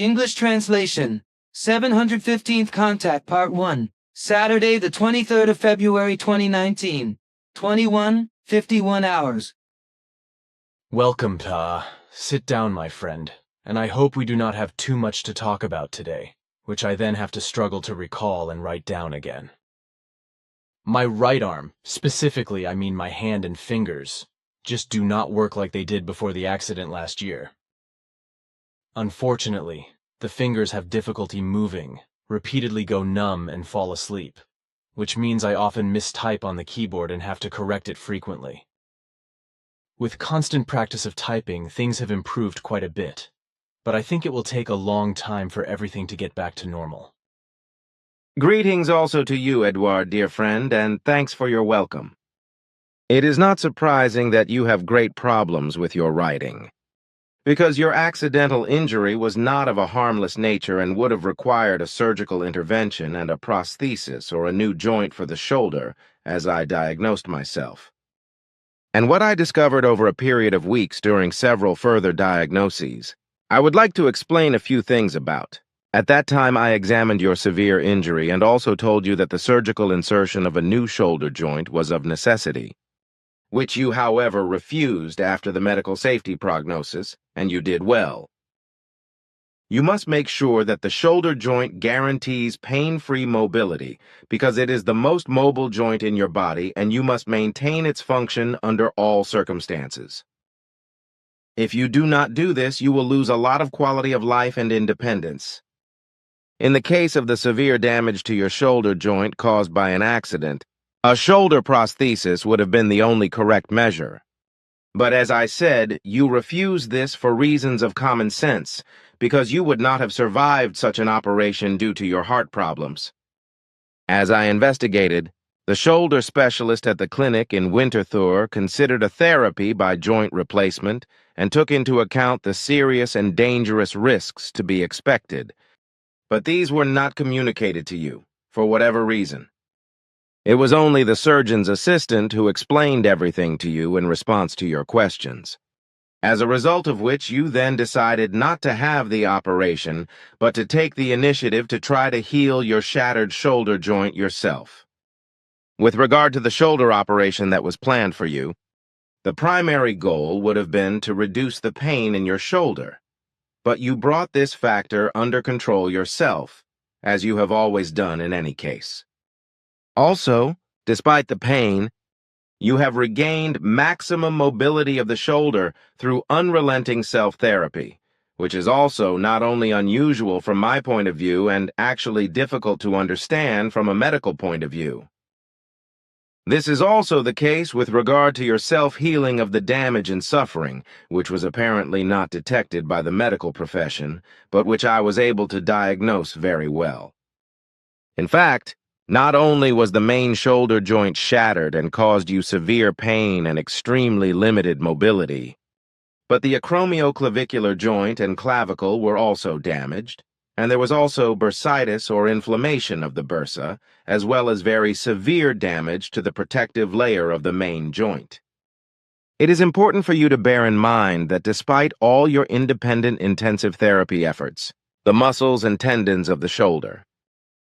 English translation. 715th Contact Part 1. Saturday the 23rd of February 2019. 21:51 hours. Welcome, Ta. Sit down, my friend, and I hope we do not have too much to talk about today, which I then have to struggle to recall and write down again. My right arm, specifically I mean my hand and fingers, just do not work like they did before the accident last year. Unfortunately, the fingers have difficulty moving, repeatedly go numb and fall asleep, which means I often mistype on the keyboard and have to correct it frequently. With constant practice of typing, things have improved quite a bit, but I think it will take a long time for everything to get back to normal. Greetings also to you, Edouard, dear friend, and thanks for your welcome. It is not surprising that you have great problems with your writing, because your accidental injury was not of a harmless nature and would have required a surgical intervention and a prosthesis or a new joint for the shoulder, as I diagnosed myself. And what I discovered over a period of weeks during several further diagnoses, I would like to explain a few things about. At that time, I examined your severe injury and also told you that the surgical insertion of a new shoulder joint was of necessity, which you, however, refused after the medical safety prognosis, and you did well. You must make sure that the shoulder joint guarantees pain-free mobility because it is the most mobile joint in your body and you must maintain its function under all circumstances. If you do not do this, you will lose a lot of quality of life and independence. In the case of the severe damage to your shoulder joint caused by an accident, a shoulder prosthesis would have been the only correct measure. But as I said, you refused this for reasons of common sense, because you would not have survived such an operation due to your heart problems. As I investigated, the shoulder specialist at the clinic in Winterthur considered a therapy by joint replacement and took into account the serious and dangerous risks to be expected. But these were not communicated to you, for whatever reason. It was only the surgeon's assistant who explained everything to you in response to your questions. As a result of which you then decided not to have the operation, but to take the initiative to try to heal your shattered shoulder joint yourself. With regard to the shoulder operation that was planned for you, the primary goal would have been to reduce the pain in your shoulder. But you brought this factor under control yourself, as you have always done in any case. Also, despite the pain, you have regained maximum mobility of the shoulder through unrelenting self-therapy, which is also not only unusual from my point of view and actually difficult to understand from a medical point of view. This is also the case with regard to your self-healing of the damage and suffering, which was apparently not detected by the medical profession, but which I was able to diagnose very well. In fact, not only was the main shoulder joint shattered and caused you severe pain and extremely limited mobility, but the acromioclavicular joint and clavicle were also damaged, and there was also bursitis or inflammation of the bursa, as well as very severe damage to the protective layer of the main joint. It is important for you to bear in mind that despite all your independent intensive therapy efforts, the muscles and tendons of the shoulder,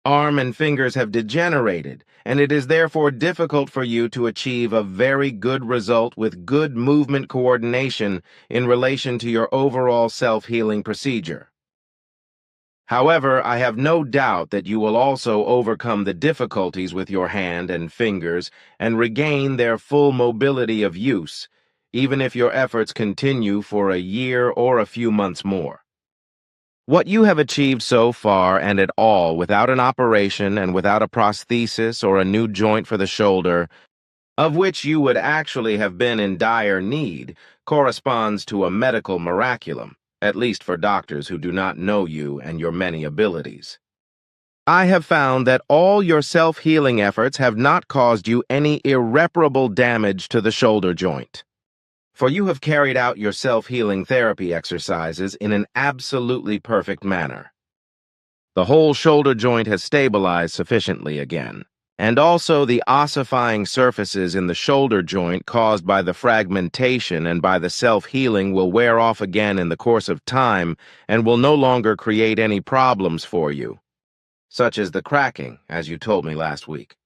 arm and fingers have degenerated, and it is therefore difficult for you to achieve a very good result with good movement coordination in relation to your overall self-healing procedure. However, I have no doubt that you will also overcome the difficulties with your hand and fingers and regain their full mobility of use, even if your efforts continue for a year or a few months more. What you have achieved so far and at all without an operation and without a prosthesis or a new joint for the shoulder, of which you would actually have been in dire need, corresponds to a medical miraculum, at least for doctors who do not know you and your many abilities. I have found that all your self-healing efforts have not caused you any irreparable damage to the shoulder joint, for you have carried out your self-healing therapy exercises in an absolutely perfect manner. The whole shoulder joint has stabilized sufficiently again, and also the ossifying surfaces in the shoulder joint caused by the fragmentation and by the self-healing will wear off again in the course of time and will no longer create any problems for you, such as the cracking, as you told me last week.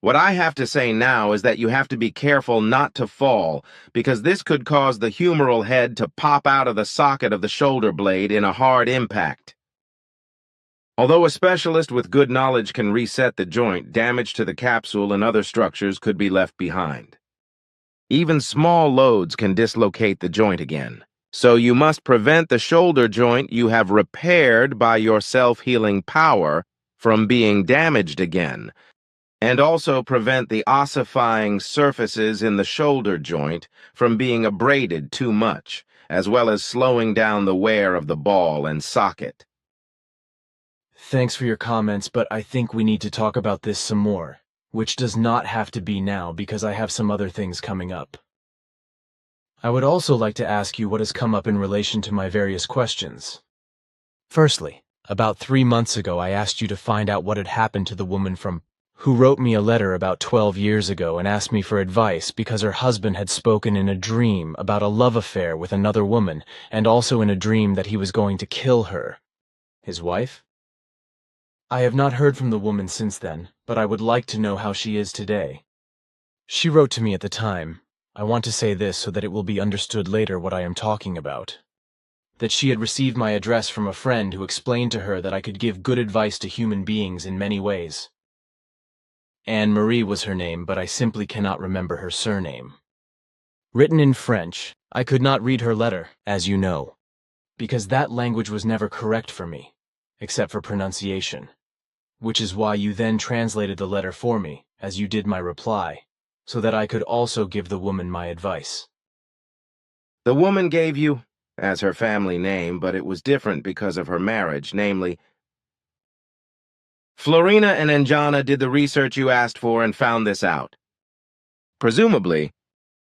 What I have to say now is that you have to be careful not to fall, because this could cause the humeral head to pop out of the socket of the shoulder blade in a hard impact. Although a specialist with good knowledge can reset the joint, damage to the capsule and other structures could be left behind. Even small loads can dislocate the joint again, so you must prevent the shoulder joint you have repaired by your self-healing power from being damaged again, and also prevent the ossifying surfaces in the shoulder joint from being abraded too much, as well as slowing down the wear of the ball and socket. Thanks for your comments, but I think we need to talk about this some more, which does not have to be now because I have some other things coming up. I would also like to ask you what has come up in relation to my various questions. Firstly, about 3 months ago I asked you to find out what had happened to the woman who wrote me a letter about 12 years ago and asked me for advice because her husband had spoken in a dream about a love affair with another woman, and also in a dream that he was going to kill her. His wife? I have not heard from the woman since then, but I would like to know how she is today. She wrote to me at the time. I want to say this so that it will be understood later what I am talking about. That she had received my address from a friend who explained to her that I could give good advice to human beings in many ways. Anne-Marie was her name, but I simply cannot remember her surname. Written in French, I could not read her letter, as you know, because that language was never correct for me, except for pronunciation, which is why you then translated the letter for me, as you did my reply, so that I could also give the woman my advice. The woman gave you, as her family name, but it was different because of her marriage, namely, Florina and Anjana did the research you asked for and found this out. Presumably,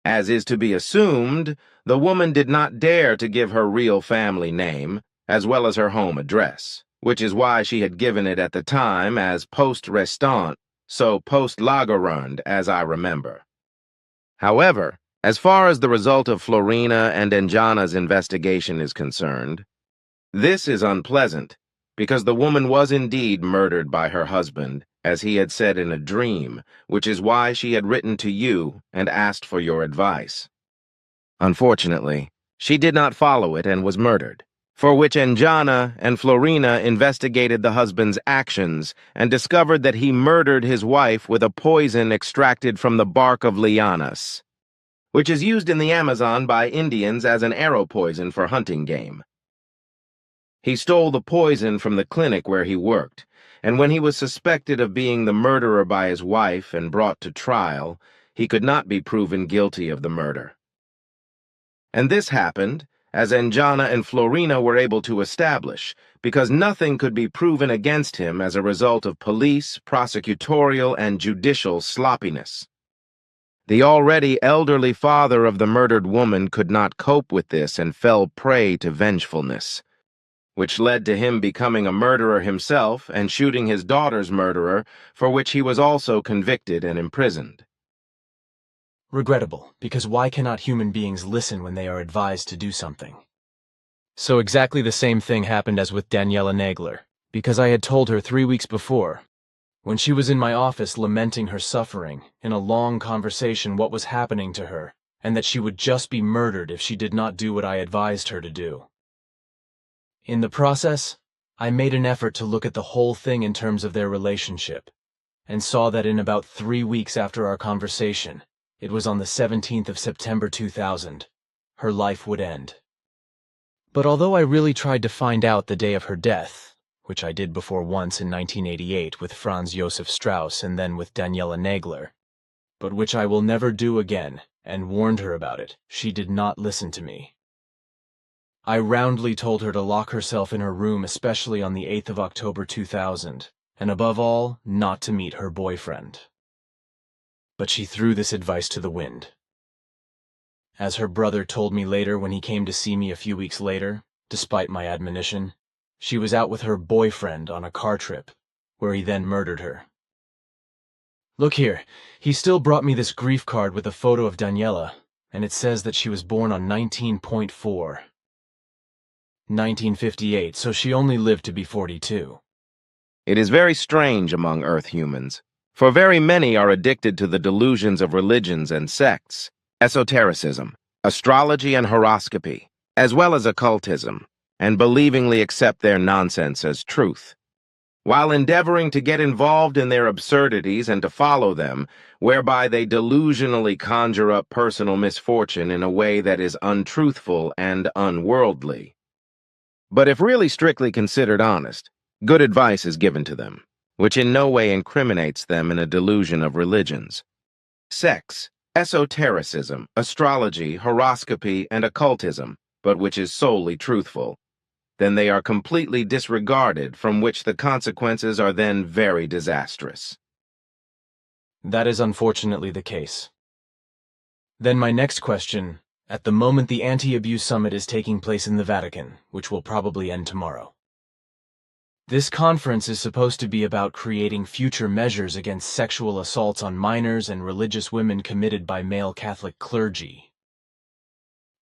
as is to be assumed, the woman did not dare to give her real family name, as well as her home address, which is why she had given it at the time as post restant, so post lagerund, as I remember. However, as far as the result of Florina and Anjana's investigation is concerned, this is unpleasant, because the woman was indeed murdered by her husband, as he had said in a dream, which is why she had written to you and asked for your advice. Unfortunately, she did not follow it and was murdered, for which Anjana and Florina investigated the husband's actions and discovered that he murdered his wife with a poison extracted from the bark of lianas, which is used in the Amazon by Indians as an arrow poison for hunting game. He stole the poison from the clinic where he worked, and when he was suspected of being the murderer by his wife and brought to trial, he could not be proven guilty of the murder. And this happened, as Anjana and Florina were able to establish, because nothing could be proven against him as a result of police, prosecutorial, and judicial sloppiness. The already elderly father of the murdered woman could not cope with this and fell prey to vengefulness, which led to him becoming a murderer himself and shooting his daughter's murderer, for which he was also convicted and imprisoned. Regrettable, because why cannot human beings listen when they are advised to do something? So exactly the same thing happened as with Daniela Nagler, because I had told her 3 weeks before, when she was in my office lamenting her suffering, in a long conversation what was happening to her, and that she would just be murdered if she did not do what I advised her to do. In the process, I made an effort to look at the whole thing in terms of their relationship, and saw that in about 3 weeks after our conversation, it was on the 17th of September 2000, her life would end. But although I really tried to find out the day of her death, which I did before once in 1988 with Franz Josef Strauss and then with Daniela Nagler, but which I will never do again, and warned her about it, she did not listen to me. I roundly told her to lock herself in her room, especially on the 8th of October 2000, and above all, not to meet her boyfriend. But she threw this advice to the wind. As her brother told me later when he came to see me a few weeks later, despite my admonition, she was out with her boyfriend on a car trip, where he then murdered her. Look here, he still brought me this grief card with a photo of Daniela, and it says that she was born on 1958, so she only lived to be 42. It is very strange among Earth humans, for very many are addicted to the delusions of religions and sects, esotericism, astrology and horoscopy, as well as occultism, and believingly accept their nonsense as truth, while endeavoring to get involved in their absurdities and to follow them, whereby they delusionally conjure up personal misfortune in a way that is untruthful and unworldly. But if really strictly considered honest, good advice is given to them, which in no way incriminates them in a delusion of religions. Sects, esotericism, astrology, horoscopy, and occultism, but which is solely truthful. Then they are completely disregarded, from which the consequences are then very disastrous. That is unfortunately the case. Then my next question, at the moment the Anti-Abuse Summit is taking place in the Vatican, which will probably end tomorrow. This conference is supposed to be about creating future measures against sexual assaults on minors and religious women committed by male Catholic clergy.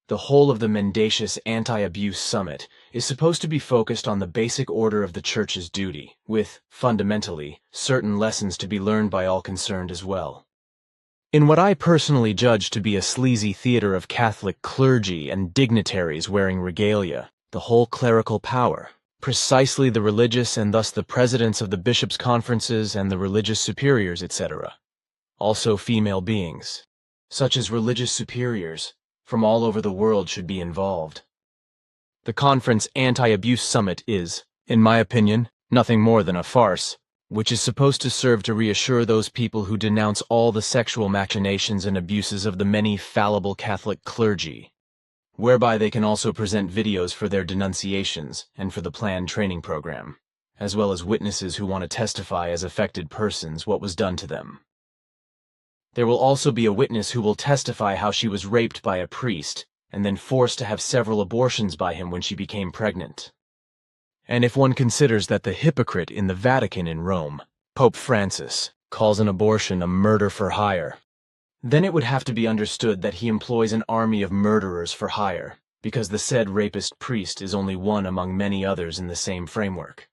The whole of the mendacious Anti-Abuse Summit is supposed to be focused on the basic order of the Church's duty, with, fundamentally, certain lessons to be learned by all concerned as well. In what I personally judge to be a sleazy theater of Catholic clergy and dignitaries wearing regalia, the whole clerical power, precisely the religious and thus the presidents of the bishops' conferences and the religious superiors, etc. Also female beings, such as religious superiors, from all over the world should be involved. The conference Anti-Abuse Summit is, in my opinion, nothing more than a farce, which is supposed to serve to reassure those people who denounce all the sexual machinations and abuses of the many fallible Catholic clergy, whereby they can also present videos for their denunciations and for the planned training program, as well as witnesses who want to testify as affected persons what was done to them. There will also be a witness who will testify how she was raped by a priest and then forced to have several abortions by him when she became pregnant. And if one considers that the hypocrite in the Vatican in Rome, Pope Francis, calls an abortion a murder for hire, then it would have to be understood that he employs an army of murderers for hire, because the said rapist priest is only one among many others in the same framework.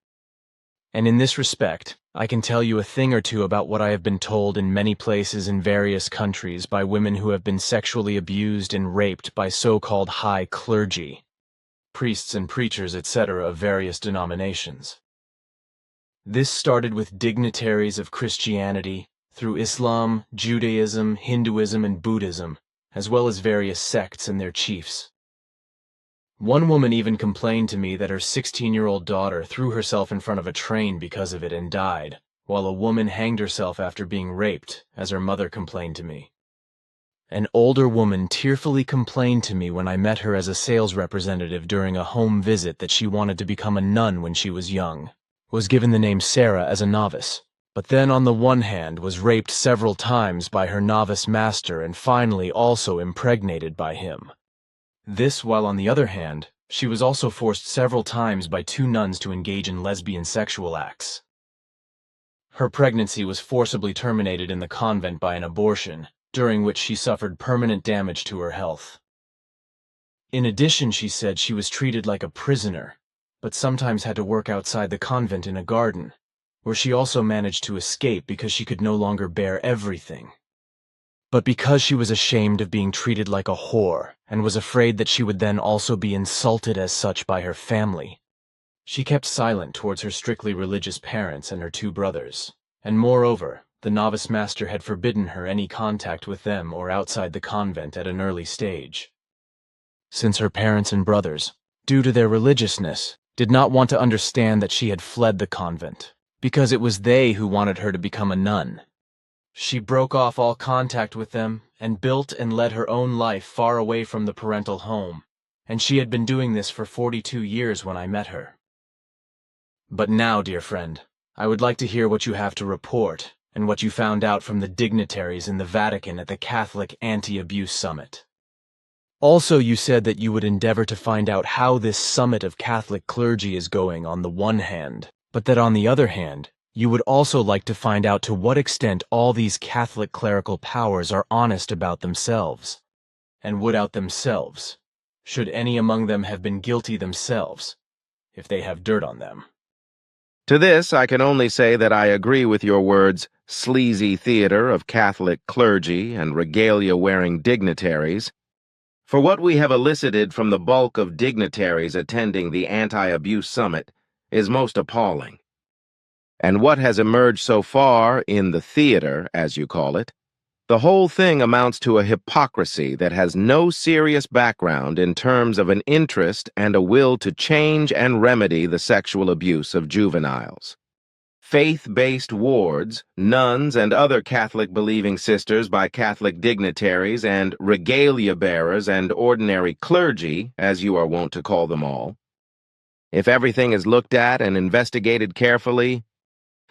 And in this respect, I can tell you a thing or two about what I have been told in many places in various countries by women who have been sexually abused and raped by so-called high clergy, priests and preachers, etc. of various denominations. This started with dignitaries of Christianity, through Islam, Judaism, Hinduism, and Buddhism, as well as various sects and their chiefs. One woman even complained to me that her 16-year-old daughter threw herself in front of a train because of it and died, while a woman hanged herself after being raped, as her mother complained to me. An older woman tearfully complained to me when I met her as a sales representative during a home visit that she wanted to become a nun when she was young, was given the name Sarah as a novice, but then on the one hand was raped several times by her novice master and finally also impregnated by him. This while on the other hand, she was also forced several times by two nuns to engage in lesbian sexual acts. Her pregnancy was forcibly terminated in the convent by an abortion, during which she suffered permanent damage to her health. In addition, she said she was treated like a prisoner, but sometimes had to work outside the convent in a garden, where she also managed to escape because she could no longer bear everything. But because she was ashamed of being treated like a whore and was afraid that she would then also be insulted as such by her family, she kept silent towards her strictly religious parents and her two brothers, and moreover, the novice master had forbidden her any contact with them or outside the convent at an early stage. Since her parents and brothers, due to their religiousness, did not want to understand that she had fled the convent, because it was they who wanted her to become a nun. She broke off all contact with them and built and led her own life far away from the parental home, and she had been doing this for 42 years when I met her. But now, dear friend, I would like to hear what you have to report and what you found out from the dignitaries in the Vatican at the Catholic Anti-Abuse Summit. Also, you said that you would endeavor to find out how this summit of Catholic clergy is going on the one hand, but that on the other hand, You would also like to find out to what extent all these Catholic clerical powers are honest about themselves, and would out themselves, should any among them have been guilty themselves, if they have dirt on them. To this, I can only say that I agree with your words, sleazy theater of Catholic clergy and regalia-wearing dignitaries, for what we have elicited from the bulk of dignitaries attending the Anti-Abuse Summit is most appalling. And what has emerged so far in the theater, as you call it, the whole thing amounts to a hypocrisy that has no serious background in terms of an interest and a will to change and remedy the sexual abuse of juveniles. Faith-based wards, nuns, and other Catholic-believing sisters by Catholic dignitaries and regalia bearers and ordinary clergy, as you are wont to call them all. If everything is looked at and investigated carefully,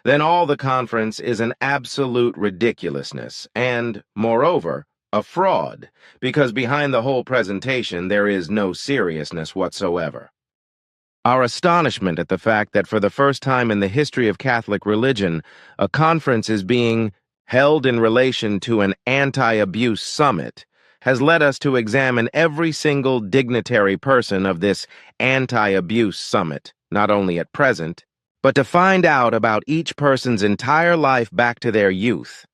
then all the conference is an absolute ridiculousness and, moreover, a fraud, because behind the whole presentation there is no seriousness whatsoever. Our astonishment at the fact that for the first time in the history of Catholic religion, a conference is being held in relation to an anti-abuse summit has led us to examine every single dignitary person of this anti-abuse summit, not only at present, but to find out about each person's entire life back to their youth,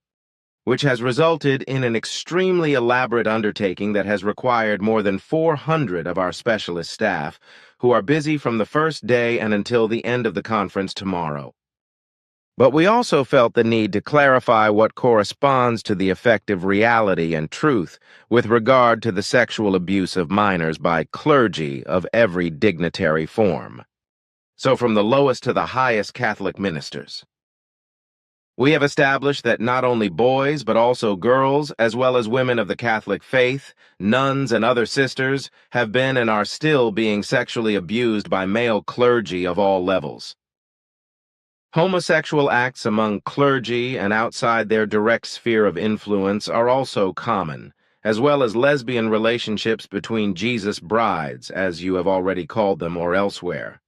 which has resulted in an extremely elaborate undertaking that has required more than 400 of our specialist staff, who are busy from the first day and until the end of the conference tomorrow. But we also felt the need to clarify what corresponds to the effective reality and truth with regard to the sexual abuse of minors by clergy of every dignitary form. So from the lowest to the highest Catholic ministers. We have established that not only boys, but also girls, as well as women of the Catholic faith, nuns and other sisters, have been and are still being sexually abused by male clergy of all levels. Homosexual acts among clergy and outside their direct sphere of influence are also common, as well as lesbian relationships between Jesus' brides, as you have already called them, or elsewhere.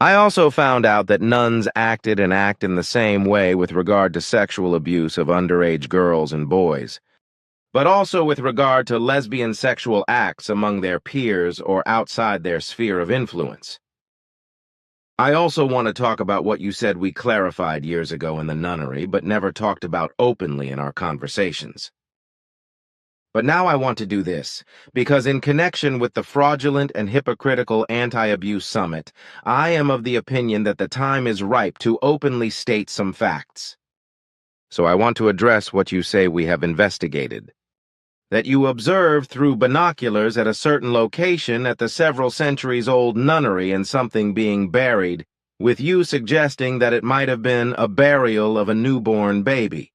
I also found out that nuns acted and act in the same way with regard to sexual abuse of underage girls and boys, but also with regard to lesbian sexual acts among their peers or outside their sphere of influence. I also want to talk about what you said we clarified years ago in the nunnery, but never talked about openly in our conversations. But now I want to do this, because in connection with the fraudulent and hypocritical anti-abuse summit, I am of the opinion that the time is ripe to openly state some facts. So I want to address what you say we have investigated. That you observed through binoculars at a certain location at the several centuries-old nunnery and something being buried, with you suggesting that it might have been a burial of a newborn baby.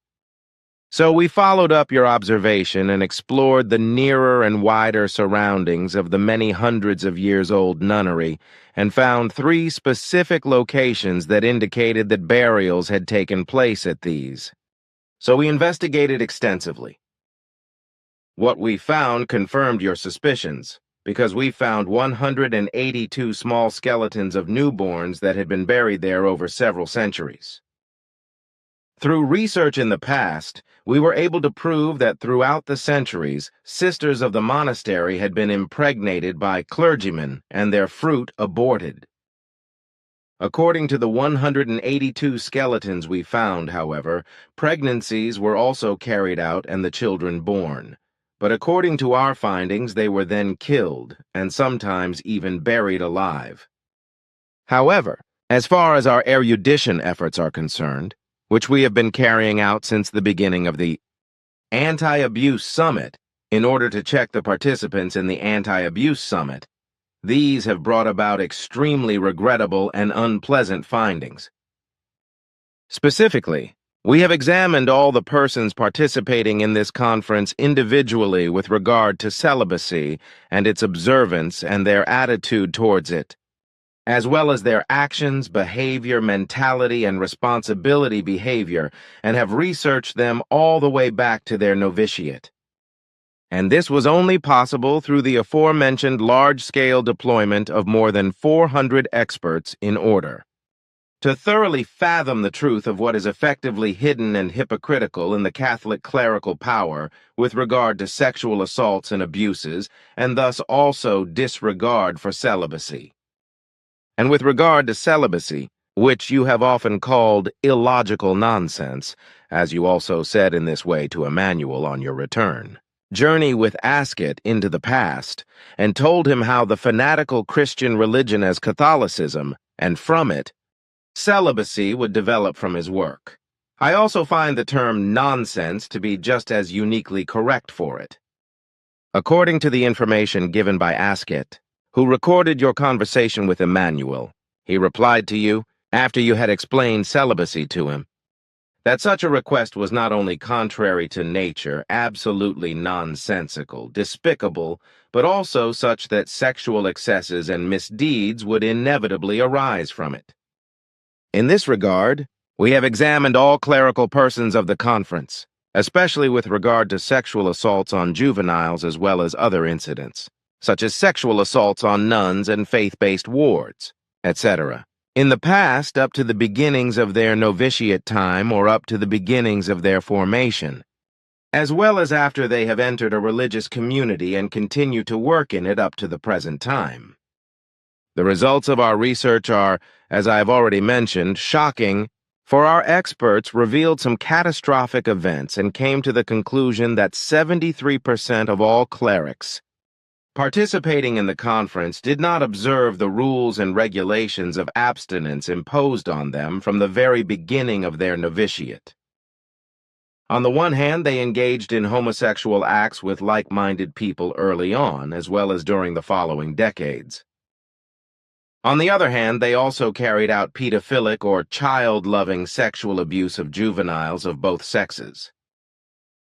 So we followed up your observation and explored the nearer and wider surroundings of the many hundreds of years old nunnery and found 3 specific locations that indicated that burials had taken place at these. So we investigated extensively. What we found confirmed your suspicions, because we found 182 small skeletons of newborns that had been buried there over several centuries. Through research in the past, we were able to prove that throughout the centuries, sisters of the monastery had been impregnated by clergymen and their fruit aborted. According to the 182 skeletons we found, however, pregnancies were also carried out and the children born. But according to our findings, they were then killed and sometimes even buried alive. However, as far as our erudition efforts are concerned, which we have been carrying out since the beginning of the Anti-Abuse Summit, in order to check the participants in the Anti-Abuse Summit, these have brought about extremely regrettable and unpleasant findings. Specifically, we have examined all the persons participating in this conference individually with regard to celibacy and its observance and their attitude towards it, as well as their actions, behavior, mentality, and responsibility behavior, and have researched them all the way back to their novitiate. And this was only possible through the aforementioned large-scale deployment of more than 400 experts in order To thoroughly fathom the truth of what is effectively hidden and hypocritical in the Catholic clerical power with regard to sexual assaults and abuses, and thus also disregard for celibacy. And with regard to celibacy, which you have often called illogical nonsense, as you also said in this way to Emmanuel on your return, journey with Ascot into the past, and told him how the fanatical Christian religion as Catholicism, and from it, celibacy would develop from his work. I also find the term nonsense to be just as uniquely correct for it. According to the information given by Ascot, who recorded your conversation with Emmanuel, he replied to you, after you had explained celibacy to him, that such a request was not only contrary to nature, absolutely nonsensical, despicable, but also such that sexual excesses and misdeeds would inevitably arise from it. In this regard, we have examined all clerical persons of the conference, especially with regard to sexual assaults on juveniles as well as other incidents, such as sexual assaults on nuns and faith-based wards, etc. In the past, up to the beginnings of their novitiate time or up to the beginnings of their formation, as well as after they have entered a religious community and continue to work in it up to the present time. The results of our research are, as I have already mentioned, shocking, for our experts revealed some catastrophic events and came to the conclusion that 73% of all clerics participating in the conference did not observe the rules and regulations of abstinence imposed on them from the very beginning of their novitiate. On the one hand, they engaged in homosexual acts with like-minded people early on, as well as during the following decades. On the other hand, they also carried out pedophilic or child-loving sexual abuse of juveniles of both sexes.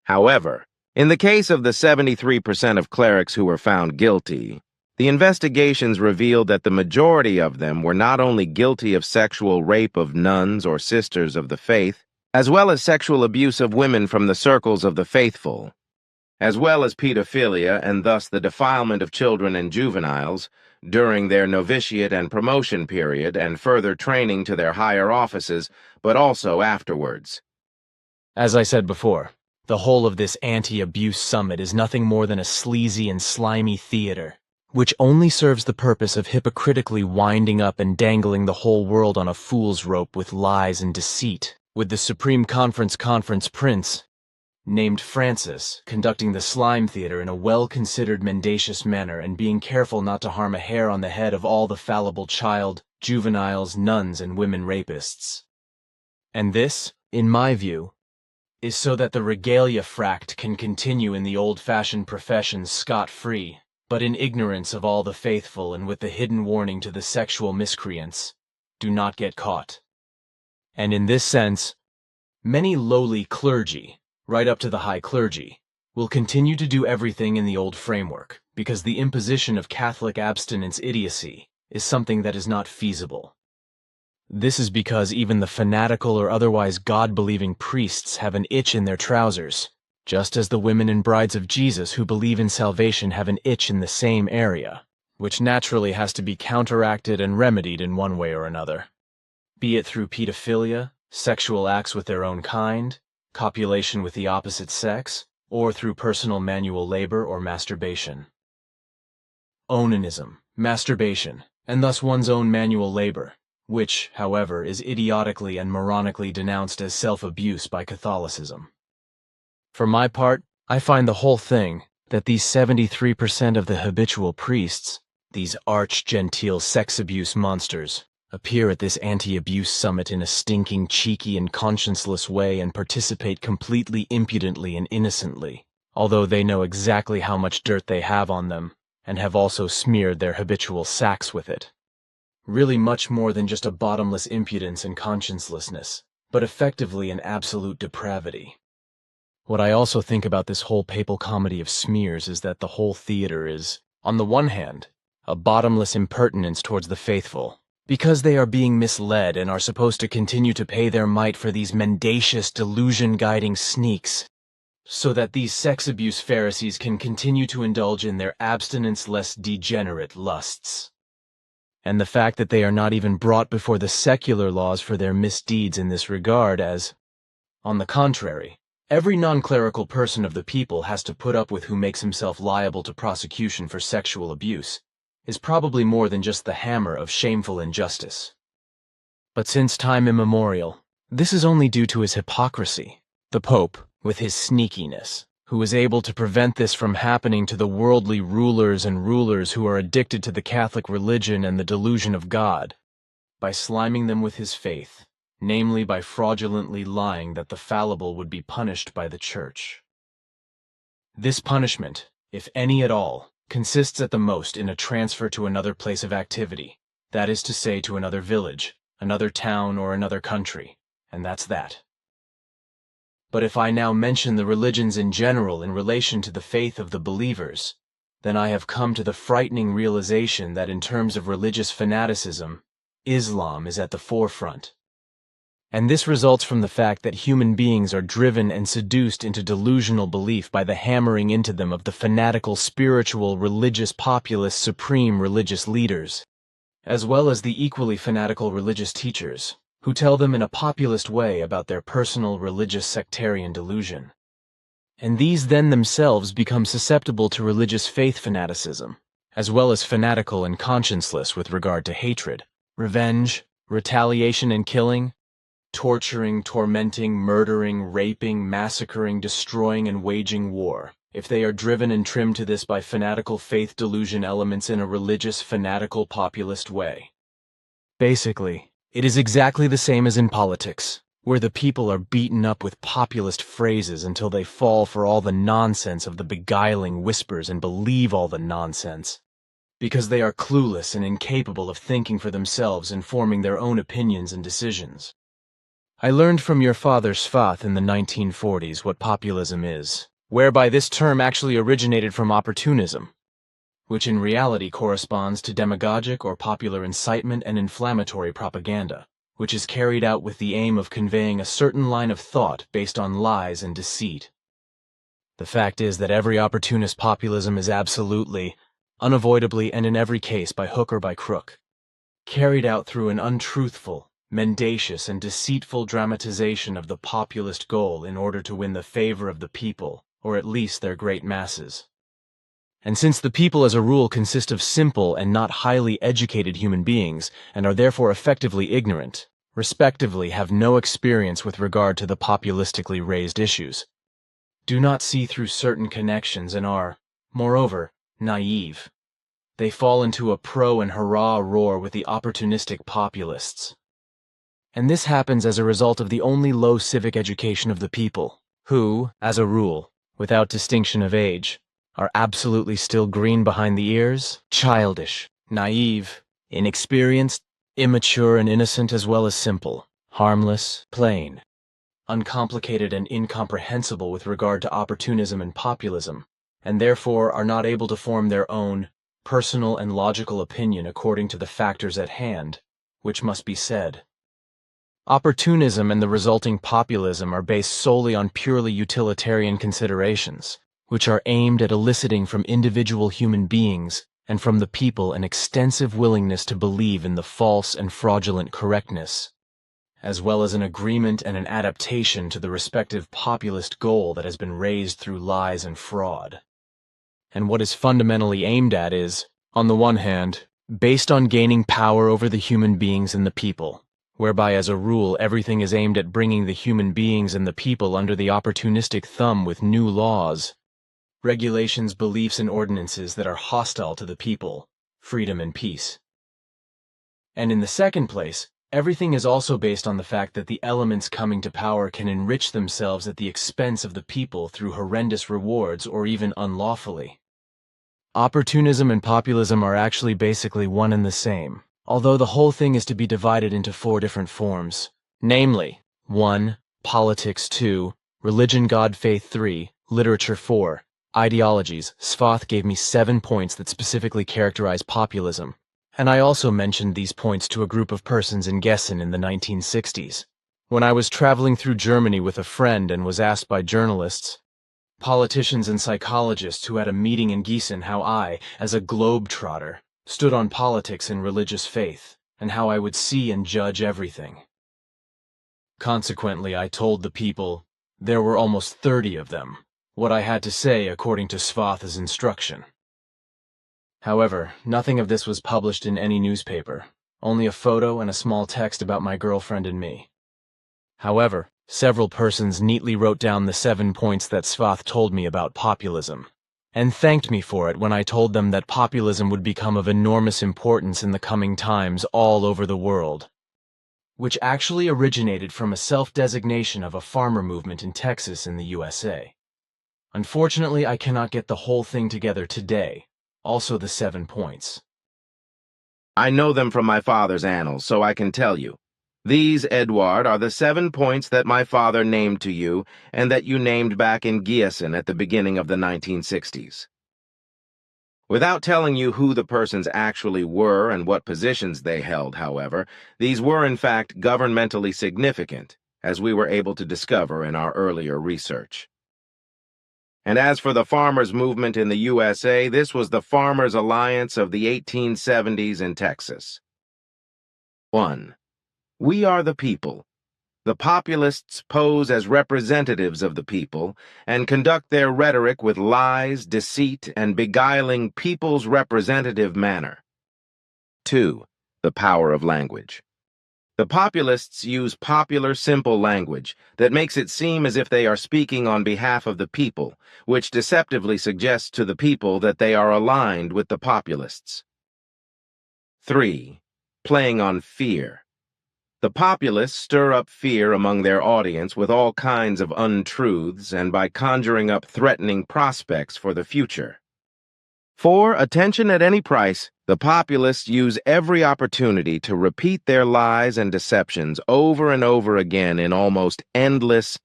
However, in the case of the 73% of clerics who were found guilty, the investigations revealed that the majority of them were not only guilty of sexual rape of nuns or sisters of the faith, as well as sexual abuse of women from the circles of the faithful, as well as pedophilia and thus the defilement of children and juveniles during their novitiate and promotion period and further training to their higher offices, but also afterwards. As I said before, the whole of this anti-abuse summit is nothing more than a sleazy and slimy theater, which only serves the purpose of hypocritically winding up and dangling the whole world on a fool's rope with lies and deceit, with the Supreme Conference prince, named Francis, conducting the slime theater in a well-considered mendacious manner and being careful not to harm a hair on the head of all the fallible child, juveniles, nuns, and women rapists. And this, in my view, is so that the regalia fract can continue in the old-fashioned professions scot-free, but in ignorance of all the faithful and with the hidden warning to the sexual miscreants, do not get caught. And in this sense, many lowly clergy, right up to the high clergy, will continue to do everything in the old framework, because the imposition of Catholic abstinence idiocy is something that is not feasible. This is because even the fanatical or otherwise God-believing priests have an itch in their trousers, just as the women and brides of Jesus who believe in salvation have an itch in the same area, which naturally has to be counteracted and remedied in one way or another, be it through pedophilia, sexual acts with their own kind, copulation with the opposite sex, or through personal manual labor or masturbation. Onanism, masturbation, and thus one's own manual labor, which, however, is idiotically and moronically denounced as self-abuse by Catholicism. For my part, I find the whole thing, that these 73% of the habitual priests, these arch-genteel sex abuse monsters, appear at this anti-abuse summit in a stinking, cheeky, and conscienceless way and participate completely impudently and innocently, although they know exactly how much dirt they have on them, and have also smeared their habitual sacks with it. Really much more than just a bottomless impudence and consciencelessness, but effectively an absolute depravity. What I also think about this whole papal comedy of smears is that the whole theater is, on the one hand, a bottomless impertinence towards the faithful, because they are being misled and are supposed to continue to pay their mite for these mendacious delusion-guiding sneaks, so that these sex abuse Pharisees can continue to indulge in their abstinence-less degenerate lusts. and the fact that they are not even brought before the secular laws for their misdeeds in this regard as, on the contrary, every non-clerical person of the people has to put up with who makes himself liable to prosecution for sexual abuse, is probably more than just the hammer of shameful injustice. But since time immemorial, this is only due to his hypocrisy. The Pope, with his sneakiness, who is able to prevent this from happening to the worldly rulers and rulers who are addicted to the Catholic religion and the delusion of God, by sliming them with his faith, namely by fraudulently lying that the fallible would be punished by the Church. This punishment, if any at all, consists at the most in a transfer to another place of activity, that is to say to another village, another town, or another country, and that's that. But if I now mention the religions in general in relation to the faith of the believers, then I have come to the frightening realization that in terms of religious fanaticism, Islam is at the forefront. And this results from the fact that human beings are driven and seduced into delusional belief by the hammering into them of the fanatical spiritual religious populist supreme religious leaders, as well as the equally fanatical religious teachers, who tell them in a populist way about their personal religious sectarian delusion. And these then themselves become susceptible to religious faith fanaticism, as well as fanatical and conscienceless with regard to hatred, revenge, retaliation and killing, torturing, tormenting, murdering, raping, massacring, destroying, and waging war, if they are driven and trimmed to this by fanatical faith delusion elements in a religious, fanatical, populist way. Basically, it is exactly the same as in politics, where the people are beaten up with populist phrases until they fall for all the nonsense of the beguiling whispers and believe all the nonsense, because they are clueless and incapable of thinking for themselves and forming their own opinions and decisions. I learned from your father Svath in the 1940s what populism is, whereby this term actually originated from opportunism, which in reality corresponds to demagogic or popular incitement and inflammatory propaganda, which is carried out with the aim of conveying a certain line of thought based on lies and deceit. The fact is that every opportunist populism is absolutely, unavoidably, and in every case by hook or by crook, carried out through an untruthful, mendacious, and deceitful dramatization of the populist goal in order to win the favor of the people, or at least their great masses. And since the people as a rule consist of simple and not highly educated human beings, and are therefore effectively ignorant, respectively have no experience with regard to the populistically raised issues, do not see through certain connections and are, moreover, naive, they fall into a pro and hurrah roar with the opportunistic populists. And this happens as a result of the only low civic education of the people, who, as a rule, without distinction of age, are absolutely still green behind the ears, childish, naive, inexperienced, immature and innocent as well as simple, harmless, plain, uncomplicated and incomprehensible with regard to opportunism and populism, and therefore are not able to form their own personal and logical opinion according to the factors at hand, which must be said. Opportunism and the resulting populism are based solely on purely utilitarian considerations, which are aimed at eliciting from individual human beings and from the people an extensive willingness to believe in the false and fraudulent correctness, as well as an agreement and an adaptation to the respective populist goal that has been raised through lies and fraud. And what is fundamentally aimed at is, on the one hand, based on gaining power over the human beings and the people, whereby as a rule everything is aimed at bringing the human beings and the people under the opportunistic thumb with new laws, regulations, beliefs, and ordinances that are hostile to the people, freedom and peace. And in the second place, everything is also based on the fact that the elements coming to power can enrich themselves at the expense of the people through horrendous rewards or even unlawfully. Opportunism and populism are actually basically one and the same, although the whole thing is to be divided into 4 different forms, namely, 1. Politics 2, Religion, God, Faith 3, Literature 4, Ideologies. Svath gave me 7 points that specifically characterize populism, and I also mentioned these points to a group of persons in Gießen in the 1960s, when I was traveling through Germany with a friend and was asked by journalists, politicians and psychologists who had a meeting in Gießen how I, as a globe-trotter, stood on politics and religious faith, and how I would see and judge everything. Consequently, I told the people, there were almost 30 of them, what I had to say according to Svath's instruction. However, nothing of this was published in any newspaper, only a photo and a small text about my girlfriend and me. However, several persons neatly wrote down the 7 points that Svath told me about populism, and thanked me for it when I told them that populism would become of enormous importance in the coming times all over the world, which actually originated from a self-designation of a farmer movement in Texas in the USA. Unfortunately, I cannot get the whole thing together today, also the 7 points. I know them from my father's annals, so I can tell you. These, Edward, are the 7 points that my father named to you and that you named back in Giessen at the beginning of the 1960s. Without telling you who the persons actually were and what positions they held, however, these were in fact governmentally significant, as we were able to discover in our earlier research. And as for the farmers' movement in the USA, this was the Farmers' Alliance of the 1870s in Texas. 1. We are the people. The populists pose as representatives of the people and conduct their rhetoric with lies, deceit, and beguiling people's representative manner. 2. The power of language. The populists use popular, simple language that makes it seem as if they are speaking on behalf of the people, which deceptively suggests to the people that they are aligned with the populists. 3. Playing on fear. The populists stir up fear among their audience with all kinds of untruths and by conjuring up threatening prospects for the future. 4. Attention at any price. The populists use every opportunity to repeat their lies and deceptions over and over again in almost endless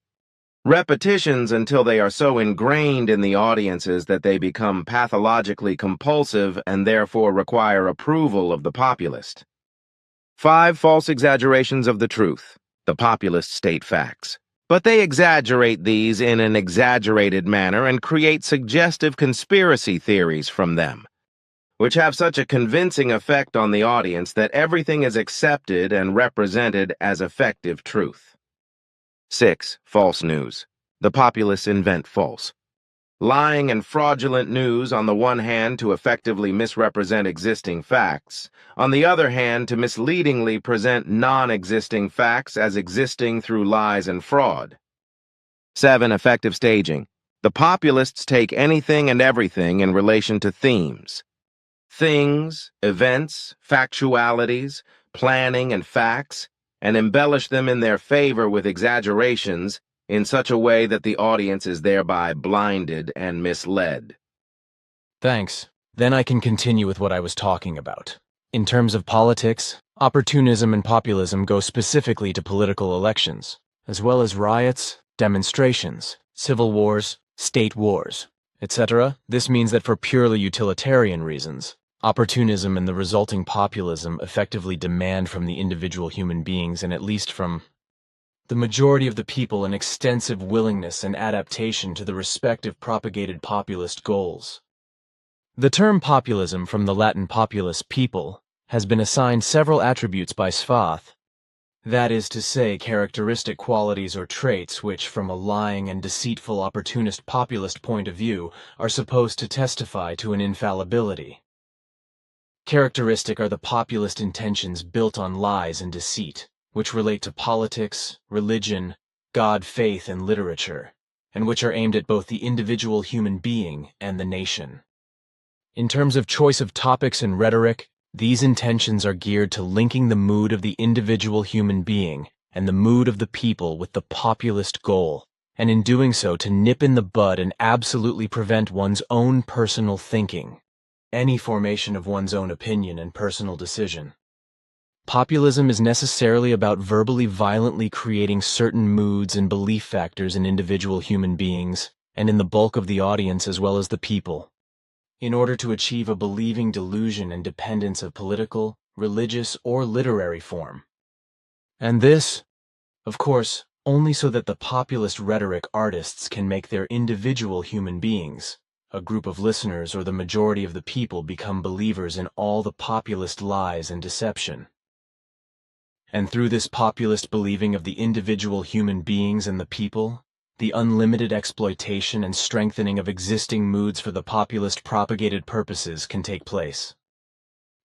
repetitions until they are so ingrained in the audiences that they become pathologically compulsive and therefore require approval of the populist. 5. False exaggerations of the truth. The populists state facts, but they exaggerate these in an exaggerated manner and create suggestive conspiracy theories from them, which have such a convincing effect on the audience that everything is accepted and represented as effective truth. 6. False news. The populists invent false, lying and fraudulent news on the one hand to effectively misrepresent existing facts, on the other hand to misleadingly present non-existing facts as existing through lies and fraud. 7. Effective staging. The populists take anything and everything in relation to themes. Things, events, factualities, planning, and facts, and embellish them in their favor with exaggerations in such a way that the audience is thereby blinded and misled. Thanks. Then I can continue with what I was talking about. In terms of politics, opportunism and populism go specifically to political elections, as well as riots, demonstrations, civil wars, state wars, etc. This means that for purely utilitarian reasons, opportunism and the resulting populism effectively demand from the individual human beings and at least from the majority of the people an extensive willingness and adaptation to the respective propagated populist goals. The term populism, from the Latin populus, people, has been assigned several attributes by Svath, that is to say, characteristic qualities or traits which, from a lying and deceitful opportunist populist point of view, are supposed to testify to an infallibility. Characteristic are the populist intentions built on lies and deceit, which relate to politics, religion, God, faith, and literature, and which are aimed at both the individual human being and the nation. In terms of choice of topics and rhetoric, these intentions are geared to linking the mood of the individual human being and the mood of the people with the populist goal, and in doing so to nip in the bud and absolutely prevent one's own personal thinking, any formation of one's own opinion and personal decision. Populism is necessarily about verbally violently creating certain moods and belief factors in individual human beings, and in the bulk of the audience as well as the people, in order to achieve a believing delusion and dependence of political, religious, or literary form. And this, of course, only so that the populist rhetoric artists can make their individual human beings, a group of listeners or the majority of the people become believers in all the populist lies and deception. And through this populist believing of the individual human beings and the people, the unlimited exploitation and strengthening of existing moods for the populist propagated purposes can take place.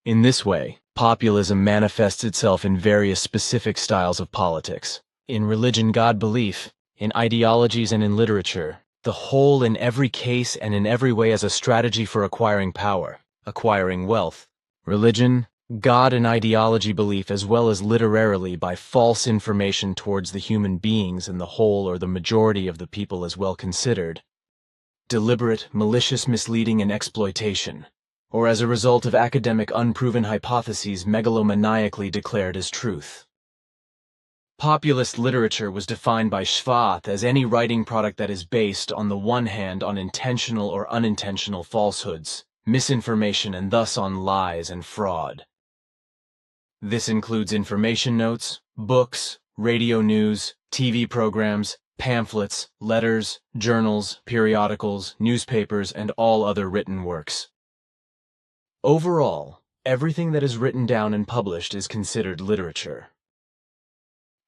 In this way, populism manifests itself in various specific styles of politics, in religion, God belief, in ideologies, and in literature, the whole in every case and in every way as a strategy for acquiring power, acquiring wealth. Religion, God, and ideology belief, as well as literarily by false information towards the human beings and the whole or the majority of the people as well considered. Deliberate, malicious misleading and exploitation, or as a result of academic unproven hypotheses megalomaniacally declared as truth. Populist literature was defined by Schwath as any writing product that is based, on the one hand, on intentional or unintentional falsehoods, misinformation, and thus on lies and fraud. This includes information notes, books, radio news, TV programs, pamphlets, letters, journals, periodicals, newspapers, and all other written works. Overall, everything that is written down and published is considered literature.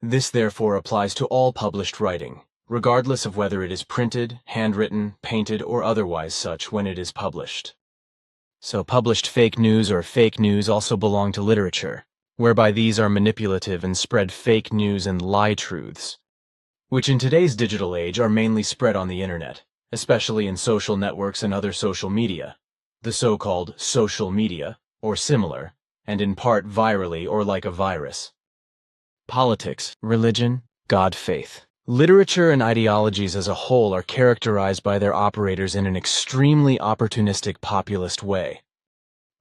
This therefore applies to all published writing, regardless of whether it is printed, handwritten, painted, or otherwise such when it is published. So published fake news or fake news also belong to literature, whereby these are manipulative and spread fake news and lie truths, which in today's digital age are mainly spread on the internet, especially in social networks and other social media, the so-called social media, or similar, and in part virally or like a virus. Politics, religion, God, faith. Literature and ideologies as a whole are characterized by their operators in an extremely opportunistic populist way,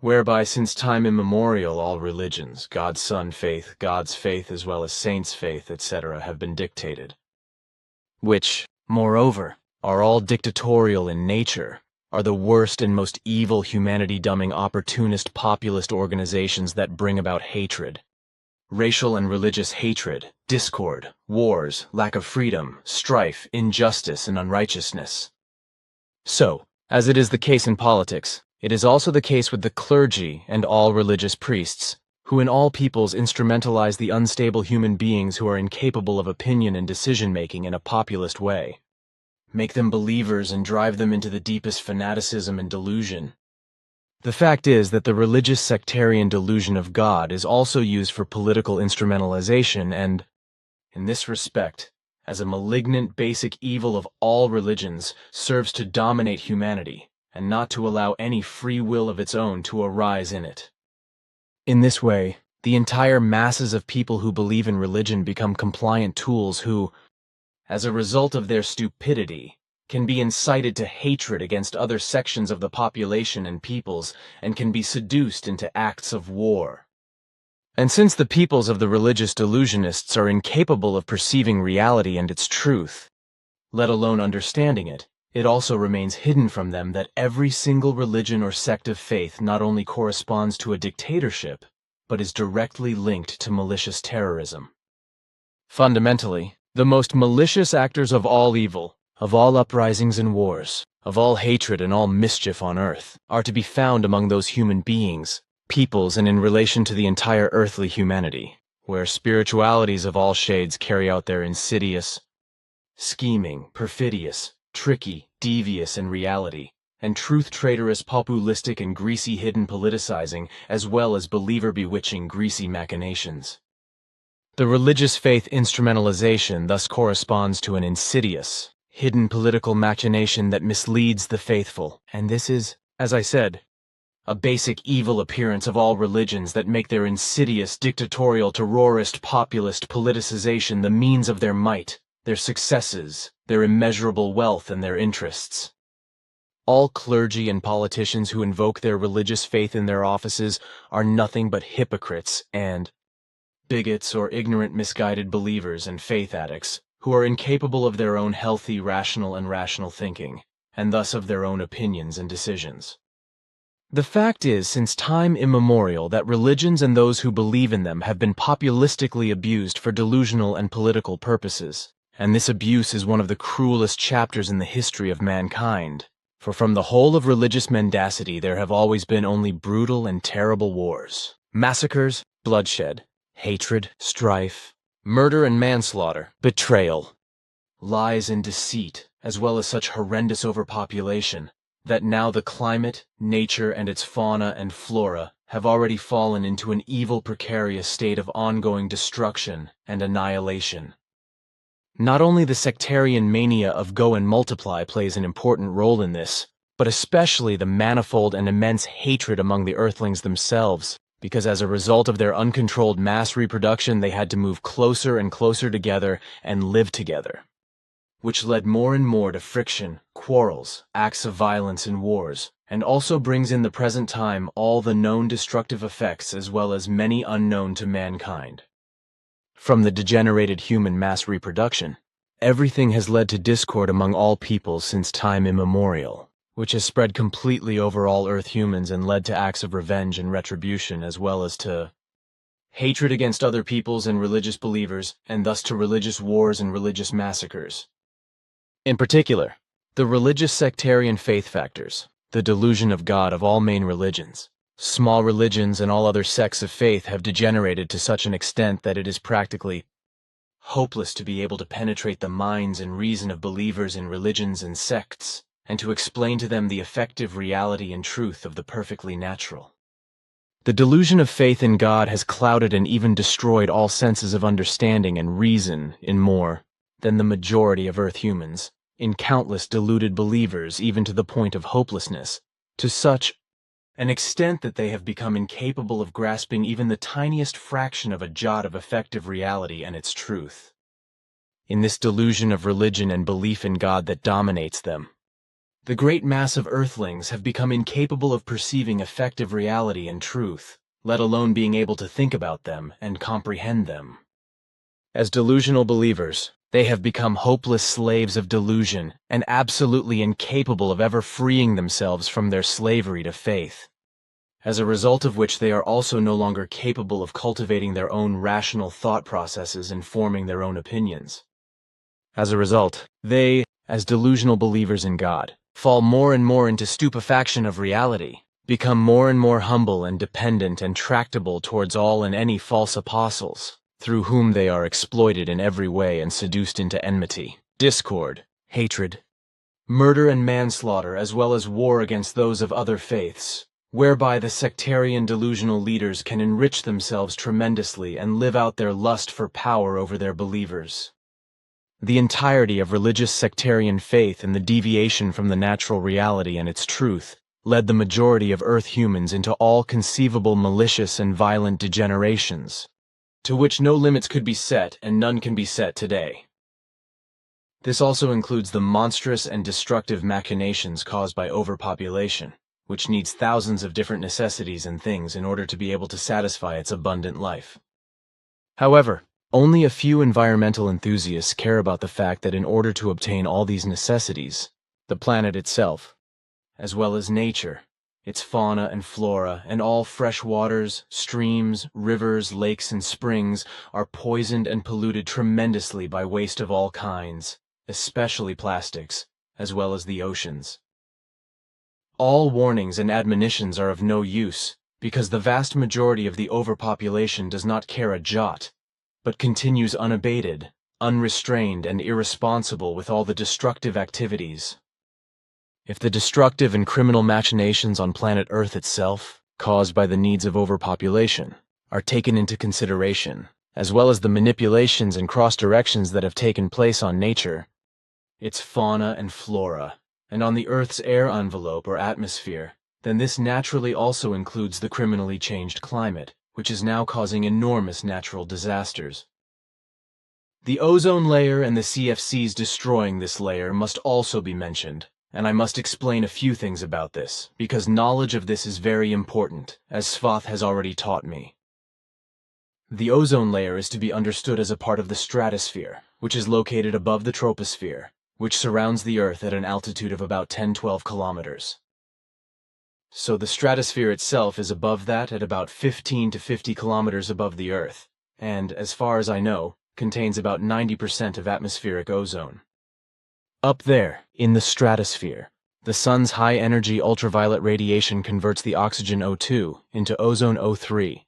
whereby since time immemorial all religions, God's Son faith, God's faith as well as saints' faith, etc. have been dictated, which, moreover, are all dictatorial in nature, are the worst and most evil humanity-dumbing opportunist populist organizations that bring about hatred. Racial and religious hatred, discord, wars, lack of freedom, strife, injustice, and unrighteousness. So, as it is the case in politics, it is also the case with the clergy and all religious priests, who in all peoples instrumentalize the unstable human beings who are incapable of opinion and decision-making in a populist way, make them believers and drive them into the deepest fanaticism and delusion. The fact is that the religious sectarian delusion of God is also used for political instrumentalization and, in this respect, as a malignant basic evil of all religions, serves to dominate humanity and not to allow any free will of its own to arise in it. In this way, the entire masses of people who believe in religion become compliant tools who, as a result of their stupidity, can be incited to hatred against other sections of the population and peoples, and can be seduced into acts of war. And since the peoples of the religious delusionists are incapable of perceiving reality and its truth, let alone understanding it, it also remains hidden from them that every single religion or sect of faith not only corresponds to a dictatorship, but is directly linked to malicious terrorism. Fundamentally, the most malicious actors of all evil, of all uprisings and wars, of all hatred and all mischief on earth, are to be found among those human beings, peoples, and in relation to the entire earthly humanity, where spiritualities of all shades carry out their insidious, scheming, perfidious, tricky, devious, and reality, and truth-traitorous, populistic, and greasy hidden politicizing, as well as believer-bewitching greasy machinations. The religious faith instrumentalization thus corresponds to an insidious, hidden political machination that misleads the faithful, and this is, as I said, a basic evil appearance of all religions that make their insidious, dictatorial, terrorist, populist politicization the means of their might, their successes, their immeasurable wealth, and their interests. All clergy and politicians who invoke their religious faith in their offices are nothing but hypocrites and bigots or ignorant, misguided believers and faith addicts, who are incapable of their own healthy, rational thinking, and thus of their own opinions and decisions. The fact is, since time immemorial, that religions and those who believe in them have been populistically abused for delusional and political purposes, and this abuse is one of the cruelest chapters in the history of mankind, For from the whole of religious mendacity there have always been only brutal and terrible wars, massacres, bloodshed, hatred, strife, murder and manslaughter, betrayal, lies and deceit, as well as such horrendous overpopulation, that now the climate, nature, and its fauna and flora have already fallen into an evil precarious state of ongoing destruction and annihilation. Not only the sectarian mania of go and multiply plays an important role in this, but especially the manifold and immense hatred among the Earthlings themselves, because as a result of their uncontrolled mass reproduction they had to move closer and closer together and live together, which led more and more to friction, quarrels, acts of violence and wars, and also brings in the present time all the known destructive effects as well as many unknown to mankind. From the degenerated human mass reproduction, everything has led to discord among all peoples since time immemorial, which has spread completely over all Earth humans and led to acts of revenge and retribution as well as to hatred against other peoples and religious believers, and thus to religious wars and religious massacres. In particular, the religious sectarian faith factors, the delusion of God of all main religions, small religions and all other sects of faith have degenerated to such an extent that it is practically hopeless to be able to penetrate the minds and reason of believers in religions and sects, and to explain to them the effective reality and truth of the perfectly natural. The delusion of faith in God has clouded and even destroyed all senses of understanding and reason in more than the majority of Earth humans, in countless deluded believers even to the point of hopelessness, to such an extent that they have become incapable of grasping even the tiniest fraction of a jot of effective reality and its truth. In this delusion of religion and belief in God that dominates them, the great mass of Earthlings have become incapable of perceiving effective reality and truth, let alone being able to think about them and comprehend them. As delusional believers, they have become hopeless slaves of delusion and absolutely incapable of ever freeing themselves from their slavery to faith, as a result of which they are also no longer capable of cultivating their own rational thought processes and forming their own opinions. As a result, they, as delusional believers in God, fall more and more into stupefaction of reality, become more and more humble and dependent and tractable towards all and any false apostles, through whom they are exploited in every way and seduced into enmity, discord, hatred, murder and manslaughter, as well as war against those of other faiths, whereby the sectarian delusional leaders can enrich themselves tremendously and live out their lust for power over their believers. The entirety of religious sectarian faith and the deviation from the natural reality and its truth led the majority of Earth humans into all conceivable malicious and violent degenerations, to which no limits could be set and none can be set today. This also includes the monstrous and destructive machinations caused by overpopulation, which needs thousands of different necessities and things in order to be able to satisfy its abundant life. However, only a few environmental enthusiasts care about the fact that in order to obtain all these necessities, the planet itself, as well as nature, its fauna and flora, and all fresh waters, streams, rivers, lakes, and springs are poisoned and polluted tremendously by waste of all kinds, especially plastics, as well as the oceans. All warnings and admonitions are of no use, because the vast majority of the overpopulation does not care a jot, but continues unabated, unrestrained, and irresponsible with all the destructive activities. If the destructive and criminal machinations on planet Earth itself, caused by the needs of overpopulation, are taken into consideration, as well as the manipulations and cross-directions that have taken place on nature, its fauna and flora, and on the Earth's air envelope or atmosphere, then this naturally also includes the criminally changed climate, which is now causing enormous natural disasters. The ozone layer and the CFCs destroying this layer must also be mentioned, and I must explain a few things about this, because knowledge of this is very important, as Svath has already taught me. The ozone layer is to be understood as a part of the stratosphere, which is located above the troposphere, which surrounds the Earth at an altitude of about 10-12 kilometers. So the stratosphere itself is above that at about 15 to 50 kilometers above the Earth, and, as far as I know, contains about 90% of atmospheric ozone. Up there, in the stratosphere, The sun's high-energy ultraviolet radiation converts the oxygen O2 into ozone O3,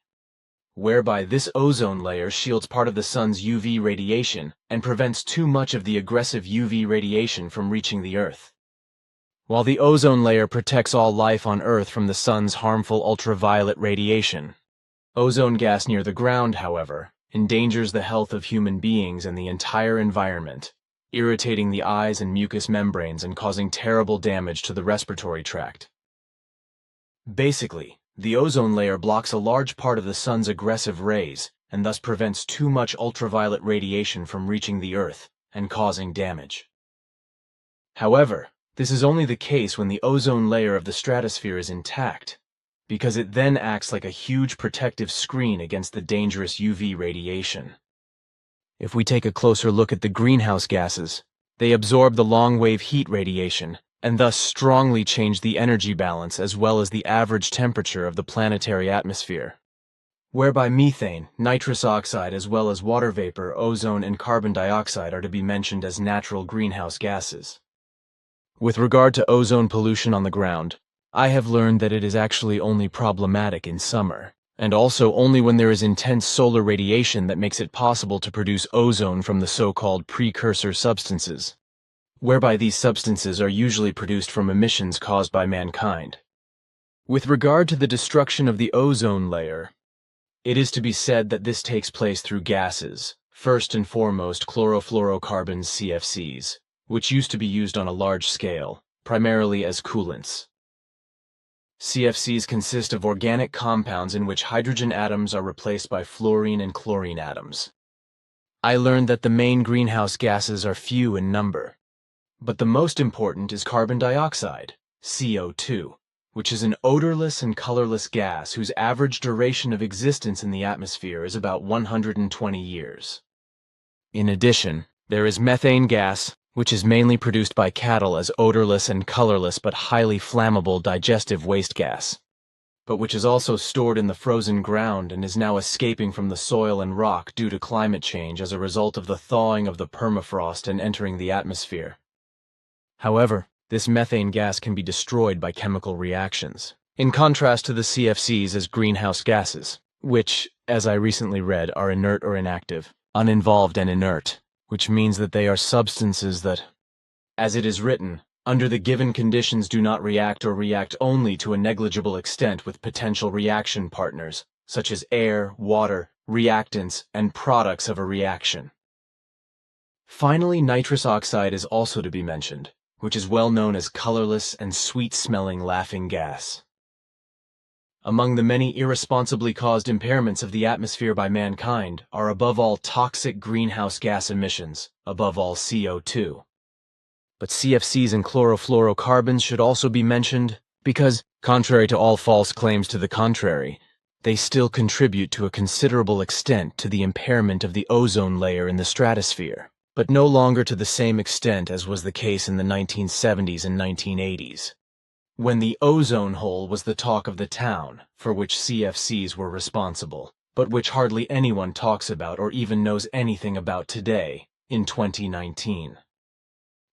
whereby this ozone layer shields part of the sun's UV radiation and prevents too much of the aggressive UV radiation from reaching the Earth. While the ozone layer protects all life on Earth from the sun's harmful ultraviolet radiation, ozone gas near the ground, however, endangers the health of human beings and the entire environment, irritating the eyes and mucous membranes and causing terrible damage to the respiratory tract. Basically, the ozone layer blocks a large part of the sun's aggressive rays and thus prevents too much ultraviolet radiation from reaching the Earth and causing damage. However, this is only the case when the ozone layer of the stratosphere is intact, because it then acts like a huge protective screen against the dangerous UV radiation. If we take a closer look at the greenhouse gases, they absorb the long-wave heat radiation and thus strongly change the energy balance as well as the average temperature of the planetary atmosphere, whereby methane, nitrous oxide, as well as water vapor, ozone, and carbon dioxide are to be mentioned as natural greenhouse gases. With regard to ozone pollution on the ground, I have learned that it is actually only problematic in summer, and also only when there is intense solar radiation that makes it possible to produce ozone from the so-called precursor substances, whereby these substances are usually produced from emissions caused by mankind. With regard to the destruction of the ozone layer, it is to be said that this takes place through gases, first and foremost chlorofluorocarbons CFCs, which used to be used on a large scale, primarily as coolants. CFCs consist of organic compounds in which hydrogen atoms are replaced by fluorine and chlorine atoms. I learned that the main greenhouse gases are few in number, but the most important is carbon dioxide, CO2, which is an odorless and colorless gas whose average duration of existence in the atmosphere is about 120 years. In addition, there is methane gas, which is mainly produced by cattle as odorless and colorless but highly flammable digestive waste gas, but which is also stored in the frozen ground and is now escaping from the soil and rock due to climate change as a result of the thawing of the permafrost and entering the atmosphere. However, this methane gas can be destroyed by chemical reactions, in contrast to the CFCs as greenhouse gases, which, as I recently read, are inert or inactive, uninvolved and inert, which means that they are substances that, as it is written, under the given conditions do not react or react only to a negligible extent with potential reaction partners, such as air, water, reactants, and products of a reaction. Finally, nitrous oxide is also to be mentioned, which is well known as colorless and sweet-smelling laughing gas. Among the many irresponsibly caused impairments of the atmosphere by mankind are above all toxic greenhouse gas emissions, above all CO2. But CFCs and chlorofluorocarbons should also be mentioned because, contrary to all false claims to the contrary, they still contribute to a considerable extent to the impairment of the ozone layer in the stratosphere, but no longer to the same extent as was the case in the 1970s and 1980s. When the ozone hole was the talk of the town, for which CFCs were responsible, but which hardly anyone talks about or even knows anything about today, in 2019.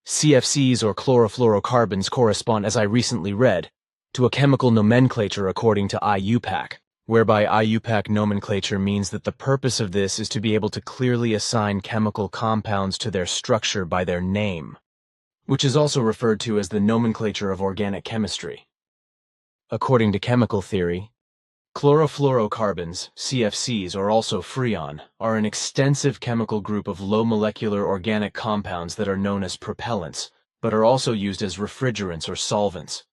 CFCs or chlorofluorocarbons correspond, as I recently read, to a chemical nomenclature according to IUPAC, whereby IUPAC nomenclature means that the purpose of this is to be able to clearly assign chemical compounds to their structure by their name, which is also referred to as the nomenclature of organic chemistry. According to chemical theory, chlorofluorocarbons, CFCs, or also freon, are an extensive chemical group of low molecular organic compounds that are known as propellants, but are also used as refrigerants or solvents.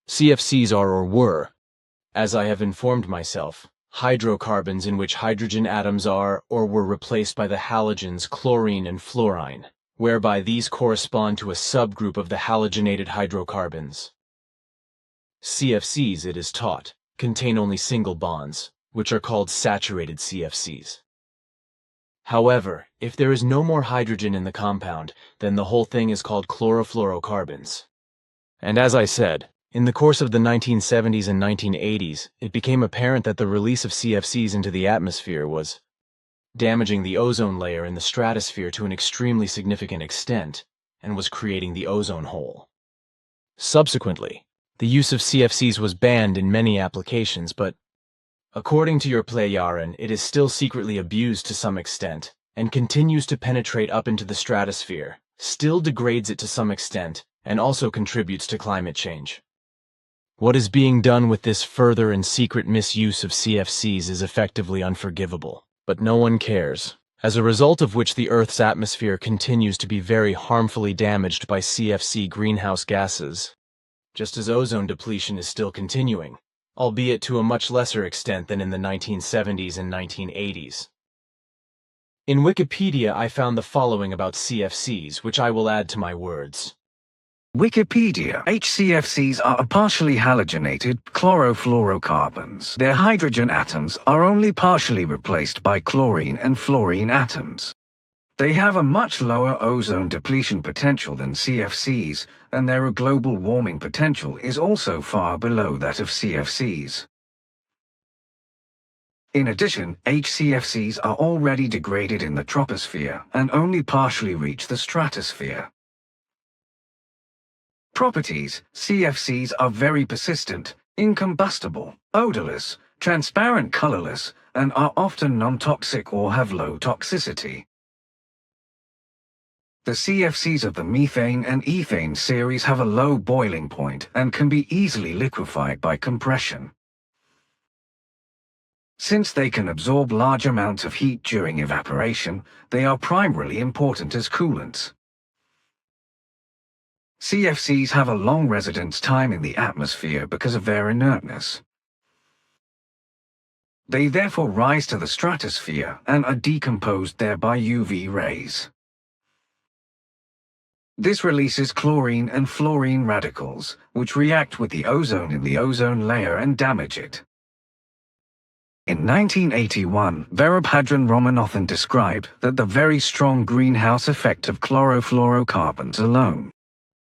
CFCs are or were, as I have informed myself, hydrocarbons in which hydrogen atoms are or were replaced by the halogens chlorine and fluorine, whereby these correspond to a subgroup of the halogenated hydrocarbons. CFCs, it is taught, contain only single bonds, which are called saturated CFCs. However, if there is no more hydrogen in the compound, then the whole thing is called chlorofluorocarbons. And as I said, in the course of the 1970s and 1980s, it became apparent that the release of CFCs into the atmosphere was damaging the ozone layer in the stratosphere to an extremely significant extent, and was creating the ozone hole. Subsequently, the use of CFCs was banned in many applications, but according to your Plejaren, it is still secretly abused to some extent, and continues to penetrate up into the stratosphere, still degrades it to some extent, and also contributes to climate change. What is being done with this further and secret misuse of CFCs is effectively unforgivable, but no one cares, as a result of which the Earth's atmosphere continues to be very harmfully damaged by CFC greenhouse gases, just as ozone depletion is still continuing, albeit to a much lesser extent than in the 1970s and 1980s. In Wikipedia, I found the following about CFCs, which I will add to my words. Wikipedia. HCFCs are partially halogenated chlorofluorocarbons. Their hydrogen atoms are only partially replaced by chlorine and fluorine atoms. They have a much lower ozone depletion potential than CFCs, and their global warming potential is also far below that of CFCs. In addition, HCFCs are already degraded in the troposphere and only partially reach the stratosphere. Properties: CFCs are very persistent, incombustible, odorless, transparent, colorless, and are often non-toxic or have low toxicity. The CFCs of the methane and ethane series have a low boiling point and can be easily liquefied by compression. Since they can absorb large amounts of heat during evaporation, they are primarily important as coolants. CFCs have a long residence time in the atmosphere because of their inertness. They therefore rise to the stratosphere and are decomposed there by UV rays. This releases chlorine and fluorine radicals, which react with the ozone in the ozone layer and damage it. In 1981, Verabhadran Ramanathan described that the very strong greenhouse effect of chlorofluorocarbons alone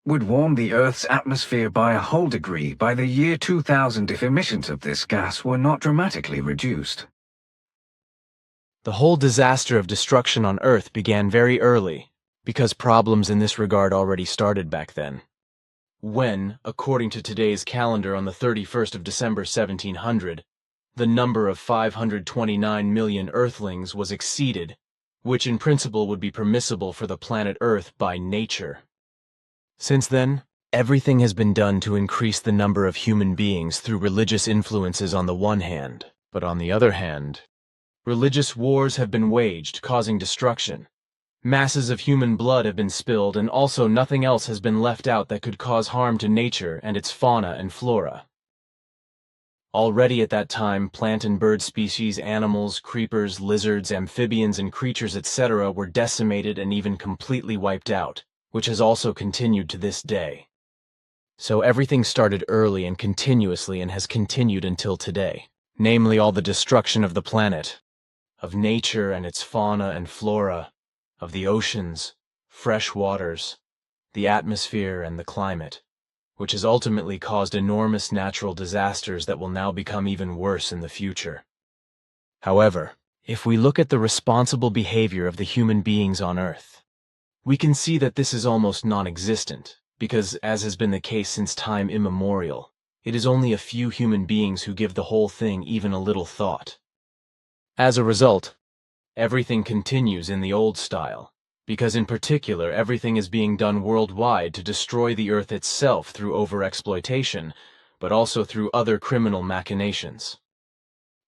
would warm the Earth's atmosphere by a whole degree by the year 2000 if emissions of this gas were not dramatically reduced. The whole disaster of destruction on Earth began very early, because problems in this regard already started back then. When, according to today's calendar on the 31st of December 1700, the number of 529 million Earthlings was exceeded, which in principle would be permissible for the planet Earth by nature. Since then, everything has been done to increase the number of human beings through religious influences on the one hand, but on the other hand, religious wars have been waged, causing destruction. Masses of human blood have been spilled, and also nothing else has been left out that could cause harm to nature and its fauna and flora. Already at that time, plant and bird species, animals, creepers, lizards, amphibians, and creatures, etc. were decimated and even completely wiped out, which has also continued to this day. So everything started early and continuously and has continued until today, namely all the destruction of the planet, of nature and its fauna and flora, of the oceans, fresh waters, the atmosphere, and the climate, which has ultimately caused enormous natural disasters that will now become even worse in the future. However, if we look at the responsible behavior of the human beings on Earth, we can see that this is almost non-existent, because, as has been the case since time immemorial, it is only a few human beings who give the whole thing even a little thought. As a result, everything continues in the old style, because in particular everything is being done worldwide to destroy the Earth itself through overexploitation, but also through other criminal machinations.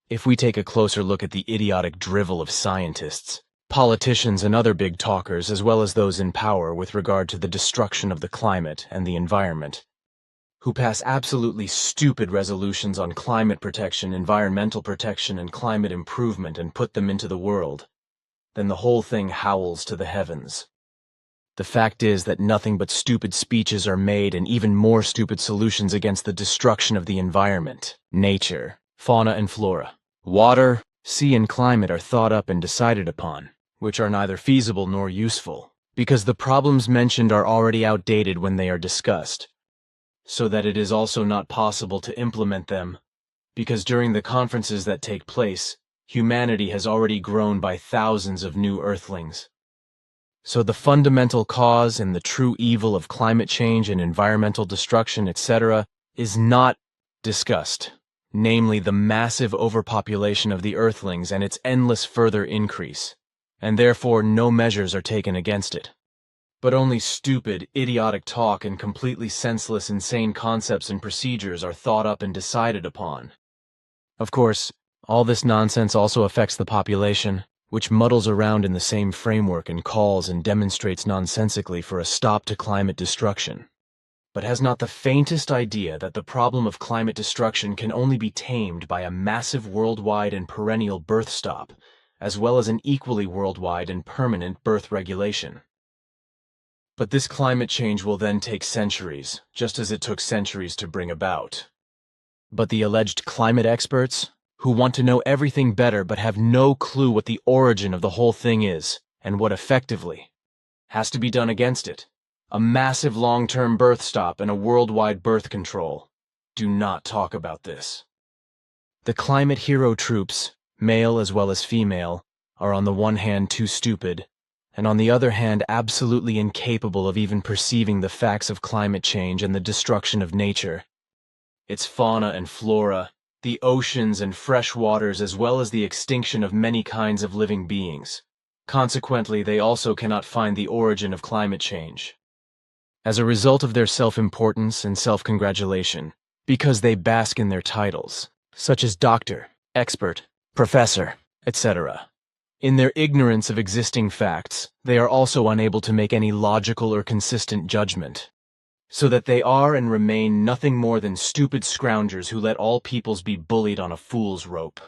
If we take a closer look at the idiotic drivel of scientists, politicians and other big talkers, as well as those in power with regard to the destruction of the climate and the environment, who pass absolutely stupid resolutions on climate protection, environmental protection, and climate improvement and put them into the world, then the whole thing howls to the heavens. The fact is that nothing but stupid speeches are made and even more stupid solutions against the destruction of the environment, nature, fauna and flora, water, sea and climate are thought up and decided upon, which are neither feasible nor useful, because the problems mentioned are already outdated when they are discussed, so that it is also not possible to implement them, because during the conferences that take place, humanity has already grown by thousands of new Earthlings. So the fundamental cause and the true evil of climate change and environmental destruction, etc., is not discussed, namely the massive overpopulation of the Earthlings and its endless further increase, and therefore no measures are taken against it. But only stupid, idiotic talk and completely senseless, insane concepts and procedures are thought up and decided upon. Of course, all this nonsense also affects the population, which muddles around in the same framework and calls and demonstrates nonsensically for a stop to climate destruction, but has not the faintest idea that the problem of climate destruction can only be tamed by a massive worldwide and perennial birth stop, as well as an equally worldwide and permanent birth regulation. But this climate change will then take centuries, just as it took centuries to bring about. But the alleged climate experts, who want to know everything better but have no clue what the origin of the whole thing is, and what effectively has to be done against it, a massive long-term birth stop and a worldwide birth control, do not talk about this. The climate hero troops, male as well as female, are on the one hand too stupid, and on the other hand absolutely incapable of even perceiving the facts of climate change and the destruction of nature, its fauna and flora, the oceans and fresh waters, as well as the extinction of many kinds of living beings. Consequently, they also cannot find the origin of climate change. As a result of their self-importance and self-congratulation, because they bask in their titles, such as doctor, expert, professor, etc. In their ignorance of existing facts, they are also unable to make any logical or consistent judgment, so that they are and remain nothing more than stupid scroungers who let all peoples be bullied on a fool's rope.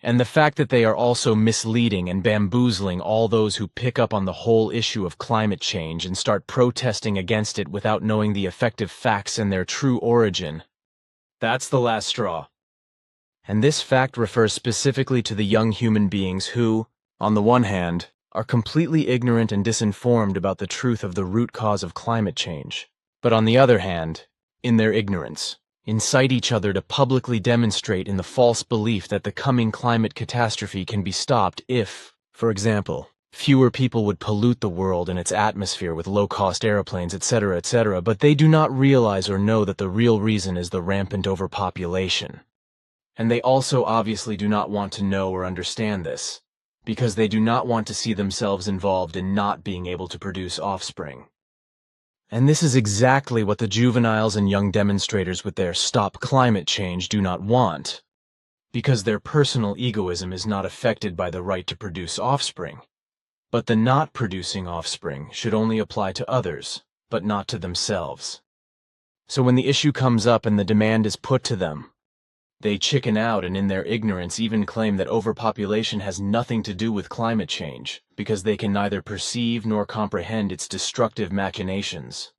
And the fact that they are also misleading and bamboozling all those who pick up on the whole issue of climate change and start protesting against it without knowing the effective facts and their true origin, that's the last straw. And this fact refers specifically to the young human beings who, on the one hand, are completely ignorant and disinformed about the truth of the root cause of climate change, but on the other hand, in their ignorance, incite each other to publicly demonstrate in the false belief that the coming climate catastrophe can be stopped if, for example, fewer people would pollute the world and its atmosphere with low-cost airplanes, etc., etc., but they do not realize or know that the real reason is the rampant overpopulation. And they also obviously do not want to know or understand this, because they do not want to see themselves involved in not being able to produce offspring. And this is exactly what the juveniles and young demonstrators with their "Stop Climate Change" do not want, because their personal egoism is not affected by the right to produce offspring. But the not producing offspring should only apply to others, but not to themselves. So when the issue comes up and the demand is put to them, they chicken out and in their ignorance even claim that overpopulation has nothing to do with climate change, because they can neither perceive nor comprehend its destructive machinations.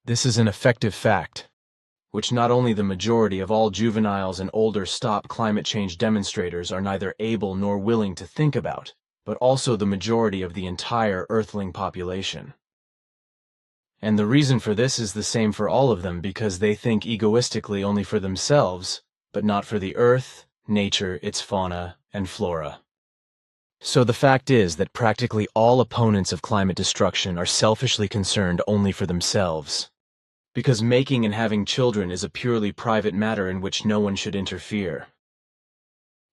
This is an effective fact, which not only the majority of all juveniles and older Stop Climate Change demonstrators are neither able nor willing to think about, but also the majority of the entire Earthling population. And the reason for this is the same for all of them, because they think egoistically only for themselves, but not for the Earth, nature, its fauna, and flora. So the fact is that practically all opponents of climate destruction are selfishly concerned only for themselves, because making and having children is a purely private matter in which no one should interfere.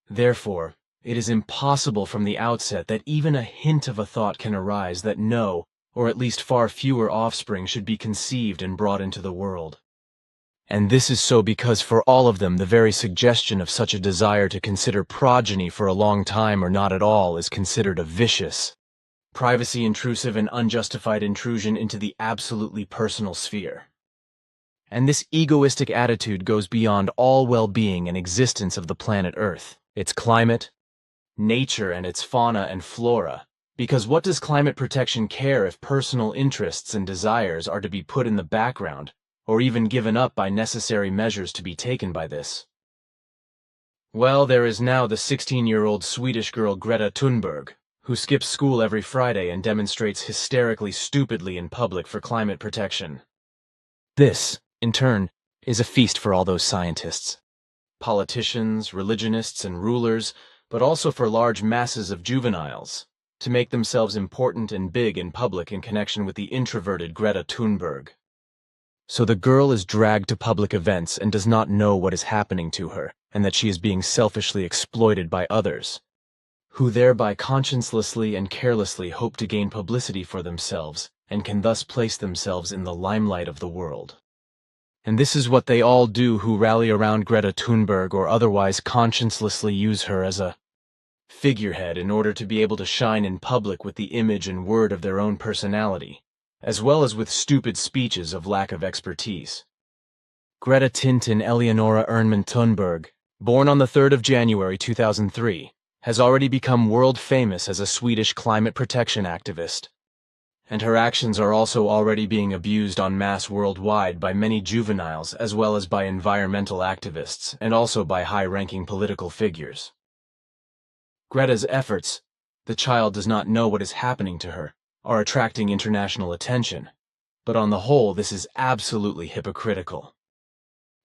Therefore, it is impossible from the outset that even a hint of a thought can arise that no, or at least far fewer offspring should be conceived and brought into the world. And this is so because for all of them the very suggestion of such a desire to consider progeny for a long time or not at all is considered a vicious, privacy intrusive and unjustified intrusion into the absolutely personal sphere. And this egoistic attitude goes beyond all well-being and existence of the planet Earth, its climate, nature and its fauna and flora, because what does climate protection care if personal interests and desires are to be put in the background, or even given up by necessary measures to be taken by this? Well, there is now the 16-year-old Swedish girl Greta Thunberg, who skips school every Friday and demonstrates hysterically stupidly in public for climate protection. This, in turn, is a feast for all those scientists, politicians, religionists, and rulers, but also for large masses of juveniles, to make themselves important and big in public in connection with the introverted Greta Thunberg. So the girl is dragged to public events and does not know what is happening to her, and that she is being selfishly exploited by others, who thereby consciencelessly and carelessly hope to gain publicity for themselves, and can thus place themselves in the limelight of the world. And this is what they all do who rally around Greta Thunberg or otherwise consciencelessly use her as a figurehead in order to be able to shine in public with the image and word of their own personality, as well as with stupid speeches of lack of expertise. Greta Tintin Eleonora Ernman Thunberg, born on the 3rd of January 2003, has already become world famous as a Swedish climate protection activist, and her actions are also already being abused en masse worldwide by many juveniles as well as by environmental activists and also by high-ranking political figures. Greta's efforts, the child does not know what is happening to her, are attracting international attention, but on the whole this is absolutely hypocritical.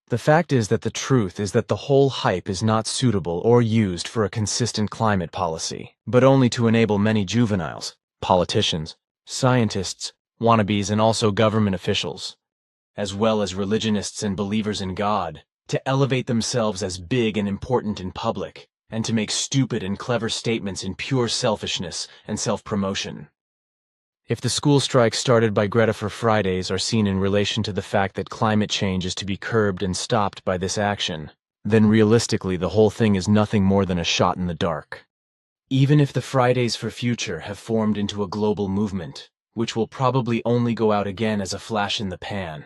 The fact is that the truth is that the whole hype is not suitable or used for a consistent climate policy, but only to enable many juveniles, politicians, scientists, wannabes, and also government officials, as well as religionists and believers in God, to elevate themselves as big and important in public, and to make stupid and clever statements in pure selfishness and self-promotion. If the school strikes started by Greta for Fridays are seen in relation to the fact that climate change is to be curbed and stopped by this action, then realistically the whole thing is nothing more than a shot in the dark. Even if the Fridays for Future have formed into a global movement, which will probably only go out again as a flash in the pan.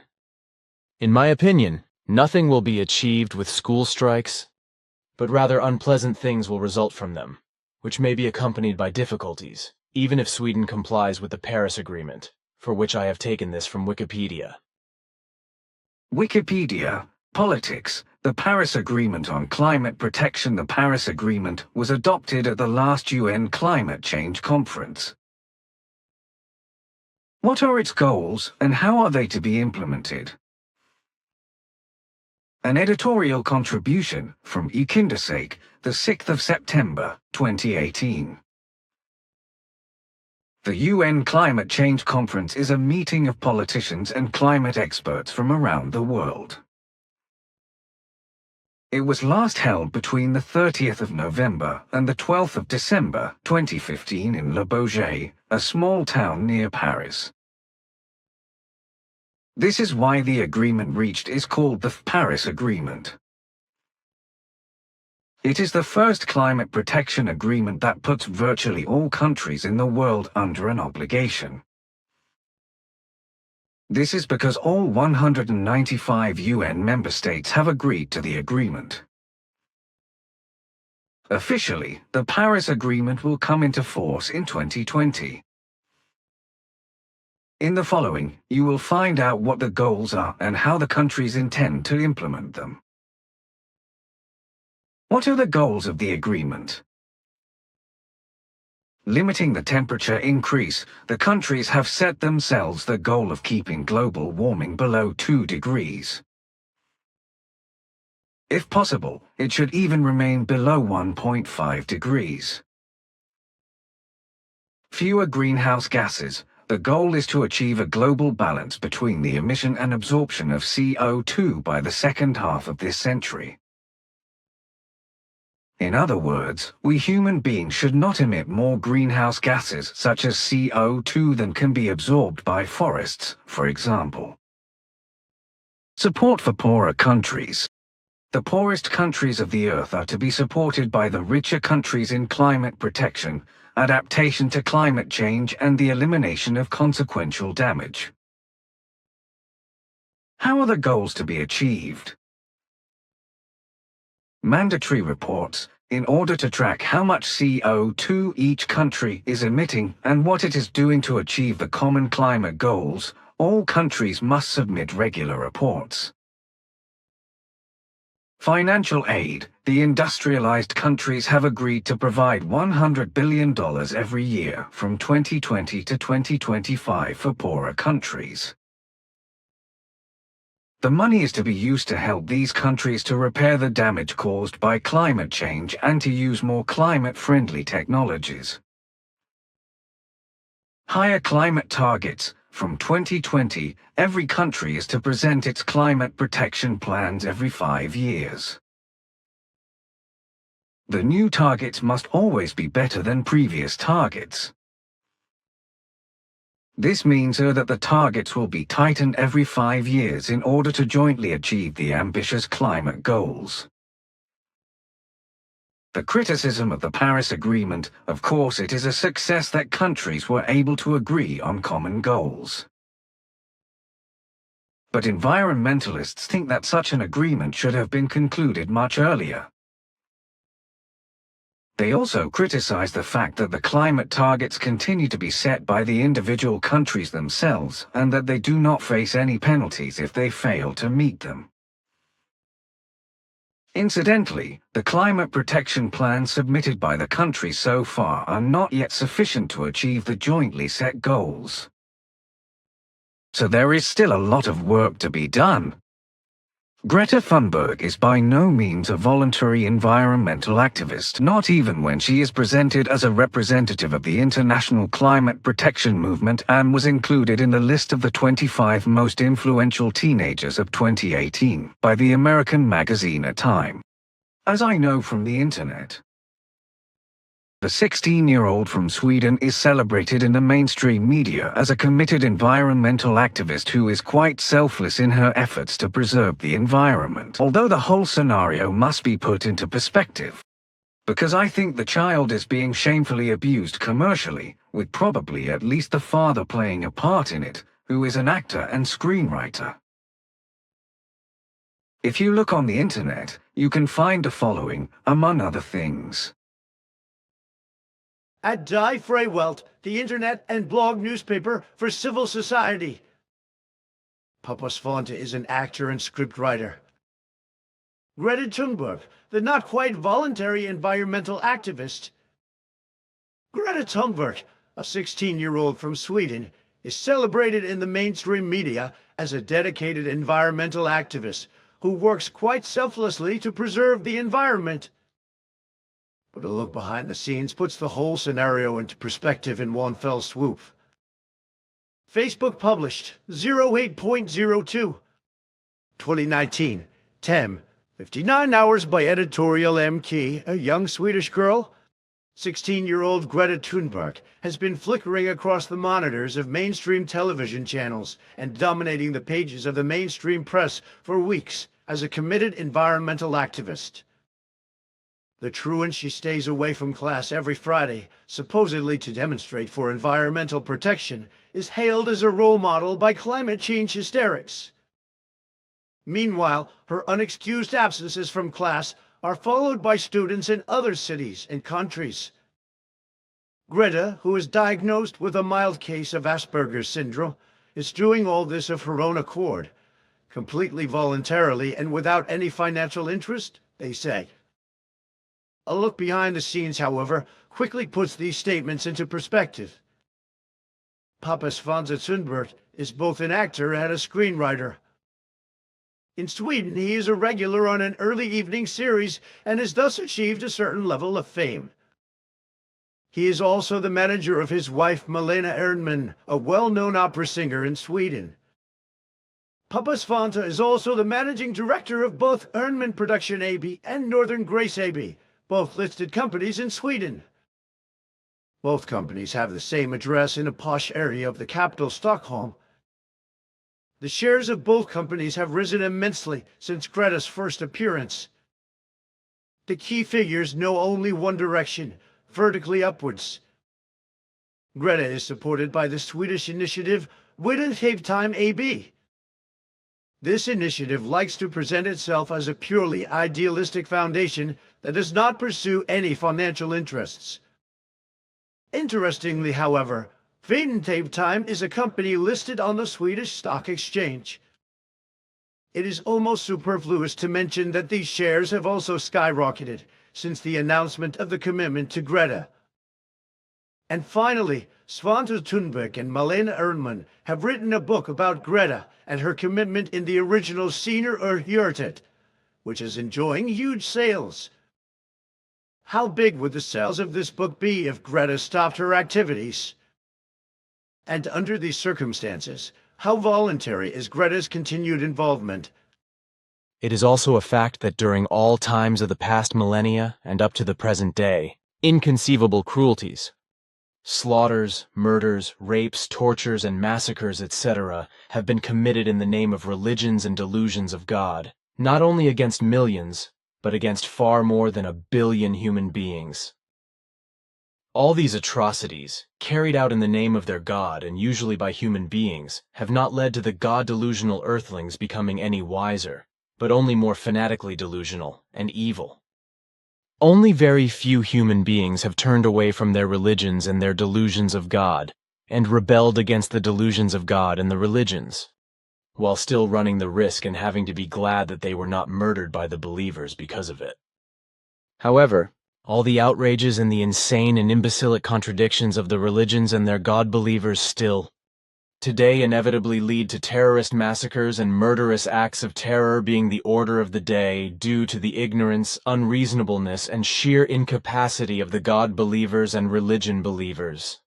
In my opinion, nothing will be achieved with school strikes, but rather unpleasant things will result from them, which may be accompanied by difficulties, even if Sweden complies with the Paris Agreement, for which I have taken this from Wikipedia. Wikipedia, Politics. The Paris Agreement on Climate Protection. The Paris Agreement was adopted at the last UN Climate Change Conference. What are its goals and how are they to be implemented? An editorial contribution from Ekindersake, the 6th of September, 2018. The UN Climate Change Conference is a meeting of politicians and climate experts from around the world. It was last held between the 30th of November and the 12th of December 2015 in Le Bourget, a small town near Paris. This is why the agreement reached is called the Paris Agreement. It is the first climate protection agreement that puts virtually all countries in the world under an obligation. This is because all 195 UN member states have agreed to the agreement. Officially, the Paris Agreement will come into force in 2020. In the following, you will find out what the goals are and how the countries intend to implement them. What are the goals of the agreement? Limiting the temperature increase, the countries have set themselves the goal of keeping global warming below 2 degrees. If possible, it should even remain below 1.5 degrees. Fewer greenhouse gases. The goal is to achieve a global balance between the emission and absorption of CO2 by the second half of this century. In other words, we human beings should not emit more greenhouse gases such as CO2 than can be absorbed by forests, for example. Support for poorer countries. The poorest countries of the Earth are to be supported by the richer countries in climate protection, adaptation to climate change, and the elimination of consequential damage. How are the goals to be achieved? Mandatory reports, in order to track how much CO2 each country is emitting and what it is doing to achieve the common climate goals, all countries must submit regular reports. Financial aid. The industrialized countries have agreed to provide $100 billion every year from 2020 to 2025 for poorer countries. The money is to be used to help these countries to repair the damage caused by climate change and to use more climate-friendly technologies. Higher climate targets. From 2020, every country is to present its climate protection plans every 5 years. The new targets must always be better than previous targets. This means that the targets will be tightened every 5 years in order to jointly achieve the ambitious climate goals. The criticism of the Paris Agreement, of course, it is a success that countries were able to agree on common goals. But environmentalists think that such an agreement should have been concluded much earlier. They also criticize the fact that the climate targets continue to be set by the individual countries themselves and that they do not face any penalties if they fail to meet them. Incidentally, the climate protection plans submitted by the countries so far are not yet sufficient to achieve the jointly set goals. So there is still a lot of work to be done. Greta Thunberg is by no means a voluntary environmental activist, not even when she is presented as a representative of the international climate protection movement and was included in the list of the 25 most influential teenagers of 2018 by the American magazine Time. As I know from the internet, the 16-year-old from Sweden is celebrated in the mainstream media as a committed environmental activist who is quite selfless in her efforts to preserve the environment. Although the whole scenario must be put into perspective, because I think the child is being shamefully abused commercially, with probably at least the father playing a part in it, who is an actor and screenwriter. If you look on the internet, you can find the following, among other things. At Die Freie Welt, the internet and blog newspaper for civil society. Papa Svante is an actor and scriptwriter. Greta Thunberg, the not quite voluntary environmental activist. Greta Thunberg, a 16-year-old from Sweden, is celebrated in the mainstream media as a dedicated environmental activist who works quite selflessly to preserve the environment. But a look behind the scenes puts the whole scenario into perspective in one fell swoop. Facebook published 08.02, 2019, 59 hours by editorial M. Key, a young Swedish girl. 16-year-old Greta Thunberg has been flickering across the monitors of mainstream television channels and dominating the pages of the mainstream press for weeks as a committed environmental activist. The truant she stays away from class every Friday, supposedly to demonstrate for environmental protection, is hailed as a role model by climate change hysterics. Meanwhile, her unexcused absences from class are followed by students in other cities and countries. Greta, who is diagnosed with a mild case of Asperger's syndrome, is doing all this of her own accord, completely voluntarily and without any financial interest, they say. A look behind the scenes, however, quickly puts these statements into perspective. Papa Svante Thunberg is both an actor and a screenwriter. In Sweden, he is a regular on an early evening series and has thus achieved a certain level of fame. He is also the manager of his wife Malena Ernman, a well-known opera singer in Sweden. Papa Svante is also the managing director of both Ernman Production AB and Northern Grace AB, both listed companies in Sweden. Both companies have the same address in a posh area of the capital, Stockholm. The shares of both companies have risen immensely since Greta's first appearance. The key figures know only one direction, vertically upwards. Greta is supported by the Swedish initiative Time AB. This initiative likes to present itself as a purely idealistic foundation that does not pursue any financial interests. Interestingly, however, Time is a company listed on the Swedish Stock Exchange. It is almost superfluous to mention that these shares have also skyrocketed since the announcement of the commitment to Greta. And finally, Svante Thunberg and Malena Ernman have written a book about Greta and her commitment in the original Scener Hjärtat, which is enjoying huge sales. How big would the sales of this book be if Greta stopped her activities? And under these circumstances, how voluntary is Greta's continued involvement? It is also a fact that during all times of the past millennia and up to the present day, inconceivable cruelties, slaughters, murders, rapes, tortures, and massacres, etc., have been committed in the name of religions and delusions of God, not only against millions, but against far more than 1 billion human beings. All these atrocities, carried out in the name of their God and usually by human beings, have not led to the God-delusional earthlings becoming any wiser, but only more fanatically delusional and evil. Only very few human beings have turned away from their religions and their delusions of God, and rebelled against the delusions of God and the religions, while still running the risk and having to be glad that they were not murdered by the believers because of it. However, all the outrages and the insane and imbecilic contradictions of the religions and their God-believers still, today inevitably lead to terrorist massacres and murderous acts of terror being the order of the day due to the ignorance, unreasonableness, and sheer incapacity of the God believers and religion believers.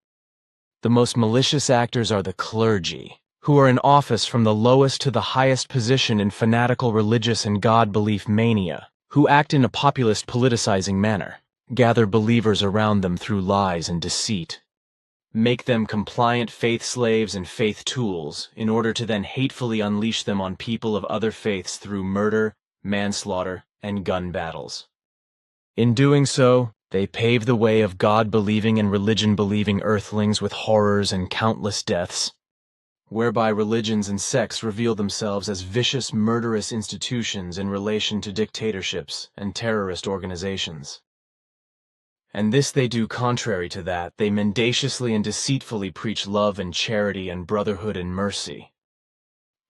The most malicious actors are the clergy, who are in office from the lowest to the highest position in fanatical religious and God belief mania, who act in a populist politicizing manner, gather believers around them through lies and deceit, make them compliant faith slaves and faith tools in order to then hatefully unleash them on people of other faiths through murder, manslaughter, and gun battles. In doing so, they pave the way of God-believing and religion-believing earthlings with horrors and countless deaths, whereby religions and sects reveal themselves as vicious, murderous institutions in relation to dictatorships and terrorist organizations. And this they do contrary to that they mendaciously and deceitfully preach love and charity and brotherhood and mercy.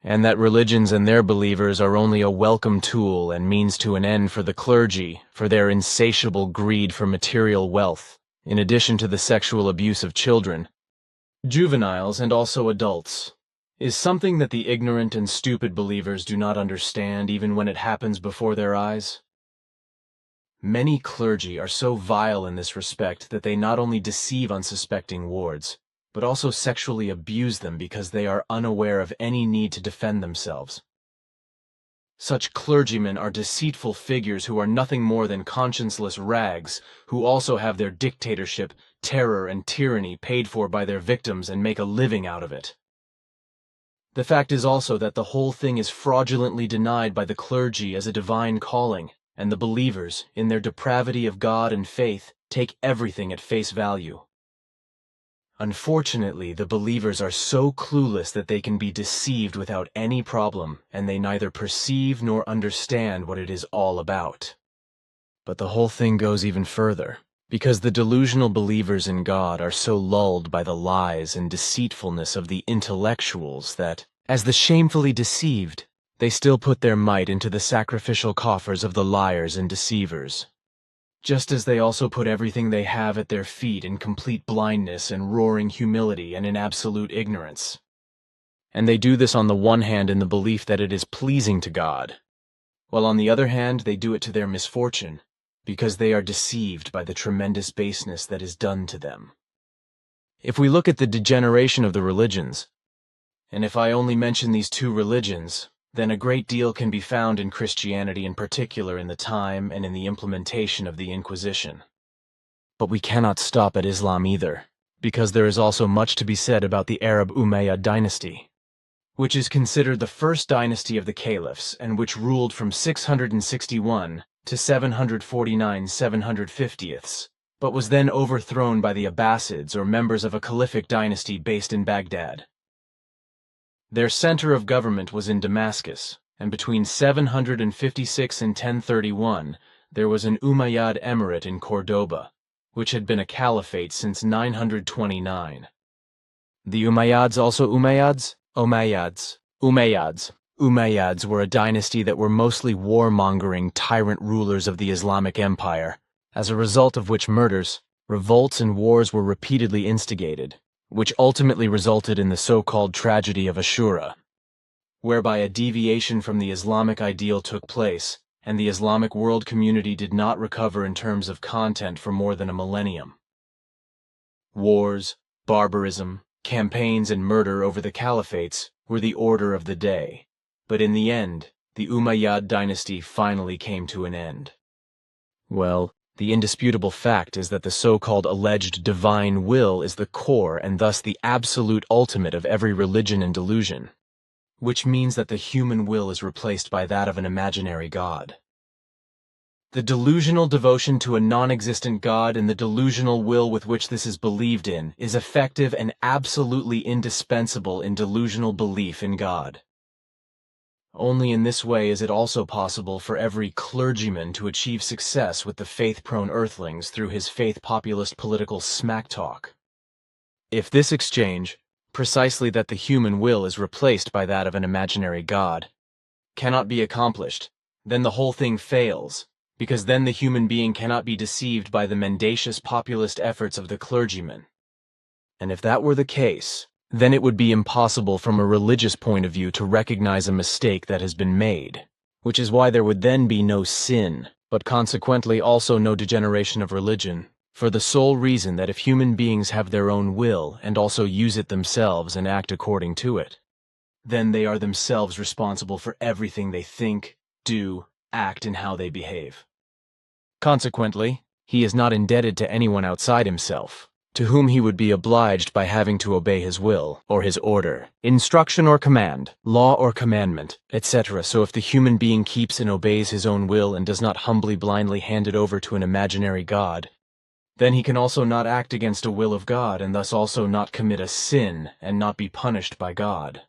And that religions and their believers are only a welcome tool and means to an end for the clergy, for their insatiable greed for material wealth, in addition to the sexual abuse of children, juveniles and also adults, is something that the ignorant and stupid believers do not understand even when it happens before their eyes. Many clergy are so vile in this respect that they not only deceive unsuspecting wards, but also sexually abuse them because they are unaware of any need to defend themselves. Such clergymen are deceitful figures who are nothing more than conscienceless rags, who also have their dictatorship, terror, and tyranny paid for by their victims and make a living out of it. The fact is also that the whole thing is fraudulently denied by the clergy as a divine calling, and the believers, in their depravity of God and faith, take everything at face value. Unfortunately, the believers are so clueless that they can be deceived without any problem, and they neither perceive nor understand what it is all about. But the whole thing goes even further, because the delusional believers in God are so lulled by the lies and deceitfulness of the intellectuals that, as the shamefully deceived, they still put their might into the sacrificial coffers of the liars and deceivers, just as they also put everything they have at their feet in complete blindness and roaring humility and in absolute ignorance. And they do this on the one hand in the belief that it is pleasing to God, while on the other hand they do it to their misfortune, because they are deceived by the tremendous baseness that is done to them. If we look at the degeneration of the religions, and if I only mention these two religions, then a great deal can be found in Christianity, in particular in the time and in the implementation of the Inquisition. But we cannot stop at Islam either, because there is also much to be said about the Arab Umayyad dynasty, which is considered the first dynasty of the caliphs and which ruled from 661 to 749/750, but was then overthrown by the Abbasids, or members of a caliphic dynasty based in Baghdad. Their center of government was in Damascus, and between 756 and 1031 there was an Umayyad emirate in Cordoba, which had been a caliphate since 929. The Umayyads also Umayyads? Umayyads were a dynasty that were mostly warmongering tyrant rulers of the Islamic Empire, as a result of which murders, revolts, and wars were repeatedly instigated, which ultimately resulted in the so-called tragedy of Ashura, whereby a deviation from the Islamic ideal took place, and the Islamic world community did not recover in terms of content for more than a millennium. Wars, barbarism, Campaigns and murder over the caliphates were the order of the day, but in the end, the Umayyad dynasty finally came to an end. Well, the indisputable fact is that the so-called alleged divine will is the core and thus the absolute ultimate of every religion and delusion, which means that the human will is replaced by that of an imaginary god. The delusional devotion to a non-existent god and the delusional will with which this is believed in is effective and absolutely indispensable in delusional belief in God. Only in this way is it also possible for every clergyman to achieve success with the faith-prone earthlings through his faith-populist political smack talk. If this exchange, precisely that the human will is replaced by that of an imaginary god, cannot be accomplished, then the whole thing fails, because then the human being cannot be deceived by the mendacious populist efforts of the clergyman. And if that were the case, then it would be impossible from a religious point of view to recognize a mistake that has been made, which is why there would then be no sin, but consequently also no degeneration of religion, for the sole reason that if human beings have their own will and also use it themselves and act according to it, then they are themselves responsible for everything they think, do, act, and how they behave. Consequently, he is not indebted to anyone outside himself, to whom he would be obliged by having to obey his will, or his order, instruction or command, law or commandment, etc. So if the human being keeps and obeys his own will and does not humbly blindly hand it over to an imaginary god, then he can also not act against a will of God and thus also not commit a sin and not be punished by God.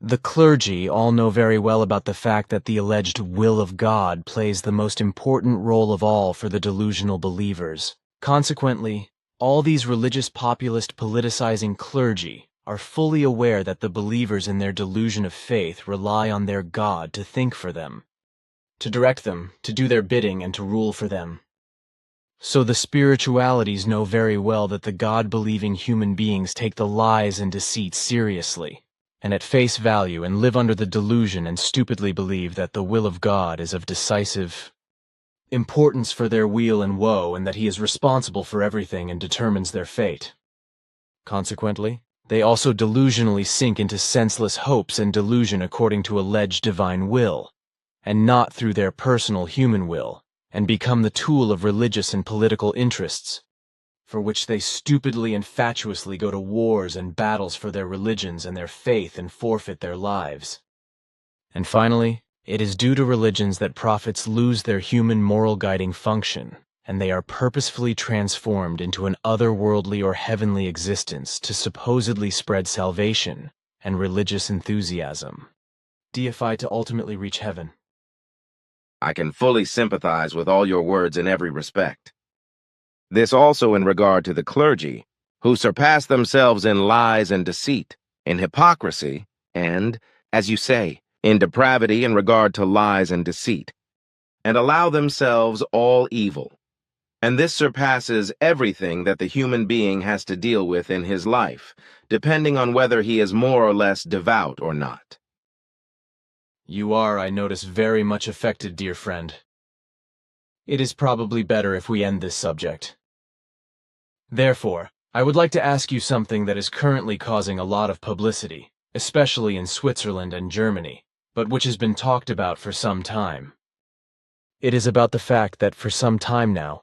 The clergy all know very well about the fact that the alleged will of God plays the most important role of all for the delusional believers. Consequently, all these religious populist politicizing clergy are fully aware that the believers in their delusion of faith rely on their God to think for them, to direct them, to do their bidding, and to rule for them. So the spiritualities know very well that the God-believing human beings take the lies and deceit seriously, and at face value, and live under the delusion and stupidly believe that the will of God is of decisive importance for their weal and woe, and that he is responsible for everything and determines their fate. Consequently, they also delusionally sink into senseless hopes and delusion according to alleged divine will, and not through their personal human will, and become the tool of religious and political interests, for which they stupidly and fatuously go to wars and battles for their religions and their faith and forfeit their lives. And finally, it is due to religions that prophets lose their human moral guiding function, and they are purposefully transformed into an otherworldly or heavenly existence to supposedly spread salvation and religious enthusiasm, deified to ultimately reach heaven. I can fully sympathize with all your words in every respect. This also in regard to the clergy, who surpass themselves in lies and deceit, in hypocrisy, and, as you say, in depravity in regard to lies and deceit, and allow themselves all evil. And this surpasses everything that the human being has to deal with in his life, depending on whether he is more or less devout or not. You are, I notice, very much affected, dear friend. It is probably better if we end this subject. Therefore, I would like to ask you something that is currently causing a lot of publicity, especially in Switzerland and Germany, but which has been talked about for some time. It is about the fact that for some time now,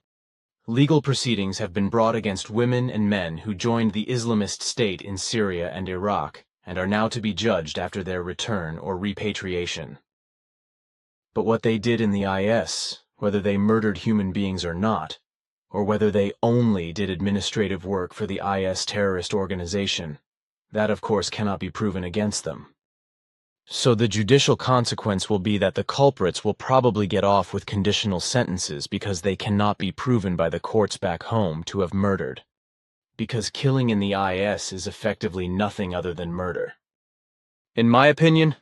legal proceedings have been brought against women and men who joined the Islamist state in Syria and Iraq, and are now to be judged after their return or repatriation. But what they did in the IS, whether they murdered human beings or not, or whether they only did administrative work for the IS terrorist organization, that of course cannot be proven against them. So the judicial consequence will be that the culprits will probably get off with conditional sentences because they cannot be proven by the courts back home to have murdered. Because killing in the IS is effectively nothing other than murder. In my opinion,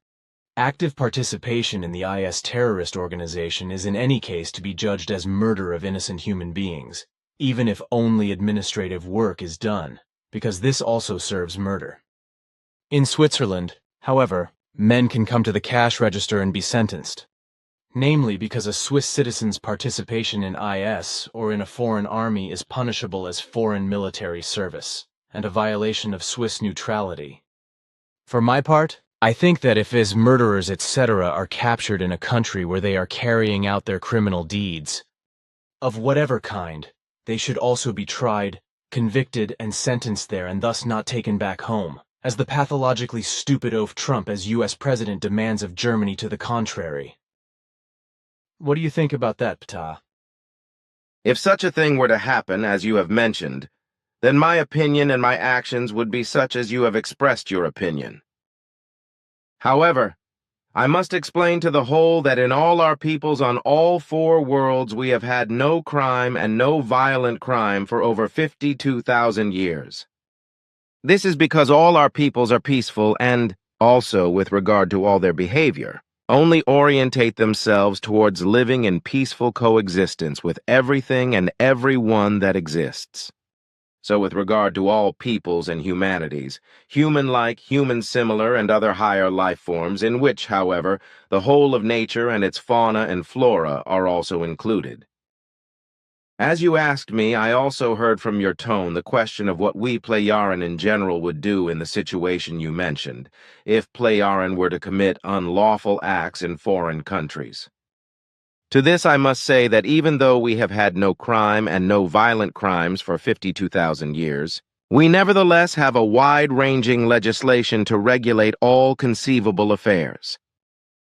active participation in the IS terrorist organization is in any case to be judged as murder of innocent human beings, even if only administrative work is done, because this also serves murder. In Switzerland, however, men can come to the cash register and be sentenced, namely because a Swiss citizen's participation in IS or in a foreign army is punishable as foreign military service, and a violation of Swiss neutrality. For my part, I think that if his murderers etc. are captured in a country where they are carrying out their criminal deeds, of whatever kind, they should also be tried, convicted, and sentenced there and thus not taken back home, as the pathologically stupid oaf Trump as US President demands of Germany to the contrary. What do you think about that, Ptah? If such a thing were to happen, as you have mentioned, then my opinion and my actions would be such as you have expressed your opinion. However, I must explain to the whole that in all our peoples on all 4 worlds we have had no crime and no violent crime for over 52,000 years. This is because all our peoples are peaceful and, also with regard to all their behavior, only orientate themselves towards living in peaceful coexistence with everything and everyone that exists. So with regard to all peoples and humanities, human-like, human-similar, and other higher life forms, in which, however, the whole of nature and its fauna and flora are also included. As you asked me, I also heard from your tone the question of what we Playaran in general would do in the situation you mentioned, if Playaran were to commit unlawful acts in foreign countries. To this I must say that even though we have had no crime and no violent crimes for 52,000 years, we nevertheless have a wide-ranging legislation to regulate all conceivable affairs.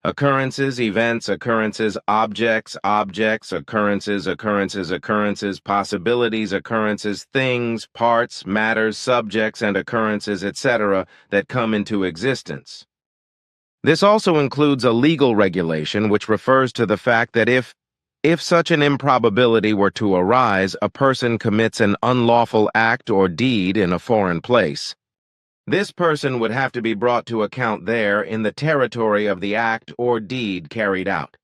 Occurrences, events, occurrences, objects, occurrences, possibilities, occurrences, things, parts, matters, subjects, and occurrences, etc., that come into existence. This also includes a legal regulation which refers to the fact that if such an improbability were to arise, a person commits an unlawful act or deed in a foreign place, this person would have to be brought to account there in the territory of the act or deed carried out.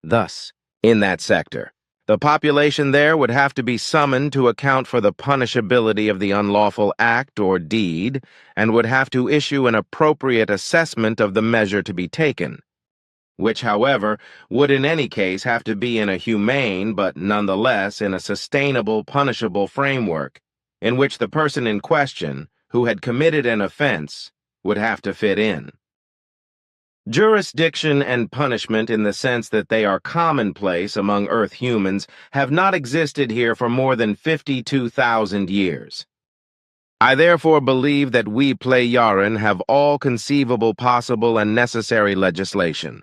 Thus, in that sector, the population there would have to be summoned to account for the punishability of the unlawful act or deed, and would have to issue an appropriate assessment of the measure to be taken, which, however, would in any case have to be in a humane but nonetheless in a sustainable punishable framework, in which the person in question, who had committed an offense, would have to fit in. Jurisdiction and punishment in the sense that they are commonplace among Earth humans have not existed here for more than 52,000 years. I therefore believe that we Playaran have all conceivable possible and necessary legislation,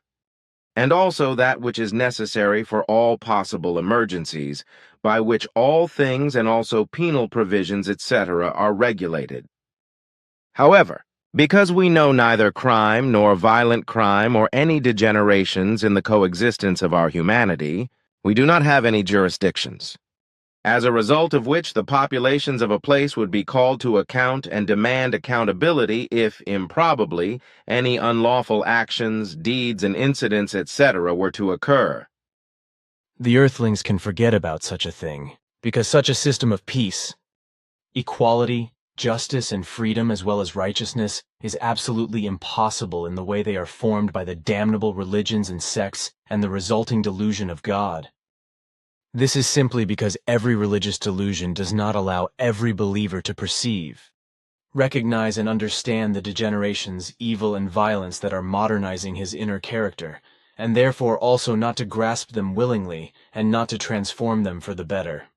and also that which is necessary for all possible emergencies, by which all things and also penal provisions, etc., are regulated. However, because we know neither crime nor violent crime or any degenerations in the coexistence of our humanity, we do not have any jurisdictions, as a result of which the populations of a place would be called to account and demand accountability if, improbably, any unlawful actions, deeds, and incidents, etc. were to occur. The Earthlings can forget about such a thing, because such a system of peace, equality, justice, and freedom as well as righteousness is absolutely impossible in the way they are formed by the damnable religions and sects and the resulting delusion of God. This is simply because every religious delusion does not allow every believer to perceive, recognize, and understand the degenerations, evil, and violence that are modernizing his inner character, and therefore also not to grasp them willingly and not to transform them for the better.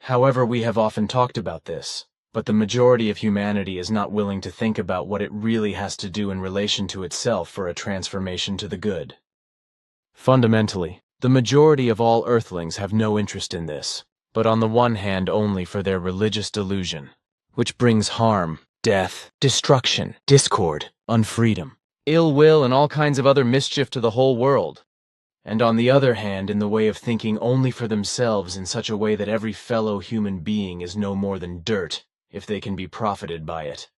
However, we have often talked about this, but the majority of humanity is not willing to think about what it really has to do in relation to itself for a transformation to the good. Fundamentally, the majority of all Earthlings have no interest in this, but on the one hand only for their religious delusion, which brings harm, death, destruction, discord, unfreedom, ill will, and all kinds of other mischief to the whole world, and on the other hand in the way of thinking only for themselves in such a way that every fellow human being is no more than dirt, if they can be profited by it.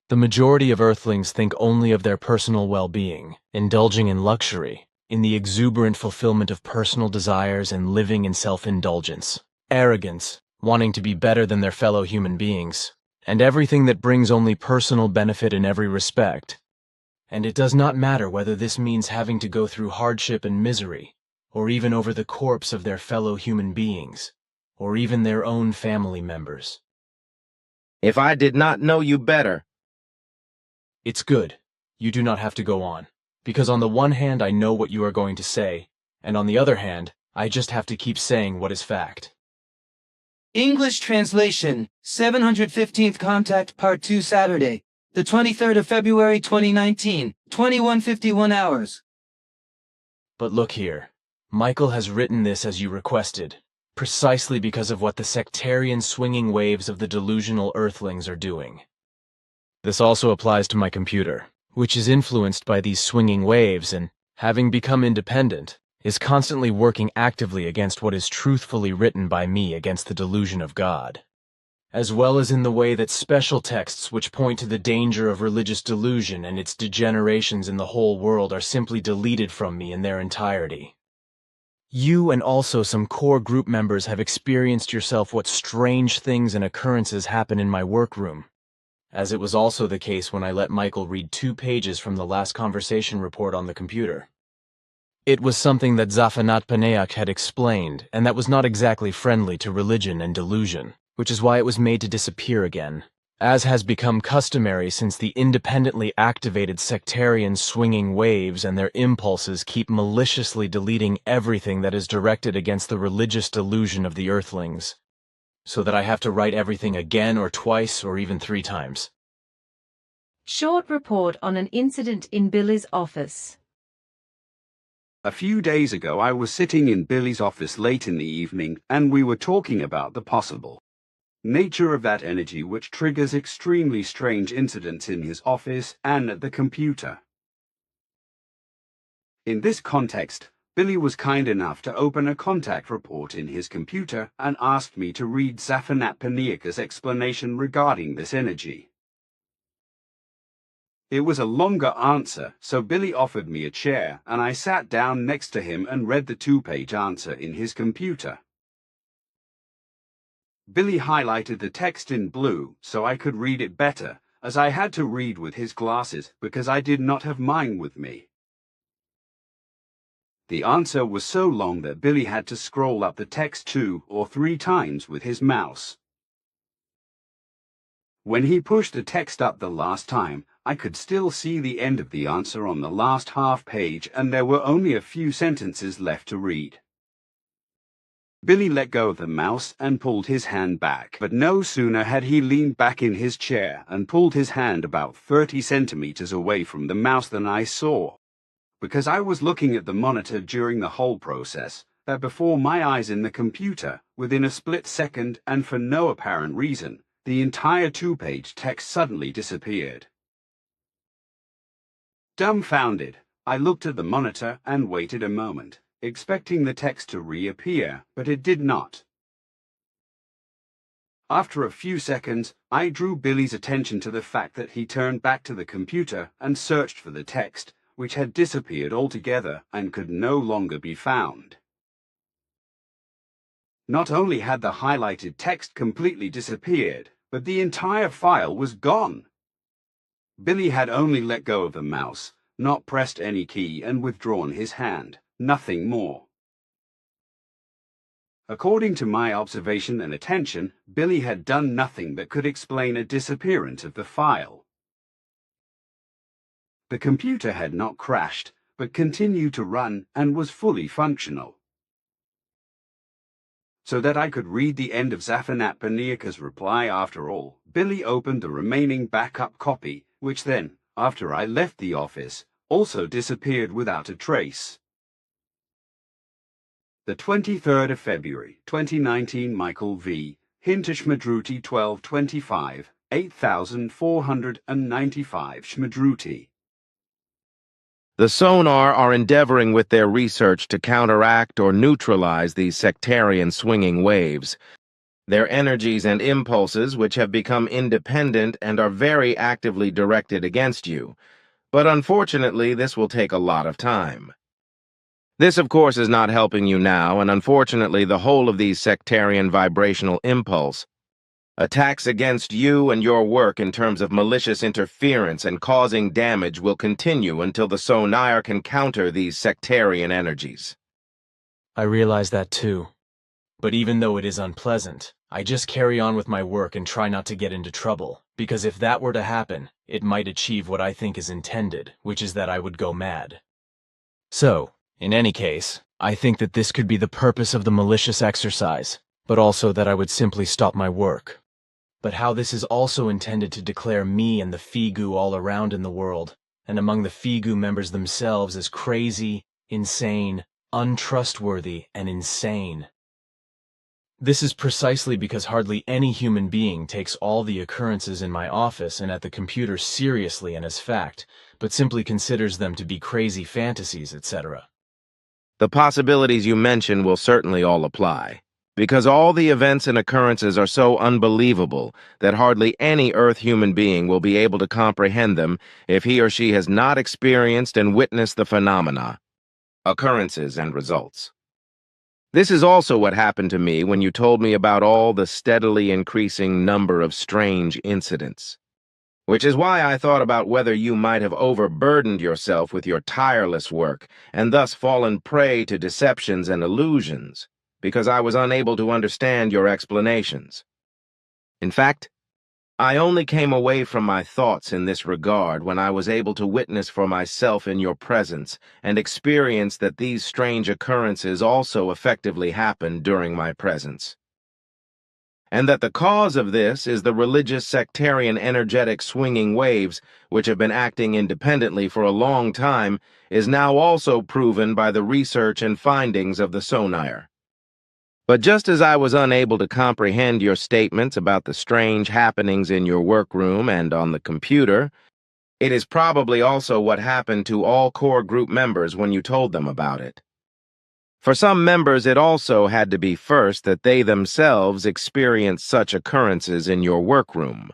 The majority of Earthlings think only of their personal well-being, indulging in luxury, in the exuberant fulfillment of personal desires and living in self-indulgence, arrogance, wanting to be better than their fellow human beings, and everything that brings only personal benefit in every respect. And it does not matter whether this means having to go through hardship and misery, or even over the corpse of their fellow human beings, or even their own family members. If I did not know you better, It's good. You do not have to go on. Because on the one hand, I know what you are going to say, and on the other hand, I just have to keep saying what is fact. English translation, 715th Contact Part 2 Saturday, the 23rd of February 2019, 21:51 hours. But look here. Michael has written this as you requested, precisely because of what the sectarian swinging waves of the delusional earthlings are doing. This also applies to my computer, which is influenced by these swinging waves and, having become independent, is constantly working actively against what is truthfully written by me against the delusion of God, as well as in the way that special texts which point to the danger of religious delusion and its degenerations in the whole world are simply deleted from me in their entirety. You and also some core group members have experienced yourself what strange things and occurrences happen in my workroom, as it was also the case when I let Michael read 2 pages from the last conversation report on the computer. It was something that Zaphanat Paneak had explained, and that was not exactly friendly to religion and delusion, which is why it was made to disappear again, as has become customary since the independently activated sectarian swinging waves and their impulses keep maliciously deleting everything that is directed against the religious delusion of the earthlings, so that I have to write everything again or twice or even 3 times. Short report on an incident in Billy's office. A few days ago, I was sitting in Billy's office late in the evening, and we were talking about the possible nature of that energy which triggers extremely strange incidents in his office and at the computer. In this context, Billy was kind enough to open a contact report in his computer and asked me to read Zaphanat Paneak's explanation regarding this energy. It was a longer answer, so Billy offered me a chair, and I sat down next to him and read the 2-page answer in his computer. Billy highlighted the text in blue so I could read it better, as I had to read with his glasses because I did not have mine with me. The answer was so long that Billy had to scroll up the text 2 or 3 times with his mouse. When he pushed the text up the last time, I could still see the end of the answer on the last half page, and there were only a few sentences left to read. Billy let go of the mouse and pulled his hand back, but no sooner had he leaned back in his chair and pulled his hand about 30 centimeters away from the mouse than I saw, because I was looking at the monitor during the whole process, that before my eyes in the computer, within a split second and for no apparent reason, the entire 2-page text suddenly disappeared. Dumbfounded, I looked at the monitor and waited a moment, expecting the text to reappear, but it did not. After a few seconds, I drew Billy's attention to the fact that he turned back to the computer and searched for the text, which had disappeared altogether and could no longer be found. Not only had the highlighted text completely disappeared, but the entire file was gone. Billy had only let go of the mouse, not pressed any key, and withdrawn his hand, nothing more. According to my observation and attention, Billy had done nothing that could explain a disappearance of the file. The computer had not crashed, but continued to run and was fully functional. So that I could read the end of Zaphanat Paneak's reply after all, Billy opened the remaining backup copy, which then, after I left the office, also disappeared without a trace. The 23rd of February, 2019, Michael V. Hinterschmadruti 1225, 8495 Schmadruti. the sonar are endeavoring with their research to counteract or neutralize these sectarian swinging waves. Their energies and impulses, which have become independent and are very actively directed against you. But unfortunately, this will take a lot of time. This, of course, is not helping you now, and unfortunately, the whole of these sectarian vibrational impulse attacks against you and your work in terms of malicious interference and causing damage will continue until the sonar can counter these sectarian energies. I realize that too. But even though it is unpleasant, I just carry on with my work and try not to get into trouble, because if that were to happen, it might achieve what I think is intended, which is that I would go mad. So, in any case, I think that this could be the purpose of the malicious exercise, but also that I would simply stop my work. But how this is also intended to declare me and the Figu all around in the world, and among the Figu members themselves as crazy, insane, untrustworthy, and insane. This is precisely because hardly any human being takes all the occurrences in my office and at the computer seriously and as fact, but simply considers them to be crazy fantasies, etc. The possibilities you mention will certainly all apply, because all the events and occurrences are so unbelievable that hardly any Earth human being will be able to comprehend them if he or she has not experienced and witnessed the phenomena, occurrences, and results. This is also what happened to me when you told me about all the steadily increasing number of strange incidents. Which is why I thought about whether you might have overburdened yourself with your tireless work and thus fallen prey to deceptions and illusions, because I was unable to understand your explanations. In fact, I only came away from my thoughts in this regard when I was able to witness for myself in your presence and experience that these strange occurrences also effectively happened during my presence. And that the cause of this is the religious sectarian energetic swinging waves which have been acting independently for a long time is now also proven by the research and findings of the sonar. But just as I was unable to comprehend your statements about the strange happenings in your workroom and on the computer, it is probably also what happened to all core group members when you told them about it. For some members, it also had to be first that they themselves experienced such occurrences in your workroom,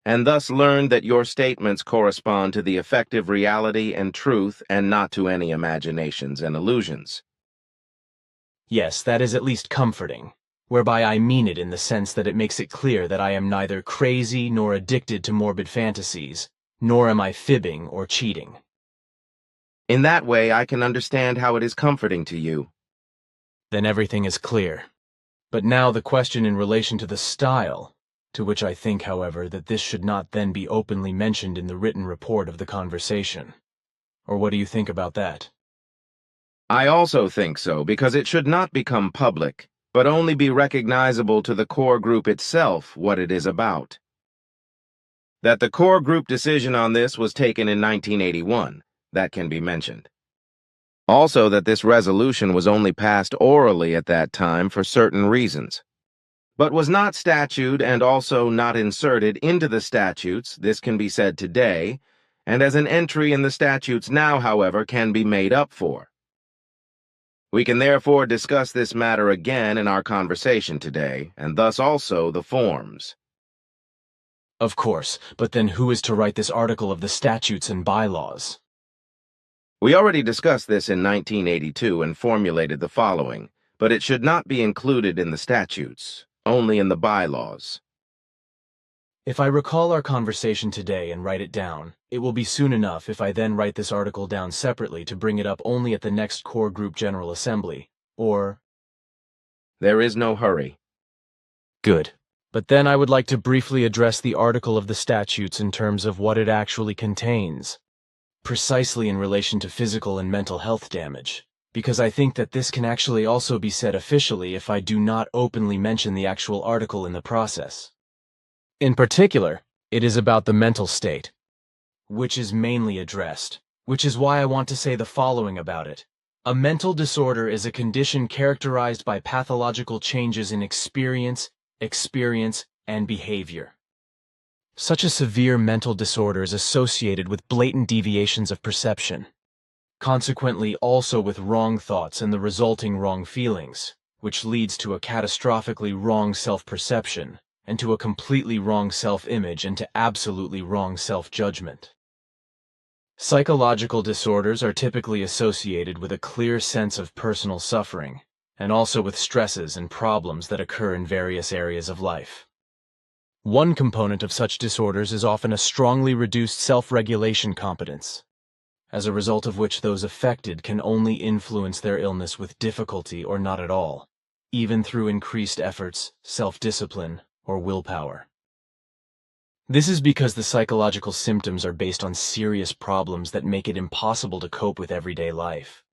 and thus learned that your statements correspond to the effective reality and truth and not to any imaginations and illusions. Yes, that is at least comforting, whereby I mean it in the sense that it makes it clear that I am neither crazy nor addicted to morbid fantasies, nor am I fibbing or cheating. In that way, I can understand how it is comforting to you. Then everything is clear. But now the question in relation to the style, to which I think, however, that this should not then be openly mentioned in the written report of the conversation. Or what do you think about that? I also think so, because it should not become public, but only be recognizable to the core group itself what it is about. That the core group decision on this was taken in 1981, that can be mentioned. Also that this resolution was only passed orally at that time for certain reasons, but was not statute and also not inserted into the statutes, this can be said today, and as an entry in the statutes now, however, can be made up for. We can therefore discuss this matter again in our conversation today, and thus also the forms. Of course, but then who is to write this article of the statutes and bylaws? We already discussed this in 1982 and formulated the following, but it should not be included in the statutes, only in the bylaws. If I recall our conversation today and write it down, it will be soon enough if I then write this article down separately to bring it up only at the next core group General Assembly, or... There is no hurry. Good. But then I would like to briefly address the article of the statutes in terms of what it actually contains, precisely in relation to physical and mental health damage, because I think that this can actually also be said officially if I do not openly mention the actual article in the process. In particular, it is about the mental state, which is mainly addressed, which is why I want to say the following about it. A mental disorder is a condition characterized by pathological changes in experience, and behavior. Such a severe mental disorder is associated with blatant deviations of perception, consequently also with wrong thoughts and the resulting wrong feelings, which leads to a catastrophically wrong self-perception, and to a completely wrong self-image and to absolutely wrong self-judgment. Psychological disorders are typically associated with a clear sense of personal suffering, and also with stresses and problems that occur in various areas of life. One component of such disorders is often a strongly reduced self-regulation competence, as a result of which those affected can only influence their illness with difficulty or not at all, even through increased efforts, self-discipline, or willpower. This is because the psychological symptoms are based on serious problems that make it impossible to cope with everyday life.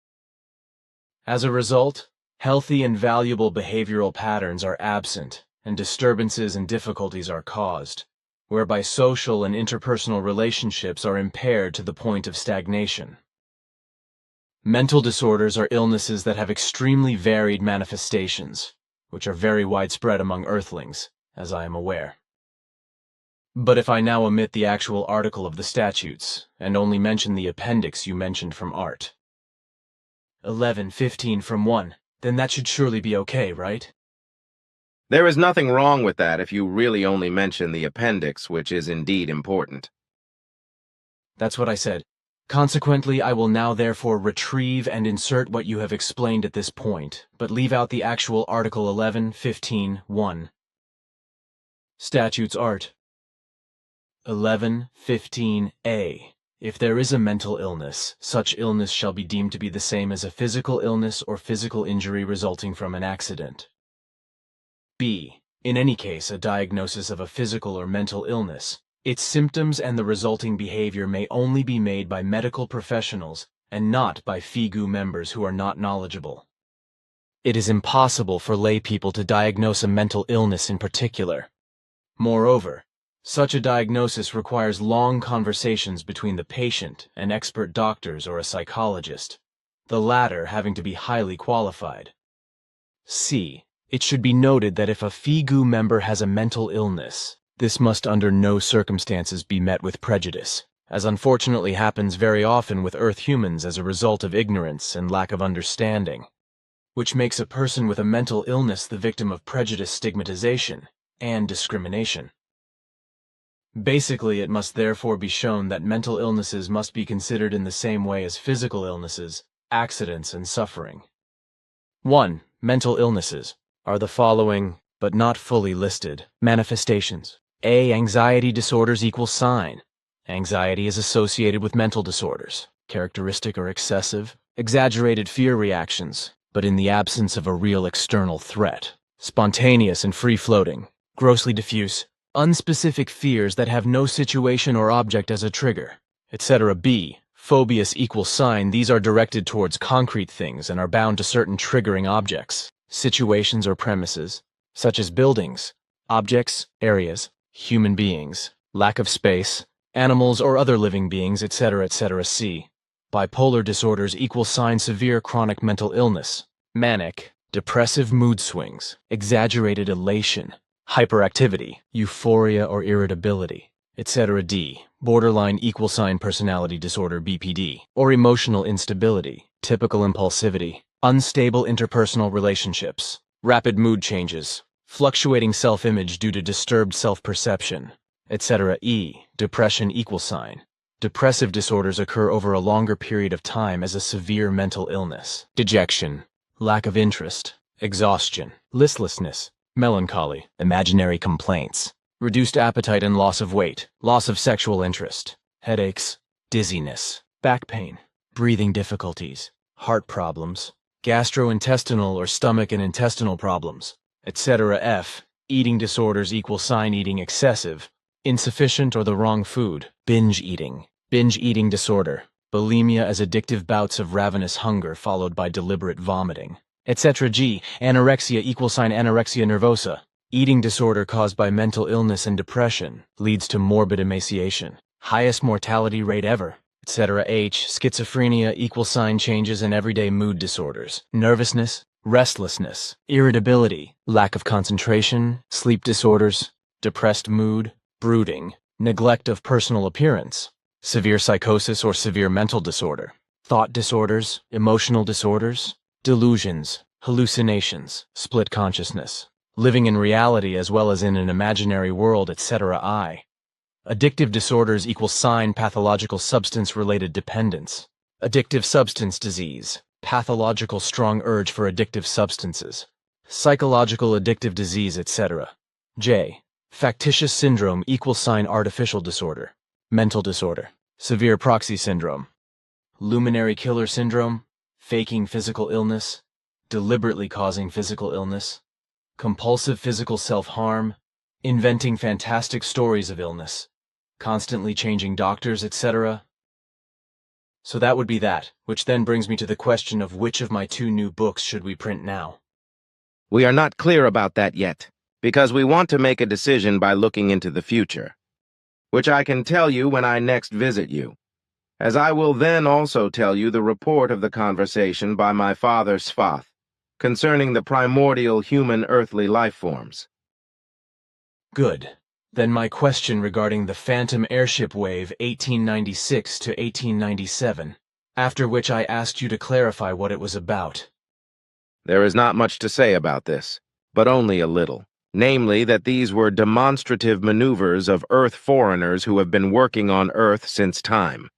As a result, healthy and valuable behavioral patterns are absent, and disturbances and difficulties are caused, whereby social and interpersonal relationships are impaired to the point of stagnation. Mental disorders are illnesses that have extremely varied manifestations, which are very widespread among Earthlings, as I am aware. But if I now omit the actual article of the statutes, and only mention the appendix you mentioned from Art. 11:15 from 1, then that should surely be okay, right? There is nothing wrong with that if you really only mention the appendix, which is indeed important. That's what I said. Consequently, I will now therefore retrieve and insert what you have explained at this point, but leave out the actual Article 11:15(1). Statutes Art. 11:15(a). If there is a mental illness, such illness shall be deemed to be the same as a physical illness or physical injury resulting from an accident. B. In any case, a diagnosis of a physical or mental illness, its symptoms and the resulting behavior may only be made by medical professionals and not by FIGU members who are not knowledgeable. It is impossible for lay people to diagnose a mental illness in particular. Moreover, such a diagnosis requires long conversations between the patient and expert doctors or a psychologist, the latter having to be highly qualified. C. It should be noted that if a FIGU member has a mental illness, this must under no circumstances be met with prejudice, as unfortunately happens very often with Earth humans as a result of ignorance and lack of understanding, which makes a person with a mental illness the victim of prejudice, stigmatization, and discrimination. Basically, it must therefore be shown that mental illnesses must be considered in the same way as physical illnesses, accidents, and suffering. 1. Mental illnesses are the following, but not fully listed, manifestations. A. Anxiety disorders equals sign. Anxiety is associated with mental disorders, characteristic or excessive, exaggerated fear reactions, but in the absence of a real external threat. Spontaneous and free-floating, grossly diffuse, unspecific fears that have no situation or object as a trigger, etc. B. Phobias equals sign. These are directed towards concrete things and are bound to certain triggering objects, situations or premises, such as buildings, objects, areas, human beings, lack of space, animals or other living beings, etc. etc. C. Bipolar disorders equals sign. Severe chronic mental illness, manic, depressive mood swings, exaggerated elation, hyperactivity, euphoria or irritability, etc. D. Borderline equal sign personality disorder BPD, or emotional instability, typical impulsivity, unstable interpersonal relationships, rapid mood changes, fluctuating self-image due to disturbed self-perception, etc. E. Depression equal sign. Depressive disorders occur over a longer period of time as a severe mental illness. Dejection, lack of interest, exhaustion, listlessness, melancholy, imaginary complaints, reduced appetite and loss of weight, loss of sexual interest, headaches, dizziness, back pain, breathing difficulties, heart problems, gastrointestinal or stomach and intestinal problems, etc. F. Eating disorders equals sign. Eating excessive, insufficient or the wrong food, binge eating disorder, bulimia as addictive bouts of ravenous hunger followed by deliberate vomiting, etc. G. Anorexia equals sign. Anorexia nervosa, eating disorder caused by mental illness and depression, leads to morbid emaciation, highest mortality rate ever, etc. H. Schizophrenia equals sign. Changes in everyday mood disorders, nervousness, restlessness, irritability, lack of concentration, sleep disorders, depressed mood, brooding, neglect of personal appearance, severe psychosis or severe mental disorder, thought disorders, emotional disorders, delusions, hallucinations, split consciousness, living in reality as well as in an imaginary world, etc. I. Addictive disorders equals sign. Pathological substance-related dependence, addictive substance disease, pathological strong urge for addictive substances, psychological addictive disease, etc. J. Factitious syndrome equals sign. Artificial disorder, mental disorder, severe proxy syndrome, luminary killer syndrome, faking physical illness, deliberately causing physical illness, compulsive physical self-harm, inventing fantastic stories of illness, constantly changing doctors, etc. So that would be that, which then brings me to the question of which of my 2 new books should we print now. We are not clear about that yet, because we want to make a decision by looking into the future, which I can tell you when I next visit you, as I will then also tell you the report of the conversation by my father Svath concerning the primordial human earthly life forms. Good. Then my question regarding the Phantom Airship Wave 1896 to 1897, after which I asked you to clarify what it was about. There is not much to say about this, but only a little. Namely, that these were demonstrative maneuvers of Earth foreigners who have been working on Earth since time,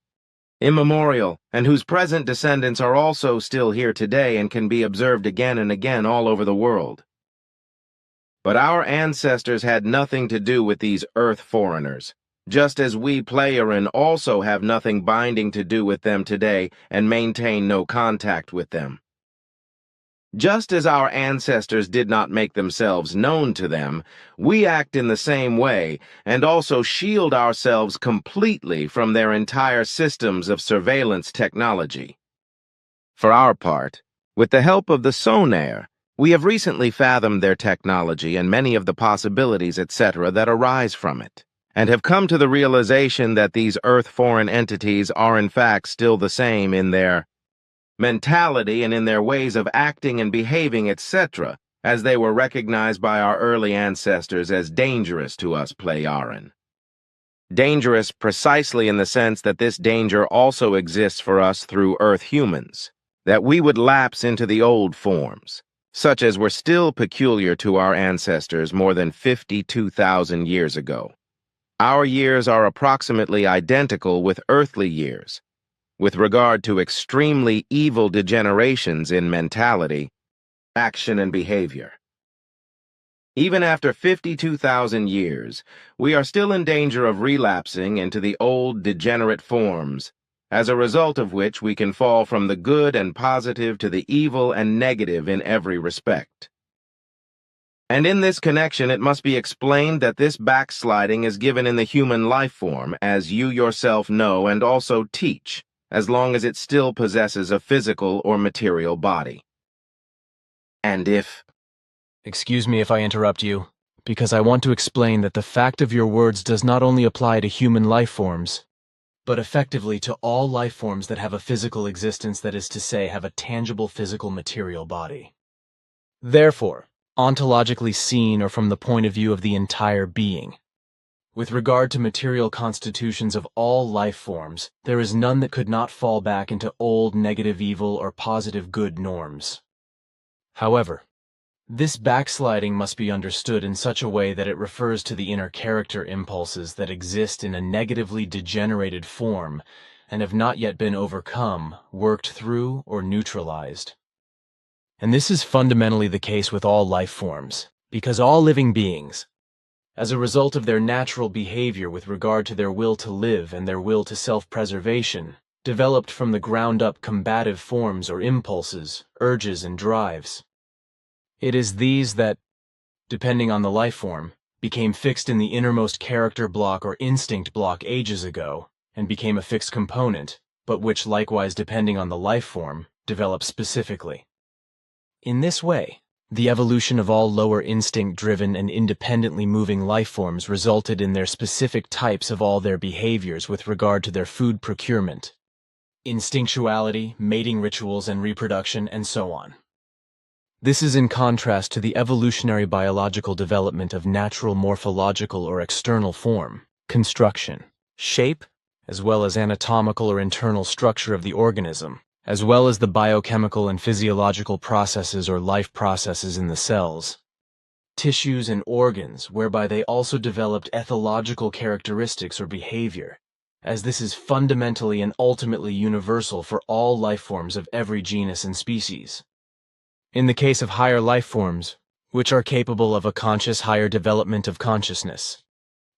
immemorial, and whose present descendants are also still here today and can be observed again and again all over the world. But our ancestors had nothing to do with these Earth foreigners, just as we Playaran also have nothing binding to do with them today and maintain no contact with them. Just as our ancestors did not make themselves known to them, we act in the same way and also shield ourselves completely from their entire systems of surveillance technology. For our part, with the help of the sonar, we have recently fathomed their technology and many of the possibilities, etc., that arise from it, and have come to the realization that these Earth-foreign entities are in fact still the same in their mentality and in their ways of acting and behaving, etc., as they were recognized by our early ancestors as dangerous to us Playaran. Dangerous precisely in the sense that this danger also exists for us through Earth humans, that we would lapse into the old forms, such as were still peculiar to our ancestors more than 52,000 years ago. Our years are approximately identical with earthly years, with regard to extremely evil degenerations in mentality, action, and behavior. Even after 52,000 years, we are still in danger of relapsing into the old degenerate forms, as a result of which we can fall from the good and positive to the evil and negative in every respect. And in this connection, it must be explained that this backsliding is given in the human life form, as you yourself know and also teach, as long as it still possesses a physical or material body. And if... Excuse me if I interrupt you, because I want to explain that the fact of your words does not only apply to human life forms, but effectively to all life forms that have a physical existence, that is to say, have a tangible physical material body. Therefore, ontologically seen or from the point of view of the entire being, with regard to material constitutions of all life forms, there is none that could not fall back into old negative evil or positive good norms. However, this backsliding must be understood in such a way that it refers to the inner character impulses that exist in a negatively degenerated form and have not yet been overcome, worked through, or neutralized. And this is fundamentally the case with all life forms, because all living beings, as a result of their natural behavior with regard to their will to live and their will to self-preservation, developed from the ground-up combative forms or impulses, urges, and drives. It is these that, depending on the life form, became fixed in the innermost character block or instinct block ages ago, and became a fixed component, but which likewise, depending on the life form, develop specifically. In this way, the evolution of all lower instinct-driven and independently moving life forms resulted in their specific types of all their behaviors with regard to their food procurement, instinctuality, mating rituals and reproduction, and so on. This is in contrast to the evolutionary biological development of natural morphological or external form, construction, shape, as well as anatomical or internal structure of the organism, as well as the biochemical and physiological processes or life processes in the cells, tissues, and organs, whereby they also developed ethological characteristics or behavior, as this is fundamentally and ultimately universal for all life forms of every genus and species. In the case of higher life forms, which are capable of a conscious higher development of consciousness,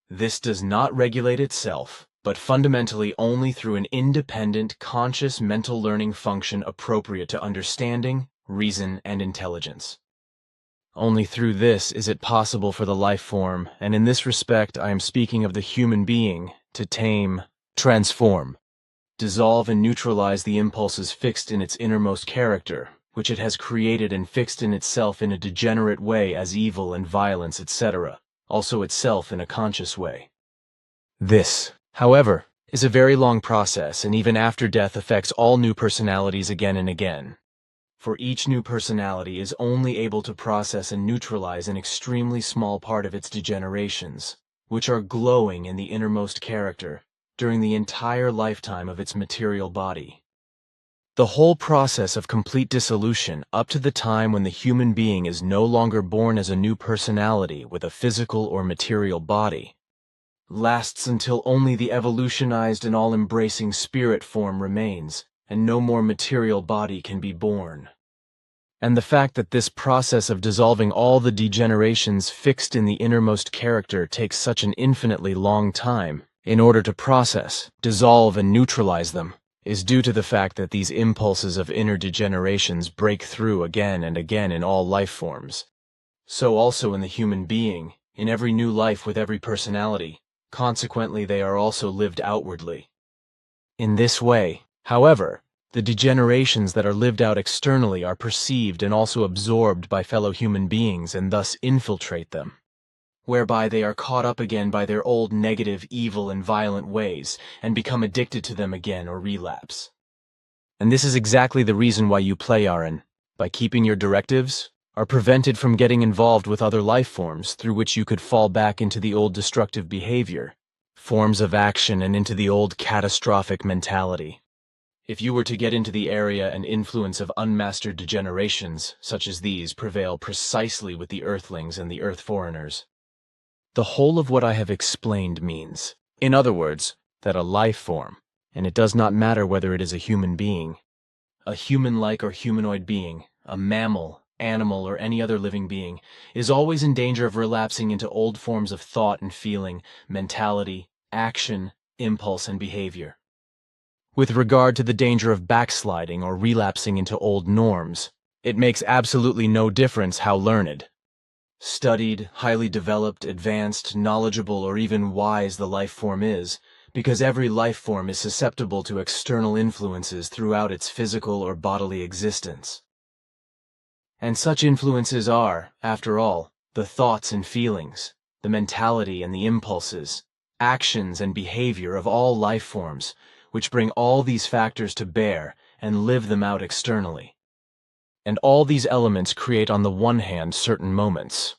this does not regulate itself, but fundamentally only through an independent, conscious mental learning function appropriate to understanding, reason, and intelligence. Only through this is it possible for the life form, and in this respect I am speaking of the human being, to tame, transform, dissolve and neutralize the impulses fixed in its innermost character, which it has created and fixed in itself in a degenerate way as evil and violence, etc., also itself in a conscious way. This, however, is a very long process, and even after death affects all new personalities again and again. For each new personality is only able to process and neutralize an extremely small part of its degenerations, which are glowing in the innermost character, during the entire lifetime of its material body. The whole process of complete dissolution up to the time when the human being is no longer born as a new personality with a physical or material body lasts until only the evolutionized and all-embracing spirit form remains, and no more material body can be born. And the fact that this process of dissolving all the degenerations fixed in the innermost character takes such an infinitely long time in order to process, dissolve, and neutralize them is due to the fact that these impulses of inner degenerations break through again and again in all life forms. So also in the human being, in every new life with every personality, consequently they are also lived outwardly. In this way, however, the degenerations that are lived out externally are perceived and also absorbed by fellow human beings and thus infiltrate them, whereby they are caught up again by their old negative, evil, and violent ways and become addicted to them again or relapse. And this is exactly the reason why you play Aaron, by keeping your directives, are prevented from getting involved with other life forms through which you could fall back into the old destructive behavior, forms of action, and into the old catastrophic mentality. If you were to get into the area and influence of unmastered degenerations, such as these prevail precisely with the earthlings and the earth foreigners. The whole of what I have explained means, in other words, that a life form, and it does not matter whether it is a human being, a human-like or humanoid being, a mammal, animal, or any other living being, is always in danger of relapsing into old forms of thought and feeling, mentality, action, impulse, and behavior. With regard to the danger of backsliding or relapsing into old norms, it makes absolutely no difference how learned, studied, highly developed, advanced, knowledgeable, or even wise the life form is, because every life form is susceptible to external influences throughout its physical or bodily existence. And such influences are, after all, the thoughts and feelings, the mentality and the impulses, actions and behavior of all life forms, which bring all these factors to bear and live them out externally. And all these elements create on the one hand certain moments,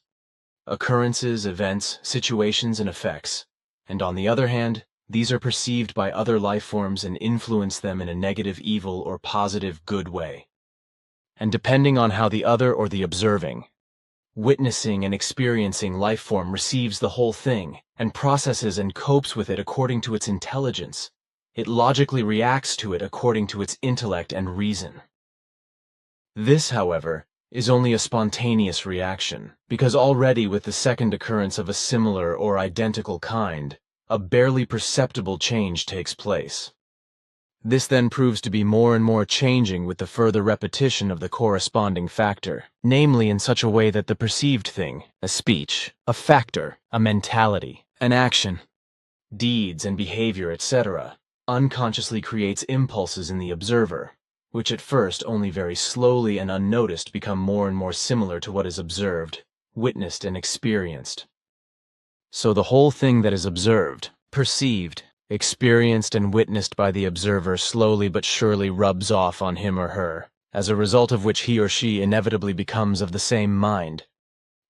occurrences, events, situations, and effects, and on the other hand, these are perceived by other life forms and influence them in a negative evil or positive good way. And depending on how the other or the observing, witnessing and experiencing life form receives the whole thing and processes and copes with it according to its intelligence, it logically reacts to it according to its intellect and reason. This, however, is only a spontaneous reaction, because already with the second occurrence of a similar or identical kind, a barely perceptible change takes place. This then proves to be more and more changing with the further repetition of the corresponding factor, namely in such a way that the perceived thing, a speech, a factor, a mentality, an action, deeds and behavior, etc., unconsciously creates impulses in the observer, which at first only very slowly and unnoticed become more and more similar to what is observed, witnessed, and experienced. So the whole thing that is observed, perceived, experienced, and witnessed by the observer slowly but surely rubs off on him or her, as a result of which he or she inevitably becomes of the same mind,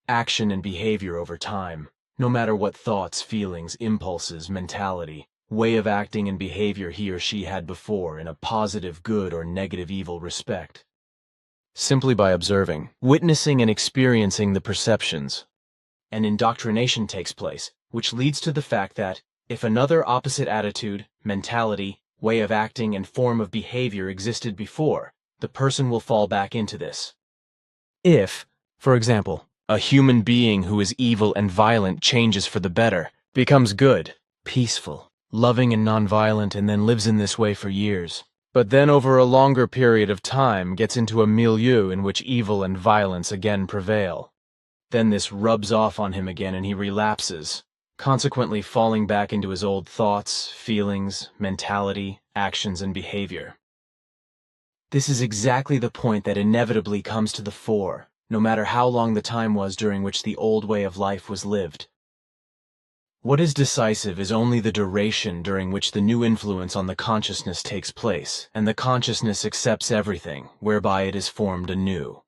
action, and behavior over time, no matter what thoughts, feelings, impulses, mentality, way of acting and behavior he or she had before in a positive good or negative evil respect. Simply by observing, witnessing, and experiencing the perceptions, an indoctrination takes place, which leads to the fact that, if another opposite attitude, mentality, way of acting, and form of behavior existed before, the person will fall back into this. If, for example, a human being who is evil and violent changes for the better, becomes good, peaceful, loving, and nonviolent, and then lives in this way for years, but then over a longer period of time gets into a milieu in which evil and violence again prevail. Then this rubs off on him again and he relapses, consequently falling back into his old thoughts, feelings, mentality, actions, and behavior. This is exactly the point that inevitably comes to the fore, no matter how long the time was during which the old way of life was lived. What is decisive is only the duration during which the new influence on the consciousness takes place, and the consciousness accepts everything, whereby it is formed anew.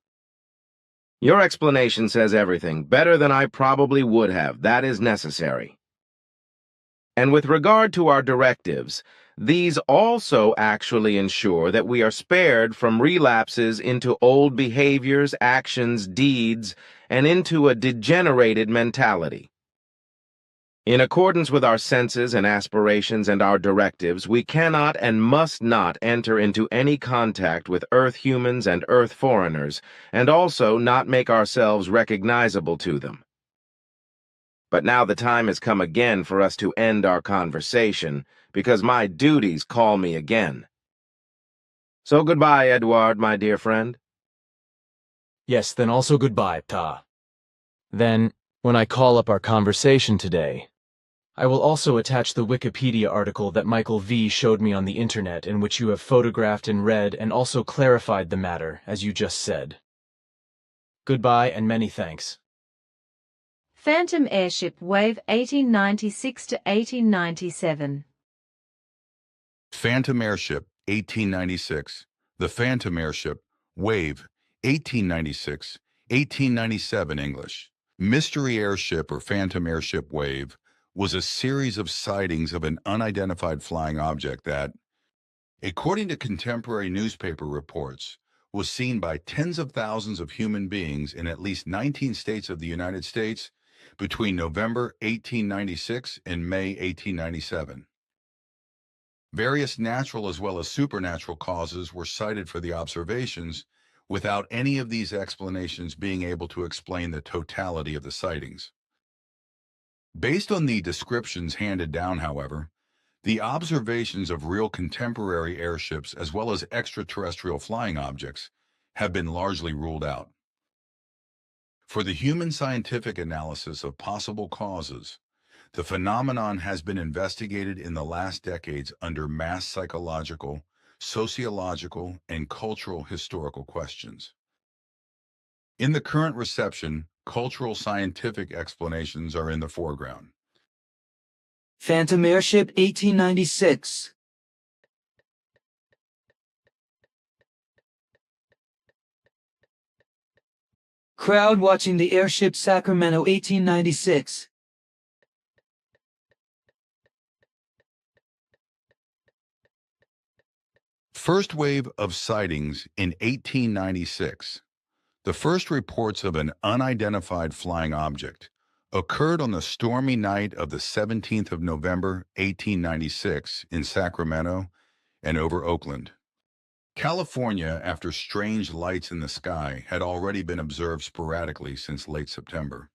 Your explanation says everything, better than I probably would have. That is necessary. And with regard to our directives, these also actually ensure that we are spared from relapses into old behaviors, actions, deeds, and into a degenerated mentality. In accordance with our senses and aspirations and our directives, we cannot and must not enter into any contact with Earth humans and Earth foreigners, and also not make ourselves recognizable to them. But now the time has come again for us to end our conversation, because my duties call me again. So goodbye, Edward, my dear friend. Yes, then also goodbye, Ta. Then, when I call up our conversation today, I will also attach the Wikipedia article that Michael V. showed me on the internet, in which you have photographed and read and also clarified the matter, as you just said. Goodbye and many thanks. Phantom Airship Wave 1896 to 1897. Phantom Airship, 1896. The Phantom Airship, Wave, 1896, 1897 English. Mystery Airship or Phantom Airship Wave was a series of sightings of an unidentified flying object that, according to contemporary newspaper reports, was seen by tens of thousands of human beings in at least 19 states of the United States between November 1896 and May 1897. Various natural as well as supernatural causes were cited for the observations, without any of these explanations being able to explain the totality of the sightings. Based on the descriptions handed down, however, the observations of real contemporary airships as well as extraterrestrial flying objects have been largely ruled out. For the human scientific analysis of possible causes, the phenomenon has been investigated in the last decades under mass psychological, sociological, and cultural historical questions. In the current reception, cultural scientific explanations are in the foreground. Phantom Airship 1896. Crowd watching the airship Sacramento 1896. First wave of sightings in 1896. The first reports of an unidentified flying object occurred on the stormy night of the 17th of November, 1896 in Sacramento and over Oakland. California, after strange lights in the sky, had already been observed sporadically since late September.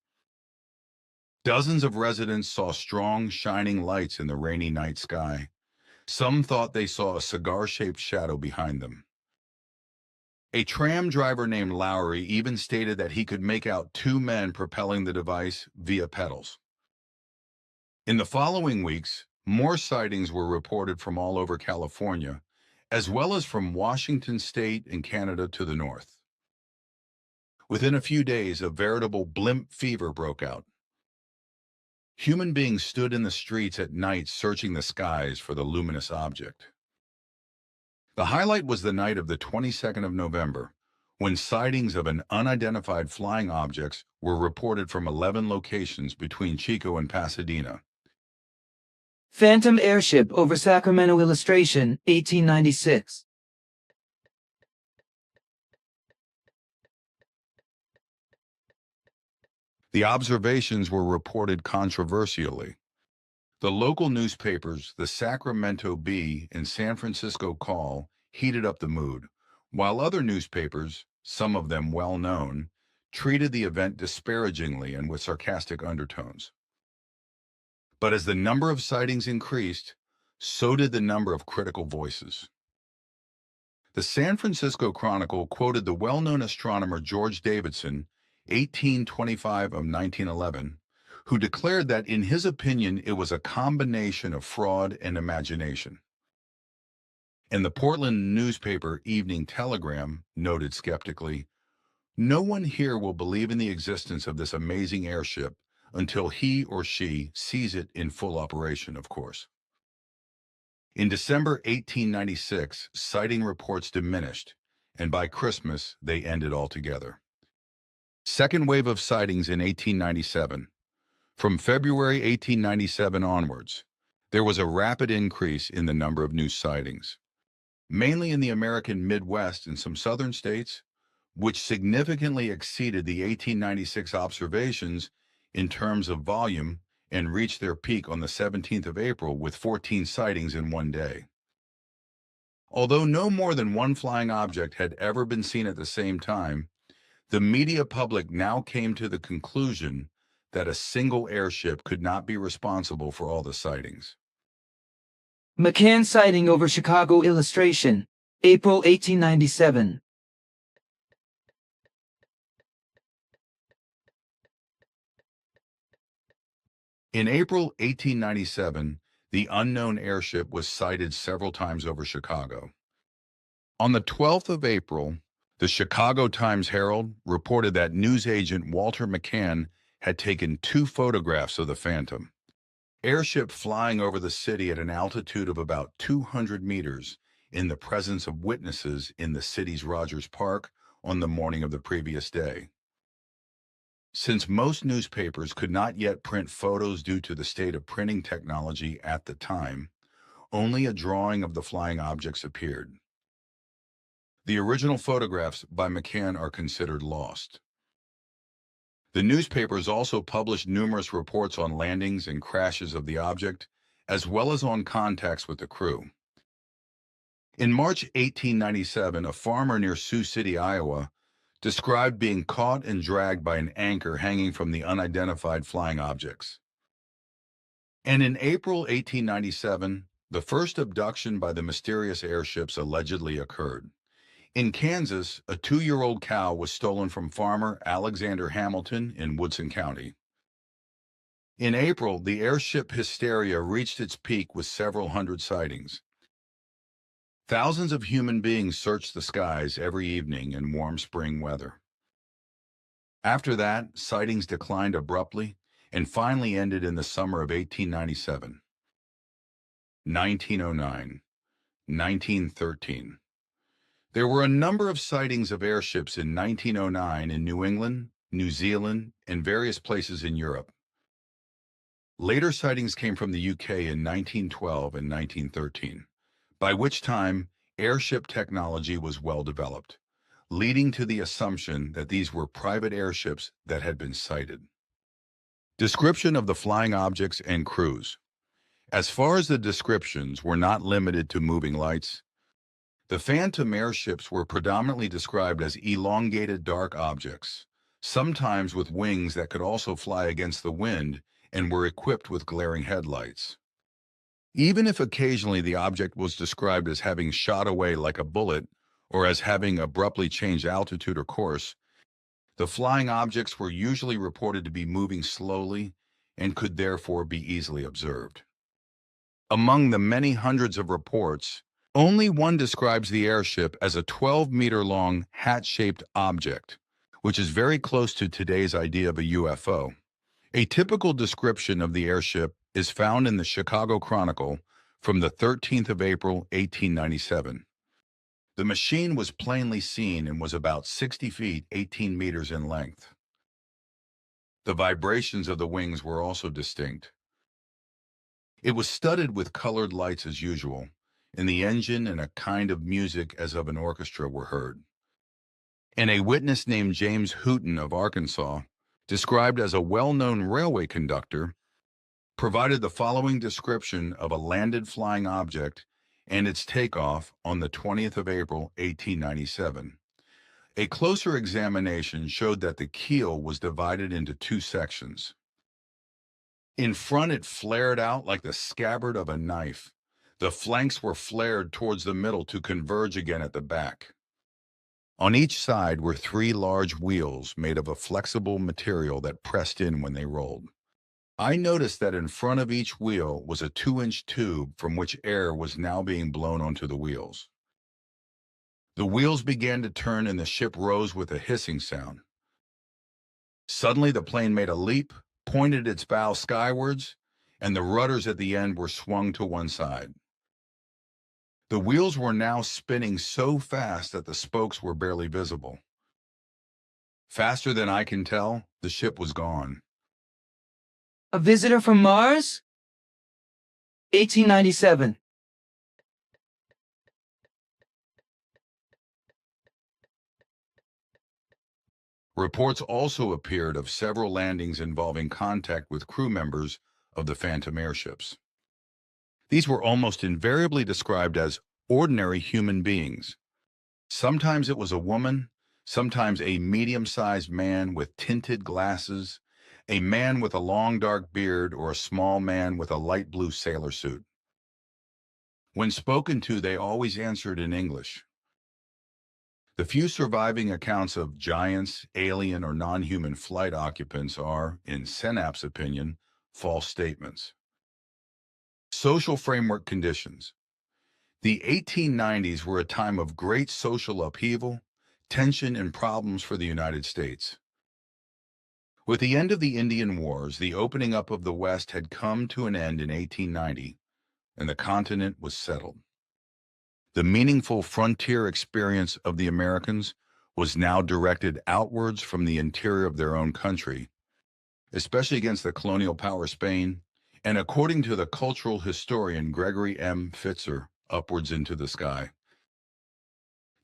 Dozens of residents saw strong, shining lights in the rainy night sky. Some thought they saw a cigar-shaped shadow behind them. A tram driver named Lowry even stated that he could make out two men propelling the device via pedals. In the following weeks, more sightings were reported from all over California, as well as from Washington State and Canada to the north. Within a few days, a veritable blimp fever broke out. Human beings stood in the streets at night searching the skies for the luminous object. The highlight was the night of the 22nd of November, when sightings of an unidentified flying objects were reported from 11 locations between Chico and Pasadena. Phantom Airship over Sacramento illustration 1896. The observations were reported controversially. The local newspapers, the Sacramento Bee and San Francisco Call, heated up the mood, while other newspapers, some of them well-known, treated the event disparagingly and with sarcastic undertones. But as the number of sightings increased, so did the number of critical voices. The San Francisco Chronicle quoted the well-known astronomer George Davidson, 1825 of 1911, who declared that in his opinion it was a combination of fraud and imagination. And the Portland newspaper Evening Telegram noted skeptically, "No one here will believe in the existence of this amazing airship until he or she sees it in full operation, of course." In December 1896, sighting reports diminished, and by Christmas, they ended altogether. Second wave of sightings in 1897. From February 1897 onwards, there was a rapid increase in the number of new sightings, mainly in the American Midwest and some southern states, which significantly exceeded the 1896 observations in terms of volume and reached their peak on the 17th of April with 14 sightings in one day. Although no more than one flying object had ever been seen at the same time, the media public now came to the conclusion that a single airship could not be responsible for all the sightings. McCann sighting over Chicago illustration, April 1897. In April 1897, the unknown airship was sighted several times over Chicago. On the 12th of April, the Chicago Times-Herald reported that news agent Walter McCann had taken 2 photographs of the Phantom airship flying over the city at an altitude of about 200 meters in the presence of witnesses in the city's Rogers Park on the morning of the previous day. Since most newspapers could not yet print photos due to the state of printing technology at the time, only a drawing of the flying objects appeared. The original photographs by McCann are considered lost. The newspapers also published numerous reports on landings and crashes of the object, as well as on contacts with the crew. In March 1897, a farmer near Sioux City, Iowa, described being caught and dragged by an anchor hanging from the unidentified flying objects. And in April 1897, the first abduction by the mysterious airships allegedly occurred. In Kansas, a 2-year-old cow was stolen from farmer Alexander Hamilton in Woodson County. In April, the airship hysteria reached its peak with several hundred sightings. Thousands of human beings searched the skies every evening in warm spring weather. After that, sightings declined abruptly and finally ended in the summer of 1897. 1909, 1913. There were a number of sightings of airships in 1909 in New England, New Zealand, and various places in Europe. Later sightings came from the UK in 1912 and 1913. By which time airship technology was well developed, leading to the assumption that these were private airships that had been sighted. Description of the flying objects and crews. As far as the descriptions were not limited to moving lights, the Phantom airships were predominantly described as elongated dark objects, sometimes with wings that could also fly against the wind and were equipped with glaring headlights. Even if occasionally the object was described as having shot away like a bullet or as having abruptly changed altitude or course, the flying objects were usually reported to be moving slowly and could therefore be easily observed. Among the many hundreds of reports, only one describes the airship as a 12-meter-long hat-shaped object, which is very close to today's idea of a UFO. A typical description of the airship is found in the Chicago Chronicle from the 13th of April, 1897. The machine was plainly seen and was about 60 feet, 18 meters in length. The vibrations of the wings were also distinct. It was studded with colored lights as usual, and the engine and a kind of music as of an orchestra were heard. And a witness named James Hooton of Arkansas, described as a well-known railway conductor, provided the following description of a landed flying object and its takeoff on the 20th of April, 1897. A closer examination showed that the keel was divided into 2 sections. In front, it flared out like the scabbard of a knife. The flanks were flared towards the middle to converge again at the back. On each side were 3 large wheels made of a flexible material that pressed in when they rolled. I noticed that in front of each wheel was a 2-inch tube from which air was now being blown onto the wheels. The wheels began to turn and the ship rose with a hissing sound. Suddenly the plane made a leap, pointed its bow skywards, and the rudders at the end were swung to one side. The wheels were now spinning so fast that the spokes were barely visible. Faster than I can tell, the ship was gone. A visitor from Mars? 1897. Reports also appeared of several landings involving contact with crew members of the Phantom airships. These were almost invariably described as ordinary human beings. Sometimes it was a woman, sometimes a medium-sized man with tinted glasses, a man with a long dark beard, or a small man with a light blue sailor suit. When spoken to, they always answered in English. The few surviving accounts of giants, alien, or non-human flight occupants are, in Senap's opinion, false statements. Social framework conditions. The 1890s were a time of great social upheaval, tension, and problems for the United States. With the end of the Indian Wars, the opening up of the West had come to an end in 1890, and the continent was settled. The meaningful frontier experience of the Americans was now directed outwards from the interior of their own country, especially against the colonial power Spain, and according to the cultural historian Gregory M. Fitzer, upwards into the sky.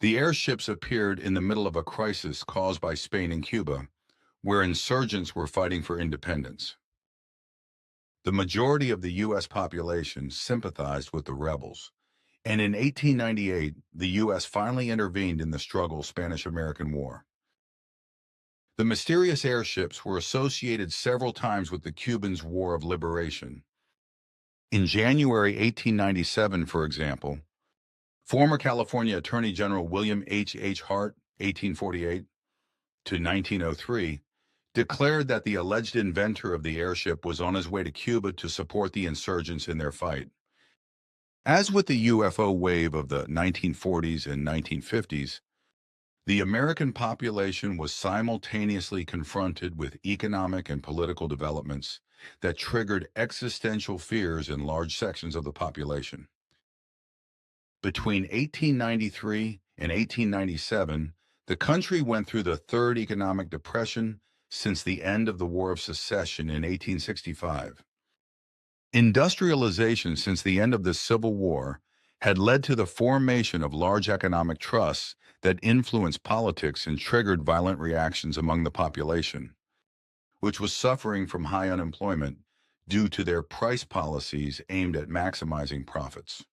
The airships appeared in the middle of a crisis caused by Spain and Cuba, where insurgents were fighting for independence. The majority of the U.S. population sympathized with the rebels, and in 1898, the U.S. finally intervened in the Spanish-American War. The mysterious airships were associated several times with the Cubans' War of Liberation. In January 1897, for example, former California Attorney General William H. Hart, 1848 to 1903, declared that the alleged inventor of the airship was on his way to Cuba to support the insurgents in their fight. As with the UFO wave of the 1940s and 1950s, the American population was simultaneously confronted with economic and political developments that triggered existential fears in large sections of the population. Between 1893 and 1897, the country went through the third economic depression since the end of the War of Secession in 1865. Industrialization since the end of the Civil War had led to the formation of large economic trusts that influenced politics and triggered violent reactions among the population, which was suffering from high unemployment due to their price policies aimed at maximizing profits.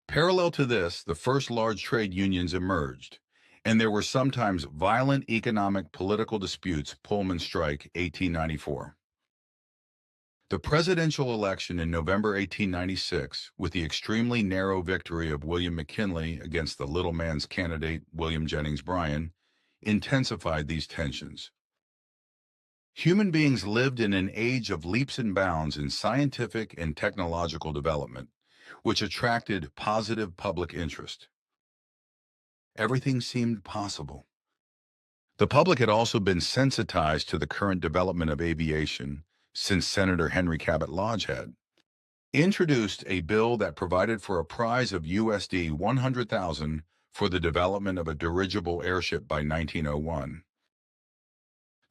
Parallel to this, the first large trade unions emerged, and there were sometimes violent economic political disputes. Pullman Strike, 1894. The presidential election in November 1896, with the extremely narrow victory of William McKinley against the little man's candidate, William Jennings Bryan, intensified these tensions. Human beings lived in an age of leaps and bounds in scientific and technological development, which attracted positive public interest. Everything seemed possible. The public had also been sensitized to the current development of aviation, since Senator Henry Cabot Lodge had introduced a bill that provided for a prize of USD 100,000 for the development of a dirigible airship by 1901.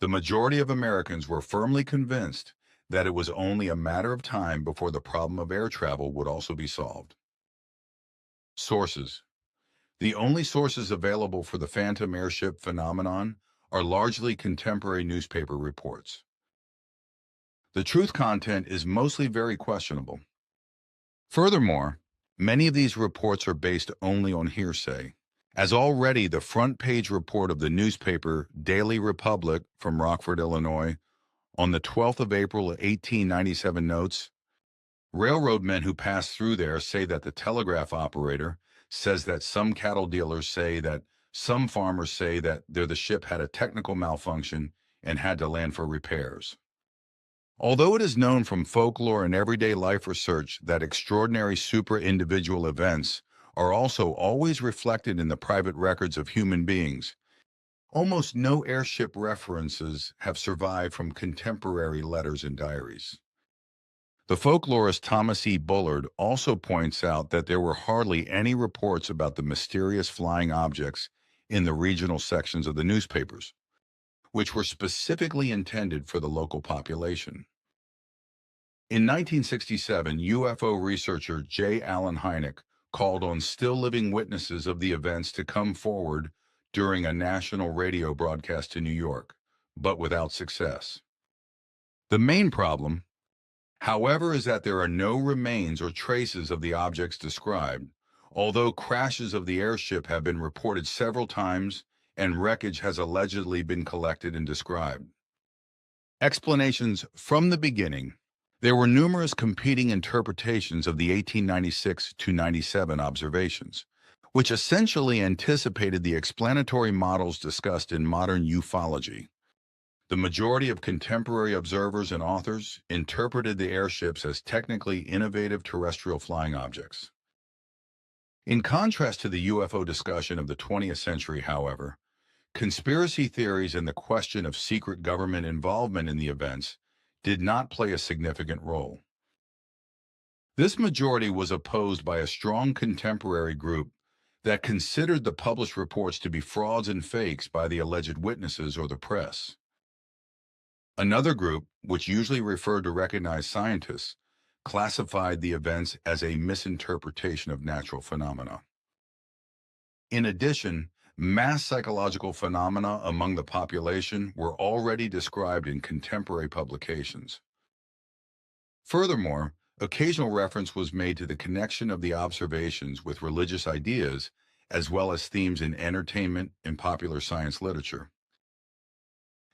The majority of Americans were firmly convinced that it was only a matter of time before the problem of air travel would also be solved. Sources. The only sources available for the phantom airship phenomenon are largely contemporary newspaper reports. The truth content is mostly very questionable. Furthermore, many of these reports are based only on hearsay, as already the front-page report of the newspaper Daily Republic from Rockford, Illinois, on the 12th of April 1897 notes, Railroad men who pass through there say that the telegraph operator says that some cattle dealers say that some farmers say that the ship had a technical malfunction and had to land for repairs. Although it is known from folklore and everyday life research that extraordinary super-individual events are also always reflected in the private records of human beings, almost no airship references have survived from contemporary letters and diaries. The folklorist Thomas E. Bullard also points out that there were hardly any reports about the mysterious flying objects in the regional sections of the newspapers, which were specifically intended for the local population. In 1967, UFO researcher J. Allen Hynek called on still-living witnesses of the events to come forward during a national radio broadcast to New York, but without success. The main problem, however, is that there are no remains or traces of the objects described, although crashes of the airship have been reported several times and wreckage has allegedly been collected and described. Explanations from the beginning. There were numerous competing interpretations of the 1896-97 observations, which essentially anticipated the explanatory models discussed in modern ufology. The majority of contemporary observers and authors interpreted the airships as technically innovative terrestrial flying objects. In contrast to the UFO discussion of the 20th century, however, conspiracy theories and the question of secret government involvement in the events did not play a significant role. This majority was opposed by a strong contemporary group that considered the published reports to be frauds and fakes by the alleged witnesses or the press. Another group, which usually referred to recognized scientists, classified the events as a misinterpretation of natural phenomena. In addition, mass psychological phenomena among the population were already described in contemporary publications. Furthermore, occasional reference was made to the connection of the observations with religious ideas, as well as themes in entertainment and popular science literature.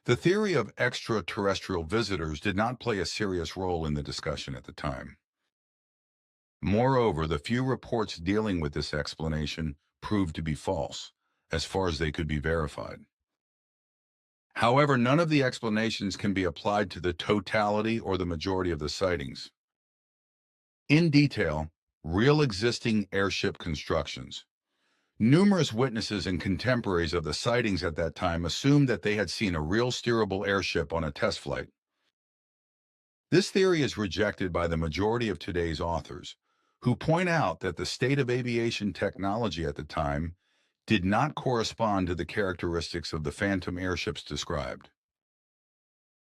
The theory of extraterrestrial visitors did not play a serious role in the discussion at the time. Moreover, the few reports dealing with this explanation proved to be false, as far as they could be verified. However, none of the explanations can be applied to the totality or the majority of the sightings. In detail, real existing airship constructions. Numerous witnesses and contemporaries of the sightings at that time assumed that they had seen a real steerable airship on a test flight. This theory is rejected by the majority of today's authors, who point out that the state of aviation technology at the time did not correspond to the characteristics of the phantom airships described.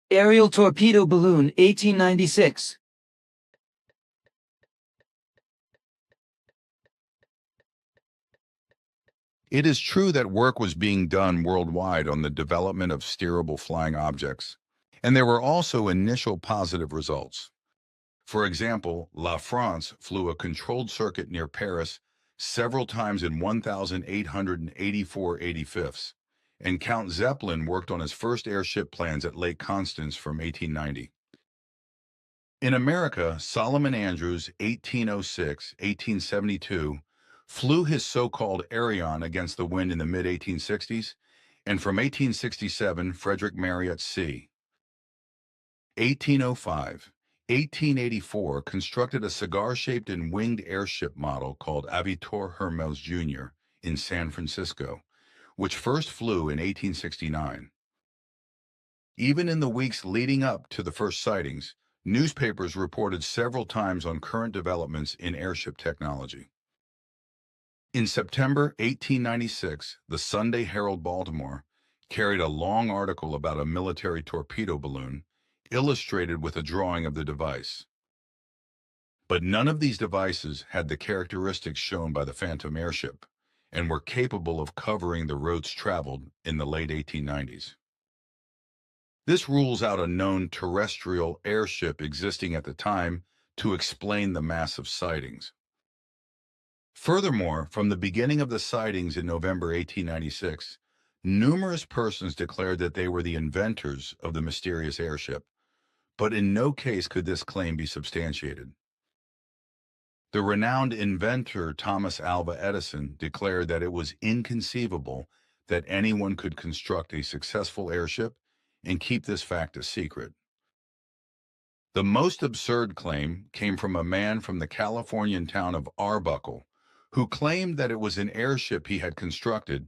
Aerial torpedo balloon, 1896. It is true that work was being done worldwide on the development of steerable flying objects, and there were also initial positive results. For example, La France flew a controlled circuit near Paris several times in 1,884/85ths, and Count Zeppelin worked on his first airship plans at Lake Constance from 1890. In America, Solomon Andrews, 1806-1872, flew his so-called Arion against the wind in the mid-1860s, and from 1867, Frederick Marriott C. 1805-1884 constructed a cigar-shaped and winged airship model called Aviator Hermes Jr. in San Francisco, which first flew in 1869. Even in the weeks leading up to the first sightings, newspapers reported several times on current developments in airship technology. In September 1896, the Sunday Herald Baltimore carried a long article about a military torpedo balloon, illustrated with a drawing of the device. But none of these devices had the characteristics shown by the Phantom airship and were capable of covering the roads traveled in the late 1890s. This rules out a known terrestrial airship existing at the time to explain the massive sightings. Furthermore, from the beginning of the sightings in November 1896, numerous persons declared that they were the inventors of the mysterious airship, but in no case could this claim be substantiated. The renowned inventor Thomas Alva Edison declared that it was inconceivable that anyone could construct a successful airship and keep this fact a secret. The most absurd claim came from a man from the Californian town of Arbuckle, who claimed that it was an airship he had constructed,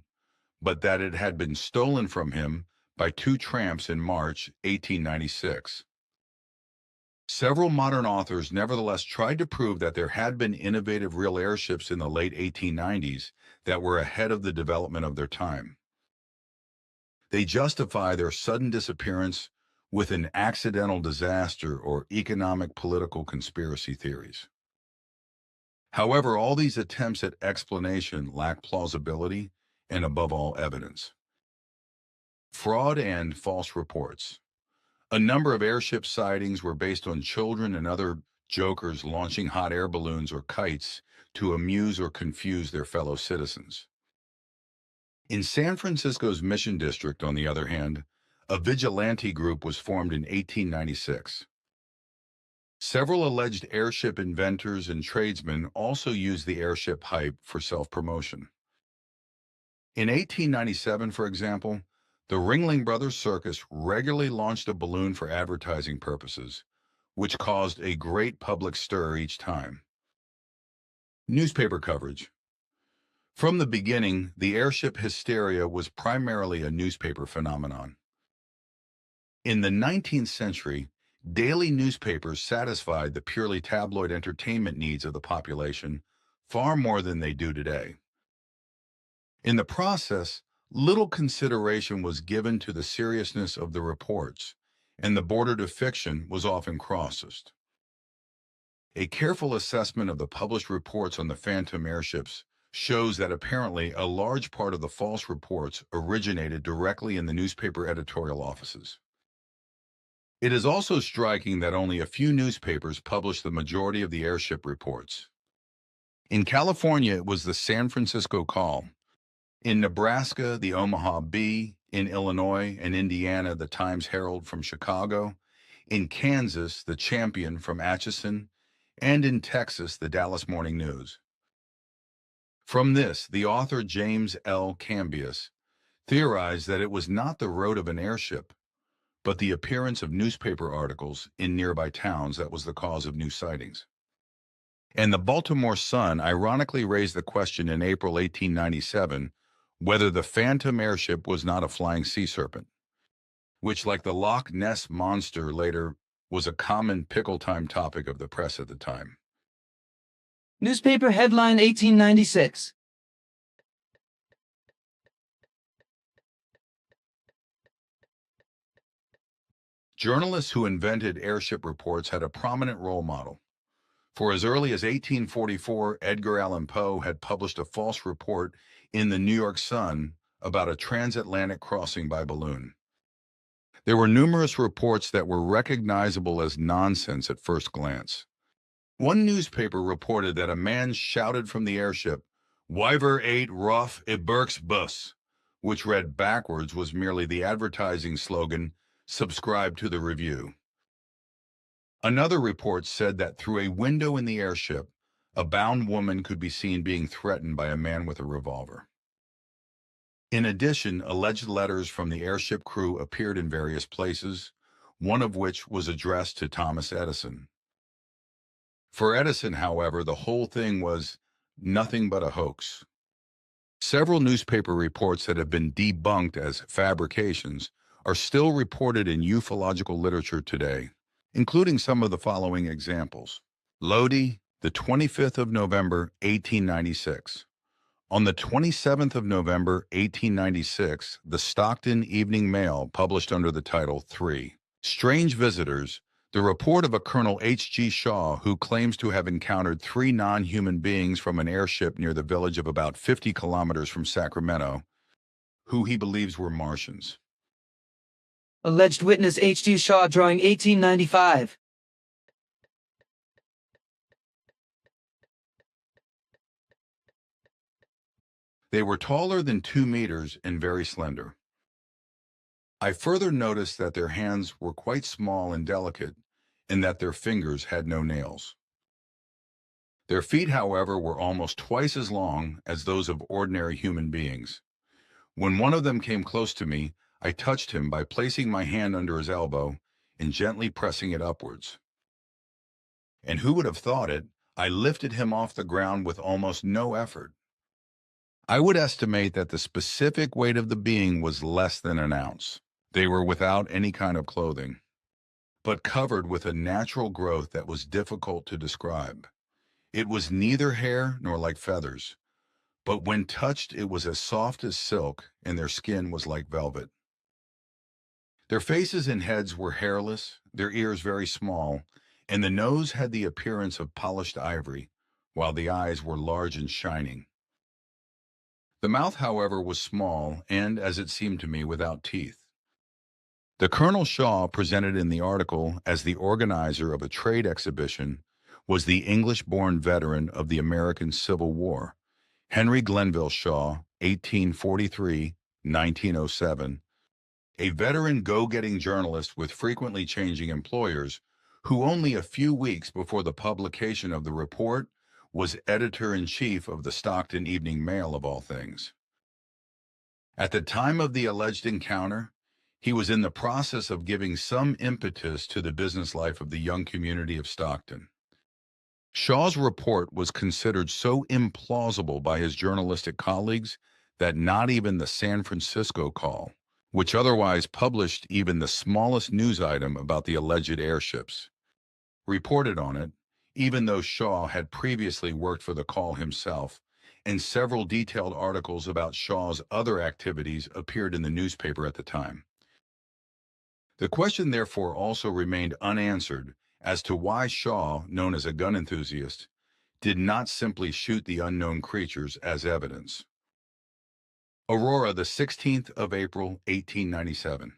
but that it had been stolen from him by two tramps in March 1896. Several modern authors nevertheless tried to prove that there had been innovative real airships in the late 1890s that were ahead of the development of their time. They justify their sudden disappearance with an accidental disaster or economic political conspiracy theories. However, all these attempts at explanation lack plausibility and, above all, evidence. Fraud and false reports. A number of airship sightings were based on children and other jokers launching hot air balloons or kites to amuse or confuse their fellow citizens. In San Francisco's Mission District, on the other hand, a vigilante group was formed in 1896. Several alleged airship inventors and tradesmen also used the airship hype for self-promotion. In 1897, for example, the Ringling Brothers Circus regularly launched a balloon for advertising purposes, which caused a great public stir each time. Newspaper coverage. From the beginning, the airship hysteria was primarily a newspaper phenomenon. In the 19th century, daily newspapers satisfied the purely tabloid entertainment needs of the population far more than they do today. In the process, little consideration was given to the seriousness of the reports, and the border to fiction was often crossed. A careful assessment of the published reports on the phantom airships shows that apparently a large part of the false reports originated directly in the newspaper editorial offices. It is also striking that only a few newspapers published the majority of the airship reports. In California, it was the San Francisco Call. In Nebraska, the Omaha Bee. In Illinois and Indiana, the Times Herald from Chicago. In Kansas, the Champion from Atchison. And in Texas, the Dallas Morning News. From this, the author James L. Cambias theorized that it was not the road of an airship, but the appearance of newspaper articles in nearby towns that was the cause of new sightings. And the Baltimore Sun ironically raised the question in April 1897 whether the phantom airship was not a flying sea serpent, which, like the Loch Ness Monster later, was a common pickle-time topic of the press at the time. Newspaper headline 1896. Journalists who invented airship reports had a prominent role model. For as early as 1844, Edgar Allan Poe had published a false report in the New York Sun about a transatlantic crossing by balloon. There were numerous reports that were recognizable as nonsense at first glance. One newspaper reported that a man shouted from the airship, "Wyver 8 rough e Burks bus," which read backwards was merely the advertising slogan, "Subscribe to the Review." Another report said that through a window in the airship, a bound woman could be seen being threatened by a man with a revolver. In addition, alleged letters from the airship crew appeared in various places, one of which was addressed to Thomas Edison. For Edison, however, the whole thing was nothing but a hoax. Several newspaper reports that have been debunked as fabrications are still reported in ufological literature today, including some of the following examples. Lodi, the 25th of November, 1896. On the 27th of November, 1896, the Stockton Evening Mail published under the title 3. Strange Visitors, the report of a Colonel H.G. Shaw who claims to have encountered 3 non-human beings from an airship near the village of about 50 kilometers from Sacramento, who he believes were Martians. Alleged witness H.G. Shaw drawing 1895. They were taller than 2 meters and very slender. I further noticed that their hands were quite small and delicate, and that their fingers had no nails. Their feet, however, were almost twice as long as those of ordinary human beings. When one of them came close to me, I touched him by placing my hand under his elbow and gently pressing it upwards. And who would have thought it, I lifted him off the ground with almost no effort. I would estimate that the specific weight of the being was less than an ounce. They were without any kind of clothing, but covered with a natural growth that was difficult to describe. It was neither hair nor like feathers, but when touched it was as soft as silk, and their skin was like velvet. Their faces and heads were hairless, their ears very small, and the nose had the appearance of polished ivory, while the eyes were large and shining. The mouth, however, was small and, as it seemed to me, without teeth. The Colonel Shaw, presented in the article as the organizer of a trade exhibition, was the English-born veteran of the American Civil War, Henry Glenville Shaw, 1843-1907, a veteran go-getting journalist with frequently changing employers, who only a few weeks before the publication of the report was editor-in-chief of the Stockton Evening Mail, of all things. At the time of the alleged encounter, he was in the process of giving some impetus to the business life of the young community of Stockton. Shaw's report was considered so implausible by his journalistic colleagues that not even the San Francisco Call, which otherwise published even the smallest news item about the alleged airships, reported on it, even though Shaw had previously worked for the Call himself, and several detailed articles about Shaw's other activities appeared in the newspaper at the time. The question therefore also remained unanswered as to why Shaw, known as a gun enthusiast, did not simply shoot the unknown creatures as evidence. Aurora, the 16th of April, 1897.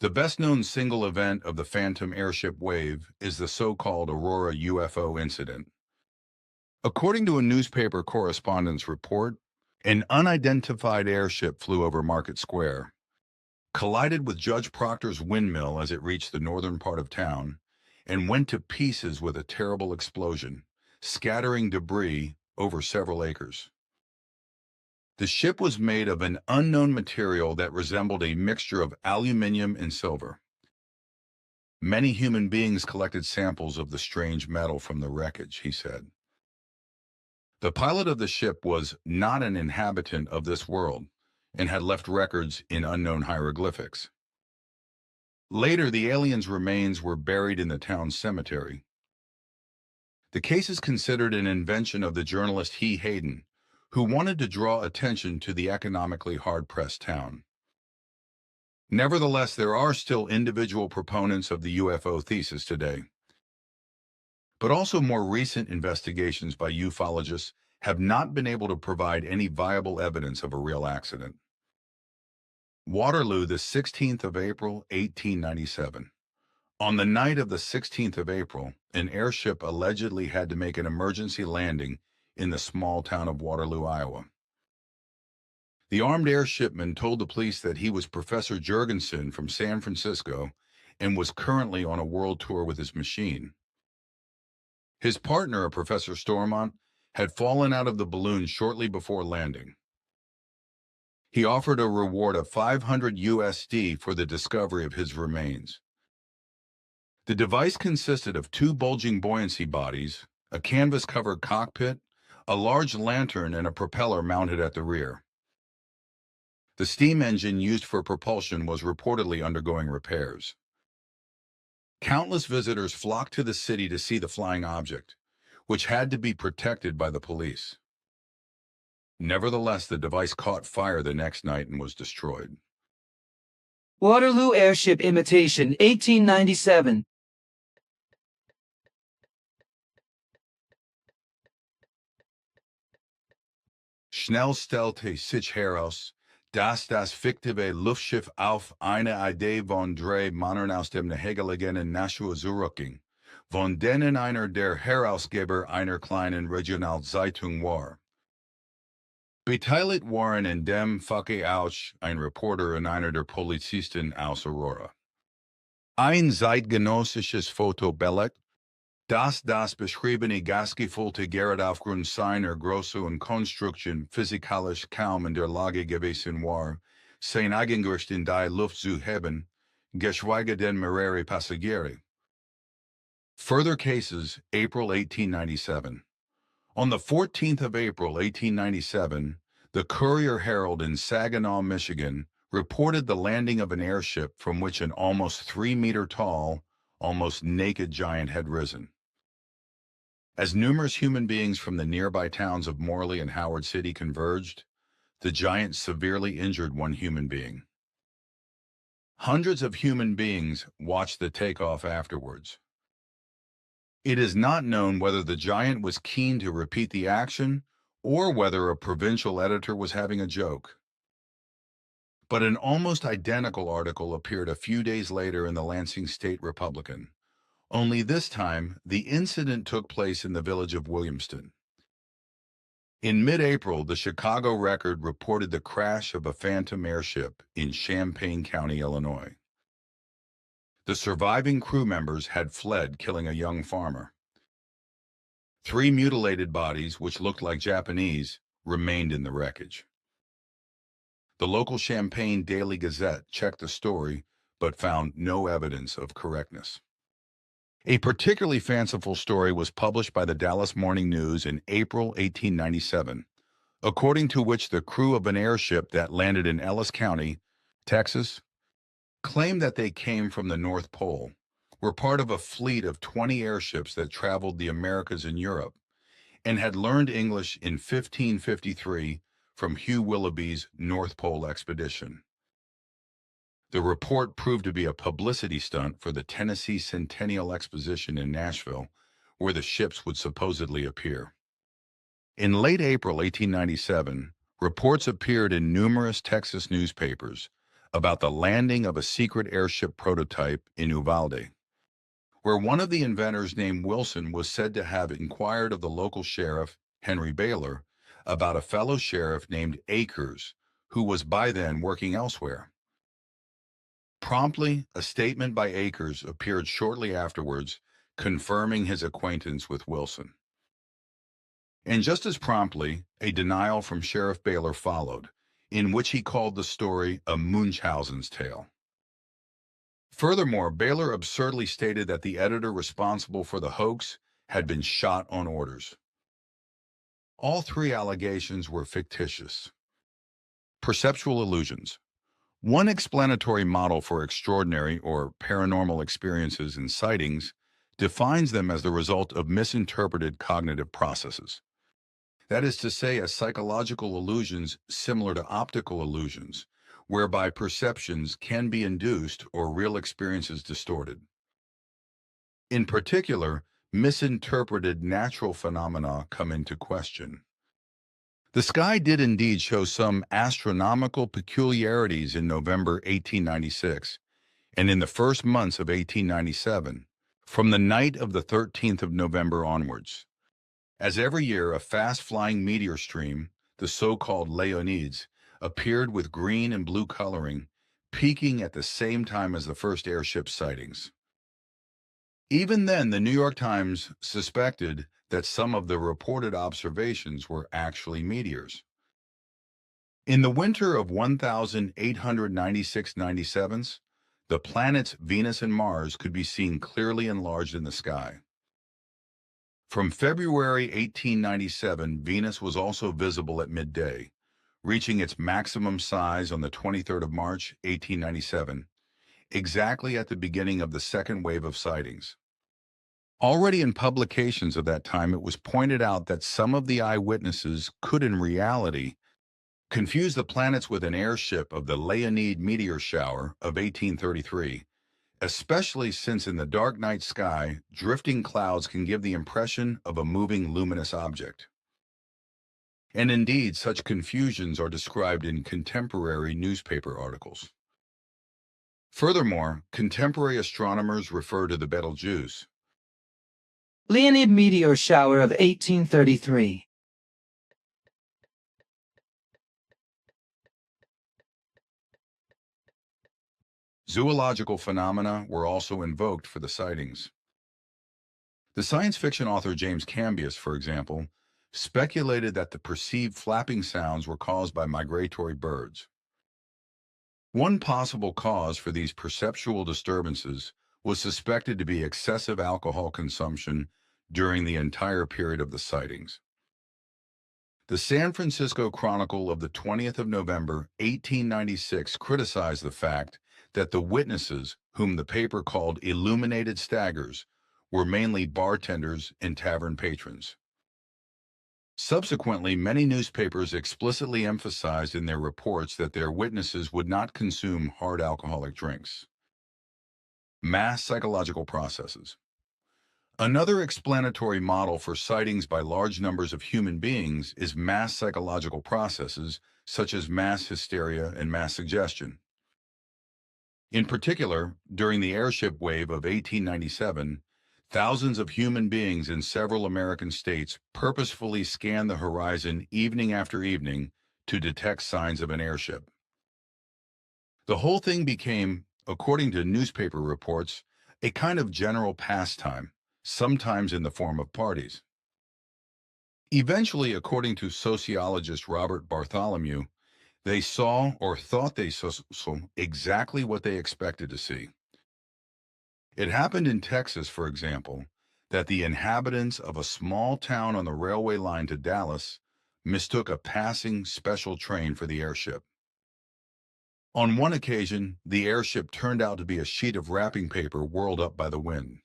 The best-known single event of the phantom airship wave is the so-called Aurora UFO incident. According to a newspaper correspondent's report, an unidentified airship flew over Market Square, collided with Judge Proctor's windmill as it reached the northern part of town, and went to pieces with a terrible explosion, scattering debris over several acres. The ship was made of an unknown material that resembled a mixture of aluminum and silver. Many human beings collected samples of the strange metal from the wreckage, he said. The pilot of the ship was not an inhabitant of this world and had left records in unknown hieroglyphics. Later, the aliens' remains were buried in the town's cemetery. The case is considered an invention of the journalist He Hayden, who wanted to draw attention to the economically hard-pressed town. Nevertheless, there are still individual proponents of the UFO thesis today. But also more recent investigations by ufologists have not been able to provide any viable evidence of a real accident. Waterloo, the 16th of April, 1897. On the night of the 16th of April, an airship allegedly had to make an emergency landing in the small town of Waterloo, Iowa. The armed airshipman told the police that he was Professor Jurgensen from San Francisco and was currently on a world tour with his machine. His partner, Professor Stormont, had fallen out of the balloon shortly before landing. He offered a reward of $500 USD for the discovery of his remains. The device consisted of two bulging buoyancy bodies, a canvas-covered cockpit, a large lantern, and a propeller mounted at the rear. The steam engine used for propulsion was reportedly undergoing repairs. Countless visitors flocked to the city to see the flying object, which had to be protected by the police. Nevertheless, the device caught fire the next night and was destroyed. Waterloo Airship Imitation, 1897. Schnell stellte sich heraus, dass das fiktive Luftschiff auf eine Idee von drei Männern aus dem nahegelegenen Nashua zurückging, von denen einer der Herausgeber einer kleinen Regionalzeitung war. Beteiligt waren in dem Fache auch ein Reporter und einer der Polizisten aus Aurora. Ein zeitgenössisches Fotobild Das beschriebene Gasgefühlte Gerät aufgrund seiner Größe und Konstruktion physikalisch kaum in der Lage gewesen war, sein Eigengewicht in die Luft zu heben, geschweige denn mehrere Passagiere. Further cases, April 1897. On the 14th of April, 1897, the Courier Herald in Saginaw, Michigan, reported the landing of an airship from which an almost 3-meter tall, almost naked giant had risen. As numerous human beings from the nearby towns of Morley and Howard City converged, the giant severely injured one human being. Hundreds of human beings watched the takeoff afterwards. It is not known whether the giant was keen to repeat the action or whether a provincial editor was having a joke. But an almost identical article appeared a few days later in the Lansing State Republican. Only this time, the incident took place in the village of Williamston. In mid-April, the Chicago Record reported the crash of a phantom airship in Champaign County, Illinois. The surviving crew members had fled, killing a young farmer. 3 mutilated bodies, which looked like Japanese, remained in the wreckage. The local Champaign Daily Gazette checked the story, but found no evidence of correctness. A particularly fanciful story was published by the Dallas Morning News in April 1897, according to which the crew of an airship that landed in Ellis County, Texas, claimed that they came from the North Pole, were part of a fleet of 20 airships that traveled the Americas and Europe, and had learned English in 1553 from Hugh Willoughby's North Pole expedition. The report proved to be a publicity stunt for the Tennessee Centennial Exposition in Nashville, where the ships would supposedly appear. In late April 1897, reports appeared in numerous Texas newspapers about the landing of a secret airship prototype in Uvalde, where one of the inventors named Wilson was said to have inquired of the local sheriff, Henry Baylor, about a fellow sheriff named Akers, who was by then working elsewhere. Promptly, a statement by Akers appeared shortly afterwards, confirming his acquaintance with Wilson. And just as promptly, a denial from Sheriff Baylor followed, in which he called the story a Munchausen's tale. Furthermore, Baylor absurdly stated that the editor responsible for the hoax had been shot on orders. All 3 allegations were fictitious. Perceptual illusions. One explanatory model for extraordinary or paranormal experiences and sightings defines them as the result of misinterpreted cognitive processes. That is to say, as psychological illusions similar to optical illusions, whereby perceptions can be induced or real experiences distorted. In particular, misinterpreted natural phenomena come into question. The sky did indeed show some astronomical peculiarities in November 1896, and in the first months of 1897, from the night of the 13th of November onwards. As every year, a fast-flying meteor stream, the so-called Leonids, appeared with green and blue coloring, peaking at the same time as the first airship sightings. Even then, the New York Times suspected that some of the reported observations were actually meteors. In the winter of 1896-97, the planets Venus and Mars could be seen clearly enlarged in the sky. From February 1897, Venus was also visible at midday, reaching its maximum size on the 23rd of March, 1897, exactly at the beginning of the second wave of sightings. Already in publications of that time, it was pointed out that some of the eyewitnesses could in reality confuse the planets with an airship of the Leonid meteor shower of 1833, especially since in the dark night sky, drifting clouds can give the impression of a moving luminous object. And indeed, such confusions are described in contemporary newspaper articles. Furthermore, contemporary astronomers refer to the Betelgeuse, Leonid meteor shower of 1833. Zoological phenomena were also invoked for the sightings. The science fiction author James Cambias, for example, speculated that the perceived flapping sounds were caused by migratory birds. One possible cause for these perceptual disturbances was suspected to be excessive alcohol consumption during the entire period of the sightings. The San Francisco Chronicle of the 20th of November, 1896 criticized the fact that the witnesses, whom the paper called illuminated staggers, were mainly bartenders and tavern patrons. Subsequently, many newspapers explicitly emphasized in their reports that their witnesses would not consume hard alcoholic drinks. Mass psychological processes. Another explanatory model for sightings by large numbers of human beings is mass psychological processes such as mass hysteria and mass suggestion. In particular, during the Airship Wave of 1897, thousands of human beings in several American states purposefully scanned the horizon evening after evening to detect signs of an airship. The whole thing became, according to newspaper reports, a kind of general pastime, sometimes in the form of parties. Eventually, according to sociologist Robert Bartholomew, they saw or thought they saw exactly what they expected to see. It happened in Texas, for example, that the inhabitants of a small town on the railway line to Dallas mistook a passing special train for the airship. On one occasion, the airship turned out to be a sheet of wrapping paper whirled up by the wind.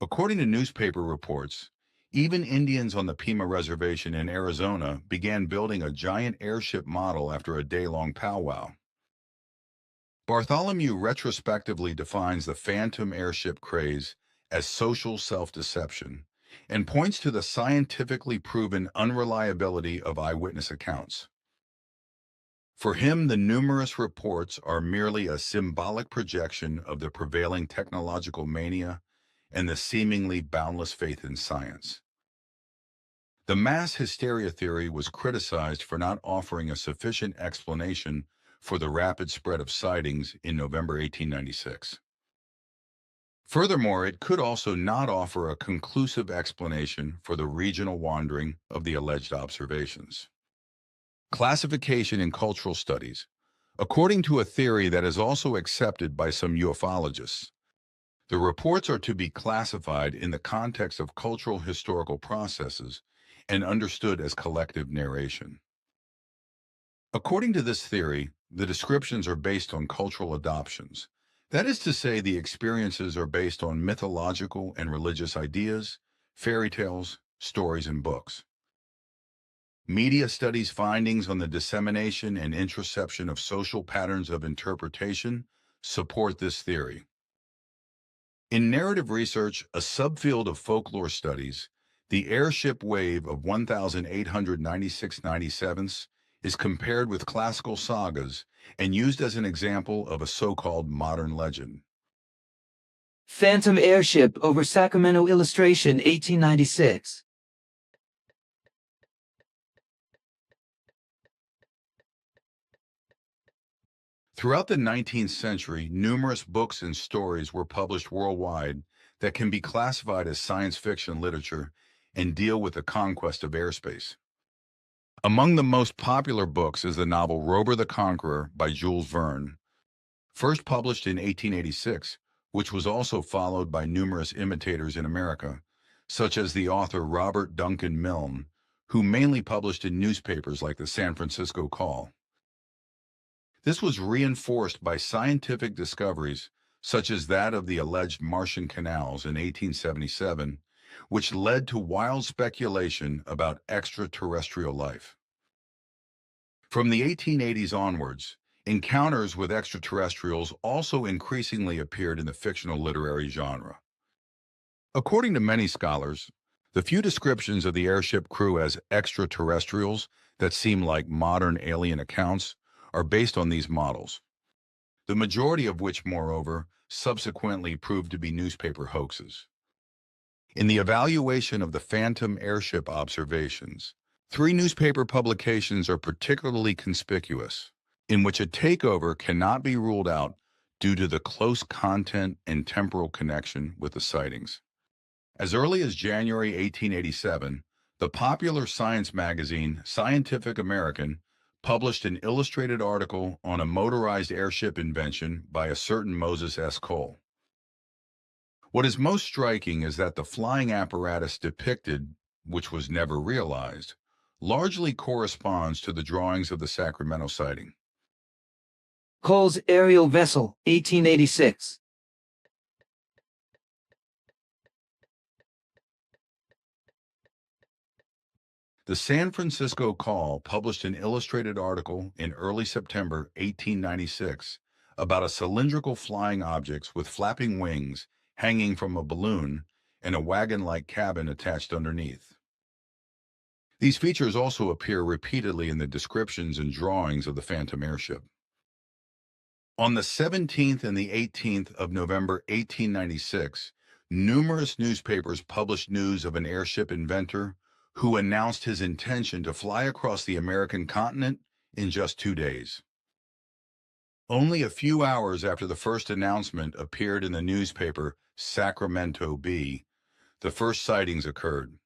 According to newspaper reports, even Indians on the Pima Reservation in Arizona began building a giant airship model after a day-long powwow. Bartholomew retrospectively defines the phantom airship craze as social self-deception and points to the scientifically proven unreliability of eyewitness accounts. For him, the numerous reports are merely a symbolic projection of the prevailing technological mania and the seemingly boundless faith in science. The mass hysteria theory was criticized for not offering a sufficient explanation for the rapid spread of sightings in November 1896. Furthermore, it could also not offer a conclusive explanation for the regional wandering of the alleged observations. Classification in cultural studies. According to a theory that is also accepted by some ufologists, the reports are to be classified in the context of cultural historical processes and understood as collective narration. According to this theory, the descriptions are based on cultural adoptions. That is to say, the experiences are based on mythological and religious ideas, fairy tales, stories, and books. Media studies findings on the dissemination and introception of social patterns of interpretation support this theory. In narrative research, a subfield of folklore studies, the Airship Wave of 1,896/97 is compared with classical sagas and used as an example of a so-called modern legend. Phantom airship over Sacramento illustration 1896. Throughout the 19th century, numerous books and stories were published worldwide that can be classified as science fiction literature and deal with the conquest of airspace. Among the most popular books is the novel Rober the Conqueror by Jules Verne, first published in 1886, which was also followed by numerous imitators in America, such as the author Robert Duncan Milne, who mainly published in newspapers like the San Francisco Call. This was reinforced by scientific discoveries such as that of the alleged Martian canals in 1877, which led to wild speculation about extraterrestrial life. From the 1880s onwards, encounters with extraterrestrials also increasingly appeared in the fictional literary genre. According to many scholars, the few descriptions of the airship crew as extraterrestrials that seem like modern alien accounts are based on these models, the majority of which, moreover, subsequently proved to be newspaper hoaxes. In the evaluation of the phantom airship observations, 3 newspaper publications are particularly conspicuous, in which a takeover cannot be ruled out due to the close content and temporal connection with the sightings. As early as January 1887, the popular science magazine Scientific American published an illustrated article on a motorized airship invention by a certain Moses S. Cole. What is most striking is that the flying apparatus depicted, which was never realized, largely corresponds to the drawings of the Sacramento sighting. Cole's aerial vessel, 1886. The San Francisco Call published an illustrated article in early September 1896 about a cylindrical flying object with flapping wings hanging from a balloon and a wagon-like cabin attached underneath. These features also appear repeatedly in the descriptions and drawings of the Phantom airship. On the 17th and the 18th of November 1896, numerous newspapers published news of an airship inventor who announced his intention to fly across the American continent in just 2 days. Only a few hours after the first announcement appeared in the newspaper Sacramento Bee, the first sightings occurred.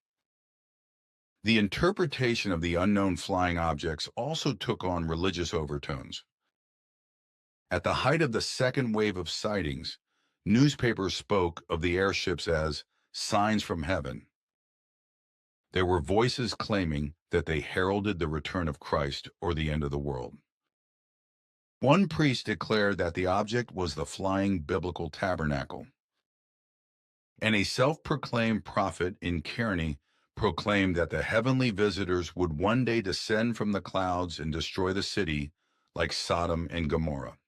The interpretation of the unknown flying objects also took on religious overtones. At the height of the second wave of sightings, newspapers spoke of the airships as signs from heaven. There were voices claiming that they heralded the return of Christ or the end of the world. One priest declared that the object was the flying biblical tabernacle. And a self-proclaimed prophet in Kearney proclaimed that the heavenly visitors would one day descend from the clouds and destroy the city like Sodom and Gomorrah.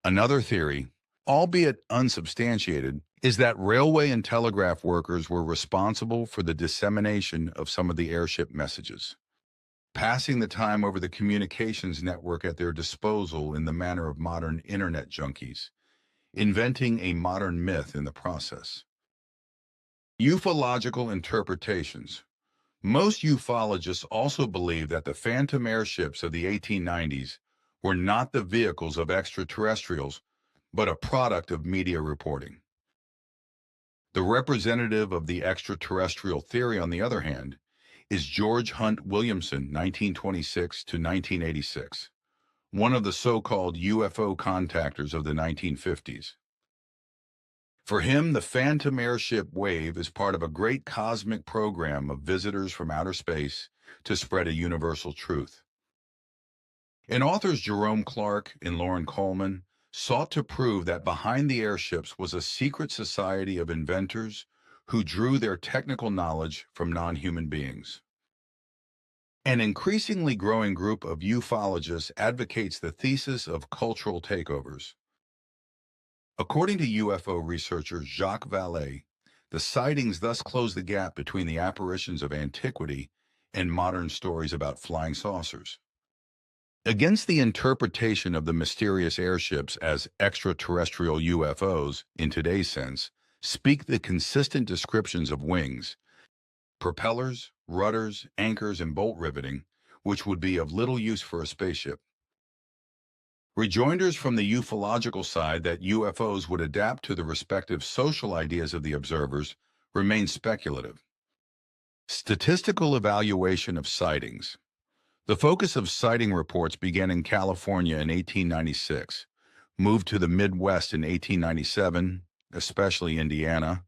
Another theory, albeit unsubstantiated, is that railway and telegraph workers were responsible for the dissemination of some of the airship messages, passing the time over the communications network at their disposal in the manner of modern internet junkies, inventing a modern myth in the process. Ufological interpretations. Most ufologists also believe that the phantom airships of the 1890s were not the vehicles of extraterrestrials, but a product of media reporting. The representative of the extraterrestrial theory, on the other hand, is George Hunt Williamson, 1926 to 1986, one of the so-called UFO contactors of the 1950s. For him, the phantom airship wave is part of a great cosmic program of visitors from outer space to spread a universal truth. And authors Jerome Clark and Lauren Coleman sought to prove that behind the airships was a secret society of inventors who drew their technical knowledge from non-human beings. An increasingly growing group of ufologists advocates the thesis of cultural takeovers. According to UFO researcher Jacques Vallée, the sightings thus close the gap between the apparitions of antiquity and modern stories about flying saucers. Against the interpretation of the mysterious airships as extraterrestrial UFOs in today's sense, speak the consistent descriptions of wings, propellers, rudders, anchors, and bolt riveting, which would be of little use for a spaceship. Rejoinders from the ufological side that UFOs would adapt to the respective social ideas of the observers remain speculative. Statistical evaluation of sightings. The focus of sighting reports began in California in 1896, moved to the Midwest in 1897, especially Indiana,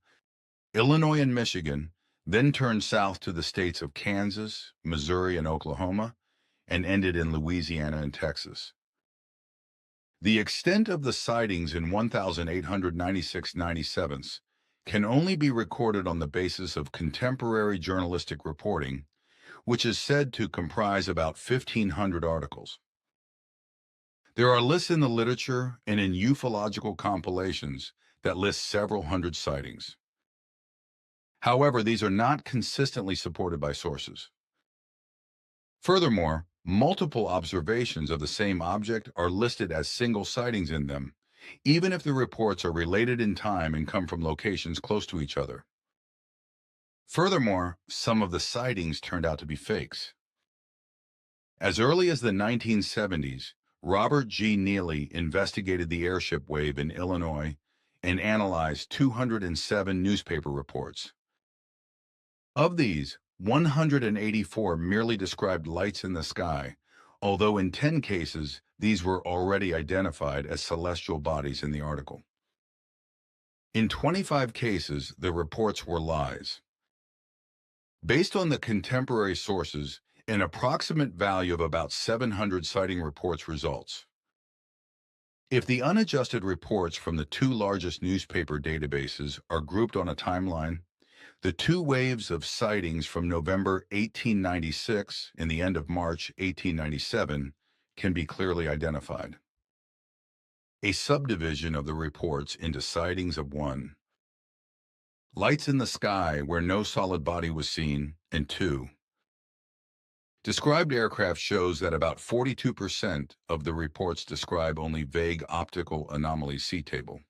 Illinois and Michigan, then turned south to the states of Kansas, Missouri, and Oklahoma, and ended in Louisiana and Texas. The extent of the sightings in 1,896/97 can only be recorded on the basis of contemporary journalistic reporting, which is said to comprise about 1,500 articles. There are lists in the literature and in ufological compilations that list several hundred sightings. However, these are not consistently supported by sources. Furthermore, multiple observations of the same object are listed as single sightings in them, even if the reports are related in time and come from locations close to each other. Furthermore, some of the sightings turned out to be fakes. As early as the 1970s, Robert G. Neely investigated the airship wave in Illinois and analyzed 207 newspaper reports. Of these, 184 merely described lights in the sky, although in 10 cases, these were already identified as celestial bodies in the article. In 25 cases, the reports were lies. Based on the contemporary sources, an approximate value of about 700 sighting reports results. If the unadjusted reports from the two largest newspaper databases are grouped on a timeline, the two waves of sightings from November 1896 and the end of March 1897 can be clearly identified. A subdivision of the reports into sightings of 1, lights in the sky where no solid body was seen, and 2, described aircraft shows that about 42% of the reports describe only vague optical anomalies. See table.